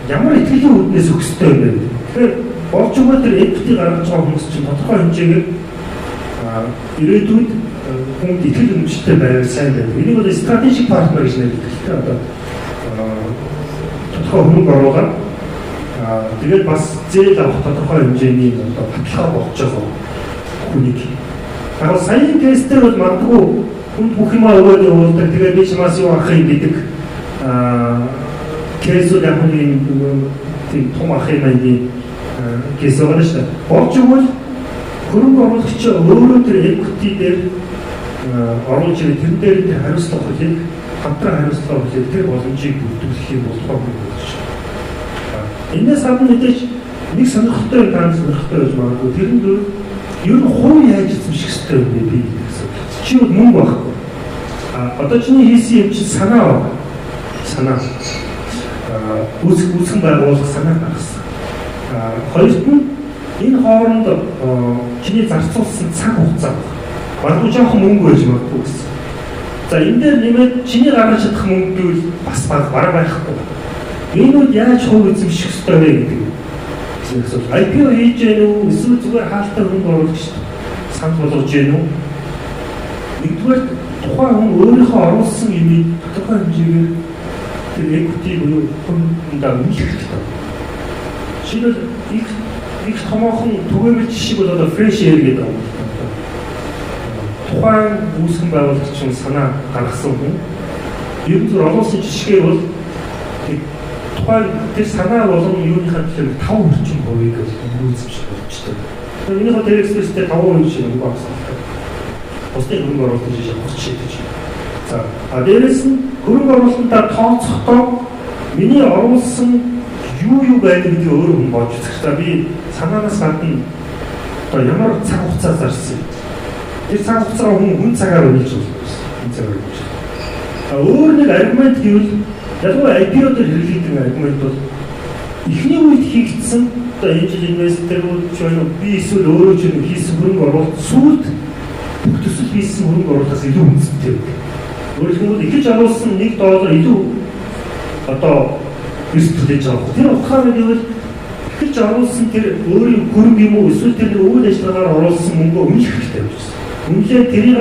ямар итгэлийн үүднээс өгсөй юм бэ? Тэгэхээр болж байгаа тэр equity гаргаж байгаа хүмүүс чинь тодорхой хэмжээгээр ирээдүйд хүнд итгэл үнэмшилтэй байвал сайн байдаг. Энийг бол стратегик партнер гэж нэрлэдэг. Тэгэхээр одоо тодорхой хөрөнгө оруулаад тэгээд бас зээл авах тодорхой хэмжээний одоо баталгаа болж байгаа хүнийг. Яг сайн тестээр бол магадгүй хүнд бүх юм өгөөд явуулдаг. Тэгээд би чамаас юу авахыг гэдэг кейсүүд яг нэг тийм том ахын маань кейс байгаа шүү дээ. Болж өгвөл хөрөнгө оруулагч өөрөө тэр equity дээр оруулж ирэх тэр дээр тэр хариуцлага хүлээх, хамтран хариуцлага хүлээх тэр боломжийг бүрдүүлэх юм болох юм байна. Энэс гадна мэдээж нэг сонирхолтой байж магадгүй тэрэн дээр ер нь хувь яаж эзэмших хэрэгтэй юм бэ би гэсэн. Чи бол мөнгө байхгүй. Одоо чиний хийсэн юм чи санаа байна. Санаа. Үүсгэн байгуулах санаа гаргасан. Хоёрт нь энэ хооронд чиний зарцуулсан цаг хугацаа баггүй жоохон мөнгө байж магадгүй гэсэн. За энэ дээр нэмээд чиний гаргаж чадах мөнгө бол бас бараг байхгүй. Энүүд яаж хувь эзэмших хэрэгтэй вэ гэдэг. Эсвэл IPO хийж гэнэ үү эсвэл зүгээр хаалттай хөрөнгө оруулагч санал болгож гэнэ үү? Нэгдүгээр тухайн хүн өөрийнхөө оруулсан юмыг тодорхой хэмжээгээр тэр equity буюу хүндээ үнэлэх хэрэгтэй. Жишээлбэл их томоохон түгээмэл жишээ бол одоо fresh air гэдэг юм. Тухайн үүсгэн байгуулагчийн санаа гаргасан хүн ер нь оруулсан жишгээр бол тухайн тэр санаа болон юуныхаа төлөв 5% гэж үүсэж болчихдог. Энэний дээр экспресстэй 5% шиг нэг багс. Бусдын хөрөнгө оруулалт хийж шийдэж. За, дээрээс нь хөрөнгө оруулалтаа тооцохдоо миний оруулсан юу байдаг гэдгийг өөрөө хүн бодож үзэх. За би санаанаас гадна одоо ямар цаг хугацаа зарсан. Тэр цаг хугацаа хүн цагаар үйлч болно. Энэ цагаар үйлч. Өөр нэг аргумент гэвэл ялангуяа IPO дээр хэрэглэдэг аргумент бол эхний үед хийгдсэн одоо энэ жил инвесторууд ч би эсвэл өөрөө ч хийсэн хөрөнгө оруулалт сүүлд бүх төсөл хийсэн хөрөнгө оруулалтаас илүү үнэтэй. Өөрөөр хэлбэл ихэж оруулсан $1 илүү одоо бистрэж байгаа. Тэр ухааны гэвэл ихэж оруулсан тэр өөрийн хөрөнгө юм уу эсвэл тэр үйл ажиллагаагаар оруулсан мөнгө өмнөх хэрэгтэй байсан. Үнэхээр тэрийг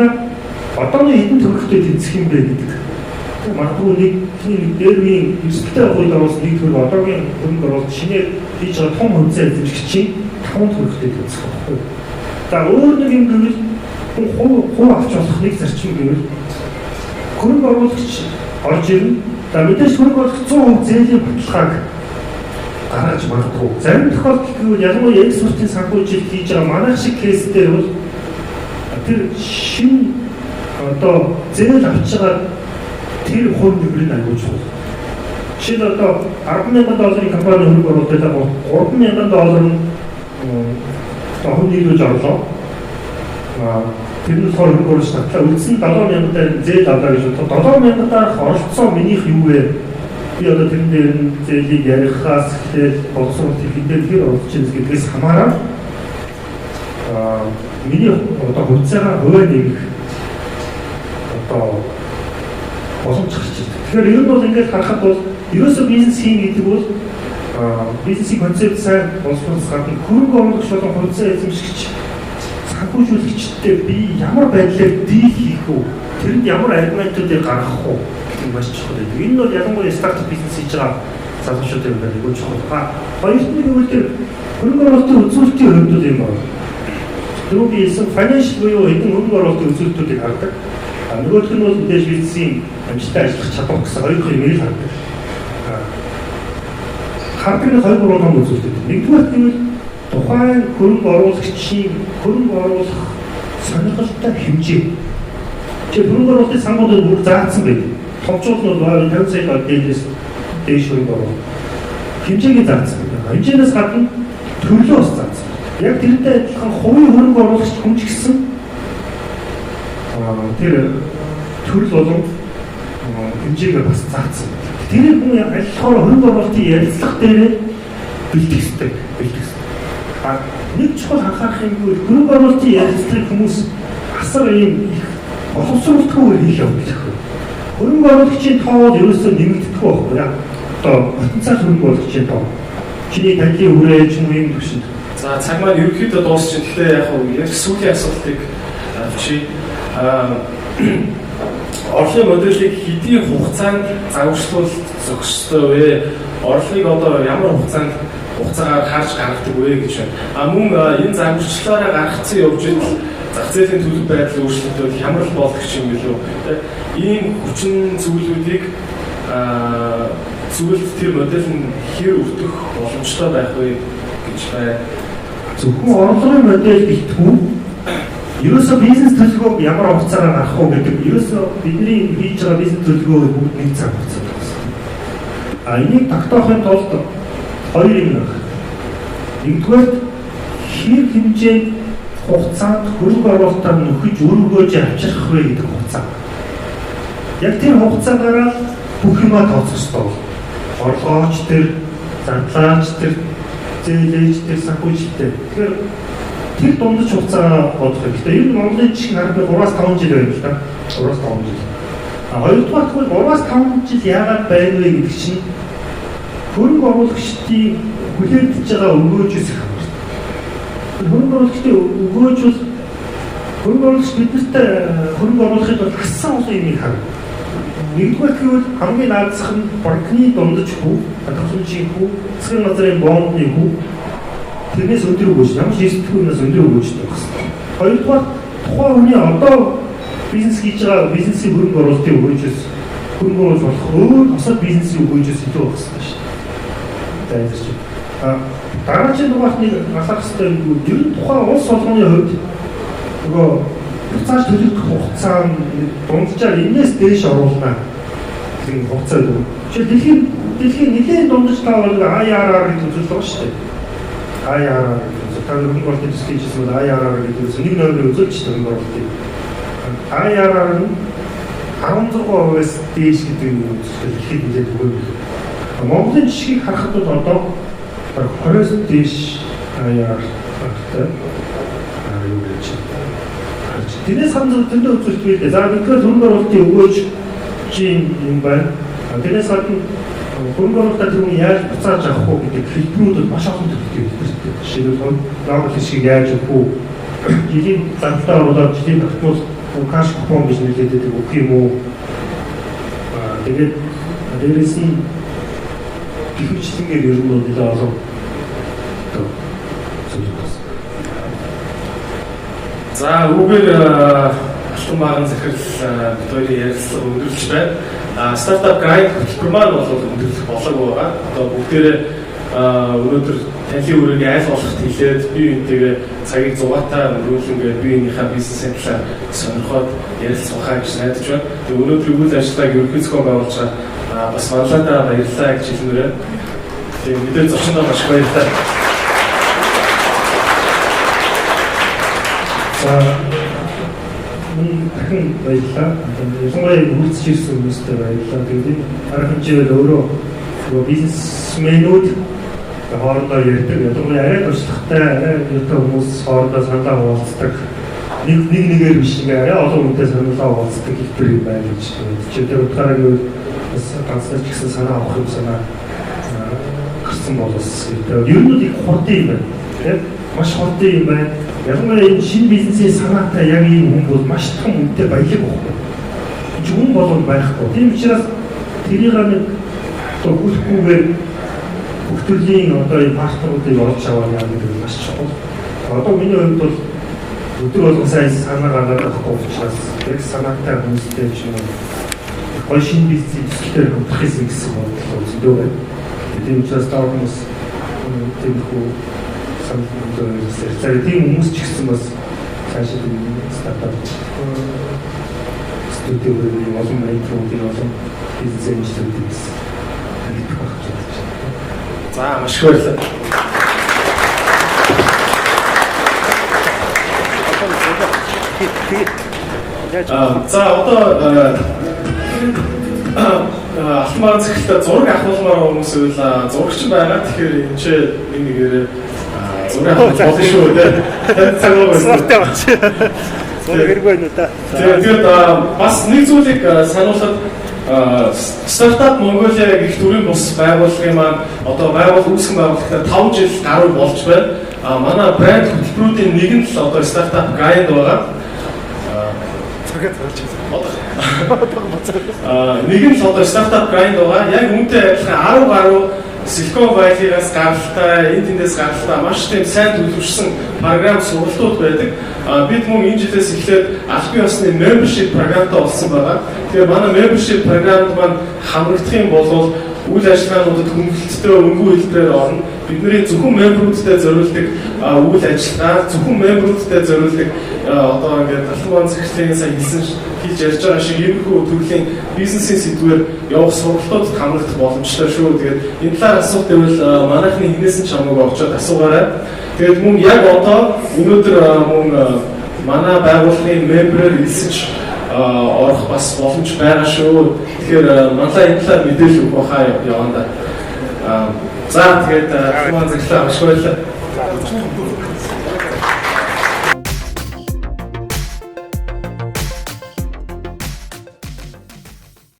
одооны хэдэн төгрөгтэй тэнцэх юм бэ гэдэг. Магадгүй нэг дээрвийн эрсдэлтэй хувьд оруулсан нэг төгрөг одоогийн хөрөнгө оруулалт шинээр хийж байгаа том хэмжээ эзэмших чинь 5 төгрөгтэй тэнцэх байхгүй. За өөр нэг юм гэвэл хуу авч болох нэг зарчим гэвэл хөрөнгө оруулагч орж ирнэ. За мэдээж хөрөнгө оруулагч 100% зээлийн баталгааг гаргаж магадгүй. Зарим тохиолдолд гэвэл ялангуяа экспортын санхүүжилт хийж байгаа манайх шиг кейстэй бол тэр шинэ одоо зээл авч байгаа тэр хувь нэмрийн аягүй чухал. Жишээд одоо $10,000 компани хөрөнгө оруулалтад $3,000 нь хүн нийлүүлж орлоо. Тэр нь болохоор хөрөнгө оруулалт татлаа үлдсэн $7,000-аар зээл авлаа гэж бодлоо. $7,000-аар оролцсон минийх юу вэ? Би одоо тэрэн дээр нь зээлийг ярихаас эхлээд боловсруулалт хийхдээ тэр оролцож байгаа гэдгээс хамааран миний одоо хувьцаагаа хувиа нэмэх одоо боломж гарч ирдэг. Тэгэхээр ер нь бол ингээд харахад бол ерөөсөө бизнес хийн гэдэг бол бизнесийн концепт сайн боловсруулах гадна хөрөнгө оруулагч болон хувьцаа эзэмшигч санхүүжүүлэгчтэй би ямар байдлаар дийл хийх үү? Тэрэнд ямар аргументуудыг гаргах уу? гэдэг маш чухал байдаг. Энэ нь бол ялангуяа стартап бизнес хийж байгаа залуучуудын хувьд айгүй чухал. Хоёрт нь гэвэл тэр хөрөнгө оруулалтын үзүүлэлтийн хувьд бол юм байна. Түрүү би хэлсэн financial буюу эдгээр хөрөнгө оруулалтын үзүүлэлтүүдийг хардаг. Нөгөөх нь бол мэдээж бизнесийн амжилттай ажиллах чадвар гэсэн хоёр юмыг хардаг. Хардаг нь хоёр гурван том үзүүлэлт. Нэгдүгээр нь тухайн хөрөнгө оруулагчийн хөрөнгө оруулах сонирхолтой хэмжээ. Тэгэхээр хөрөнгө оруулалтын санхүүгийн бүр заасан байдаг. Товчууд нь бол 50 сая дээрээс дээш хөрөнгө оруулалт хэмжээгээ заасан байдаг. Хэмжээнээс гадна төрлөө бас заасан. Яг тэрнтэй адилхан хувийн хөрөнгө оруулагч хүмж гисэн тэр төрөл болон хэмжээгээ бас заасан. Тэр хүн аль хөрөнгө оруулалтын ярилцлага дээр бэлтгэх ёстой. Нэг чухал анхаарах юм бол хөрөнгө оруулалтын ярилцлагыг хүмүүс асар ийм их боловсруулалтгүй хийх юм гэж байна. Хөрөнгө оруулагчийн тоо бол ерөөсөө нэмэгдэхгүй байхгүй яа. Одоо потенциал хөрөнгө оруулагчийн тоо. Чиний танхимын хүрээ ч юм уу юм төвшөнд. За цаг маань ерөөхдөө дуусчих. Гэхдээ яг яг сүүлийн асуултыг авчи. Орлогын моделийг хэдийн хугацаанд загварчлуулах зохистой вэ? Орлогыг одоо ямар хугацаагаар харж гаргадаг вэ гэж байна. Мөн энэ загварчлалаараа гаргацсан явж идэл зах зээлийн төлөв байдал өөрчлөлтөд хямрал болдог юм билүү? Ийм хүчин зүйлүүдийг зүйлд тэр модель нь хэр өртөх боломжтой байх вэ гэж байна. Зөвхөн орлогын модель гэлтгүй ерөөсөө бизнес төлөвлөгөөг ямар хугацаараа гаргах уу гэдэг ерөөсөө бидний хийж байгаа бизнес төлөвлөгөө бүгд нэг цаг хугацаа байна. Энийг тогтоохын тулд хоёр юм байна. Нэгдүгээр хэр хэмжээнд хугацаанд хөрөнгө оруулалтаа нөхөж өргөөж авчрах вэ гэдэг хугацаа. Яг тэр хугацаагаараа бүх юмаа тооцох ёстой. Орлогооч тэр, зардлаач тэр, зээлээч тэр, санхүүжилттэй. Тэгэхээр тэр дундаж хугацаа бодох хэрэгтэй. Энэ Монголын жишг харахад 3-5 жил байна л да. 3-5 жил. Хоёрдугаар нь 3-5 жил яагаад байна вэ гэдэг чинь хөрөнгө оруулагчдын хүлээдэж байгаа өгөөжөөс хамаарна. Хөрөнгө оруулагчдын өгөөж бол хөрөнгө оруулагч биднэрт хөрөнгө оруулахыг бол ассан олон юм харна. Нэгдүгээр гэвэл хамгийн наадсах нь банкны дундаж хүү, хадгаламжийн хүү, засгийн газрын бондны хүү тэрнээс өндөр өгөөж, ямар ч эрсдэлгүйнээс өндөр өгөөжтэй байх хэрэгтэй. Хоёрдугаар тухайн хүний одоо бизнес хийж байгаа бизнесийн хөрөнгө оруулалтын өгөөжөөс хөрөнгө оруулалт болох өөр бусад бизнесийн өгөөжөөс илүү байх хэрэгтэй шүү дээ. тайлбарч байна. Дараагийн дугаарт нэг анхаарах хэрэгтэй юм ер нь тухайн улс болгоны хувьд нөгөө буцааж төлөх хугацаа нь дунджаар энэс дээш оруулна гэсэн хугацаа өгнө. Дэлхийн нэгэн дундаж таавал IRR гэж үзүүлж байгаа шүү дээ. IRR гэж та нэг болтын дискэж зүйл IRR гэдэг үс нэг нойрны үзүүлж байгаа юм байна. IRR нь 16%-аас дээш гэдэг юм үзүүлэлт дэлхийд нэлээд өгөөд. Монголын жишгийг харахад бол одоо 20-с дээш IRR багтай юу гэж байна. Тэрнээс хамааран зөндөө үзүүлэлт байдаг. За тэгэхээр хөрөнгө оруулалтын өгөөж юм байна. Тэрнээс гадна хөрөнгө оруулалтаа түрүүн яаж буцааж авах уу гэдэг хэлбэрүүд маш олон төрөлтэй байдаг. Жишээлбэл логик шиг яаж өгөх үү? Жилийн зардалтаа оруулаад жилийн тогтмол каш купон гэж нэлээдэг өгөх юм уу? Тэгээд дээрээс нь гихвчлэнгээр ер нь нэлээд олон за үгээр алтан баган захирал бид хоёрын ярилцлага өндөрлөж байна. Стартап гайд хөтөлбөр маань бол өндөрлөх болоогүй байгаа. Одоо бүгдээрээ өнөөдөр танилын үрийг айл болохт хэлээд би энтэйгээ цагийг зугаатаа өнгөрүүлэнгээд биенийхээ бизнесийн талаар сонирхоод ярилцахаа гэж найдаж байна. Тэгээ өнөөдрийн үйл ажиллагааг ерөнхий зохион байгуулж байгаа бас манлайдаа баярлалаа гэж хэлмээрээ. Тэгээ мэдээ зочиндоо маш баярлалаа. За дахин баярлалаа. Ялангуяа үйлчлж ирсэн хүмүүстээ баярлалаа. Тэгээд арга хэмжээгээр өөрөө бизнесмэнүүд хоорондоо ярьдаг. Ялангуяа арай туршлагатай, арай юутай хүмүүс хоорондоо саналаа хуваалцдаг. Нэгээр биш ингээ арай олон хүнтэй саналаа хуваалцдаг хэлбэр юм байна гэж чигээр утгаараа юу бас ганцхан ч гэсэн санаа авах юм санаа гарсан болоос. Ер нь их хурдан юм байна. Тэгээд маш хурдан юм байна. Ялангуяа энэ шинэ бизнесийн санаатай яг ийм хүн бол маш том үнэтэй баялаг байхгүй. Хүн болон байхгүй. Тийм учраас тэрийг нэг хүлхгүйгээр бүхтөлийн одоо энэ партнеруудыг олж авах гэдэг нь маш чухал. Одоо миний хувьд бол өдөр болгон сайн санаа гаргаад байхгүй учраас яг санаатай хүмүүстэй ч юм уу гоё шинэ бизнесийн төсөлтөөр хөвдөх гэсэн бодлого зөндөө байна. Тийм учраас та хүмүүс тиймэрхүү санал тийм хүмүүс ч гэсэн бас цаашаа стартап студиуд олон мэдрэмжүүд олон бизнес инженерүүд хэлбэх байх гэж байна. За маш их баярлалаа. За одоо алтан баган захиралтай зураг авахмаар хүмүүс байла зурагч байгаа. Тэгэхээр энэ ч нэгээрээ зураг авах болно шүү дээ. Цагаа байна. Зураг хэрэг байна уу та? Тэгээд бас нэг зүйлийг сануулхад стартап Монголиа гэх төрлийн бус байгууллагын маань одоо байгууллага үүсгэн байгууллагатай 5 жил гаруй болж байна. Манай брэнд хөтөлбөрүүдийн нэг нь л одоо стартап гайд байгаа. Нэг нь л одоо стартап гайд байгаа. Яг үүнтэй адилхан 10 гаруй Silicon Valley-аас гаралтай, энд-тэндээс гаралтай маш тийм сайн төлөвшсөн програм сургалтууд байдаг. Бид мөн энэ жилээс эхлээд аль бие усны membership програмтай болсон байгаа. Тэгэхээр манай membership програмд маань хамрагдах юм бол үйл ажиллагаануудад хөнгөлөлттэй өнгөө хэлбэрээр орно. Бидний зөвхөн member-уудтай зориулдаг үйл ажиллагаа, зөвхөн member-уудтай зориулдаг одоо ингээд алтан баган захирлын сайн хэлж ярьж байгаа шиг иймэрхүү төрлийн бизнесийн сэдвээр явах сургалтуудад хамрагдах боломжтой шүү. Тэгээд энэ талаар асуулт байвал манайхны хинээс нь ч хамаагүй очоод асуугаарай. Тэгээд мөн яг одоо өнөөдөр мөн манай байгууллагын member-ээр хэлсэж орох бас боломж байгаа шүү. Тэгэхээр манлаа энэ талаар мэдээлэл өгөх байхаа явандаа. За тэгээд алтан баган захирлаа маш баярлалаа.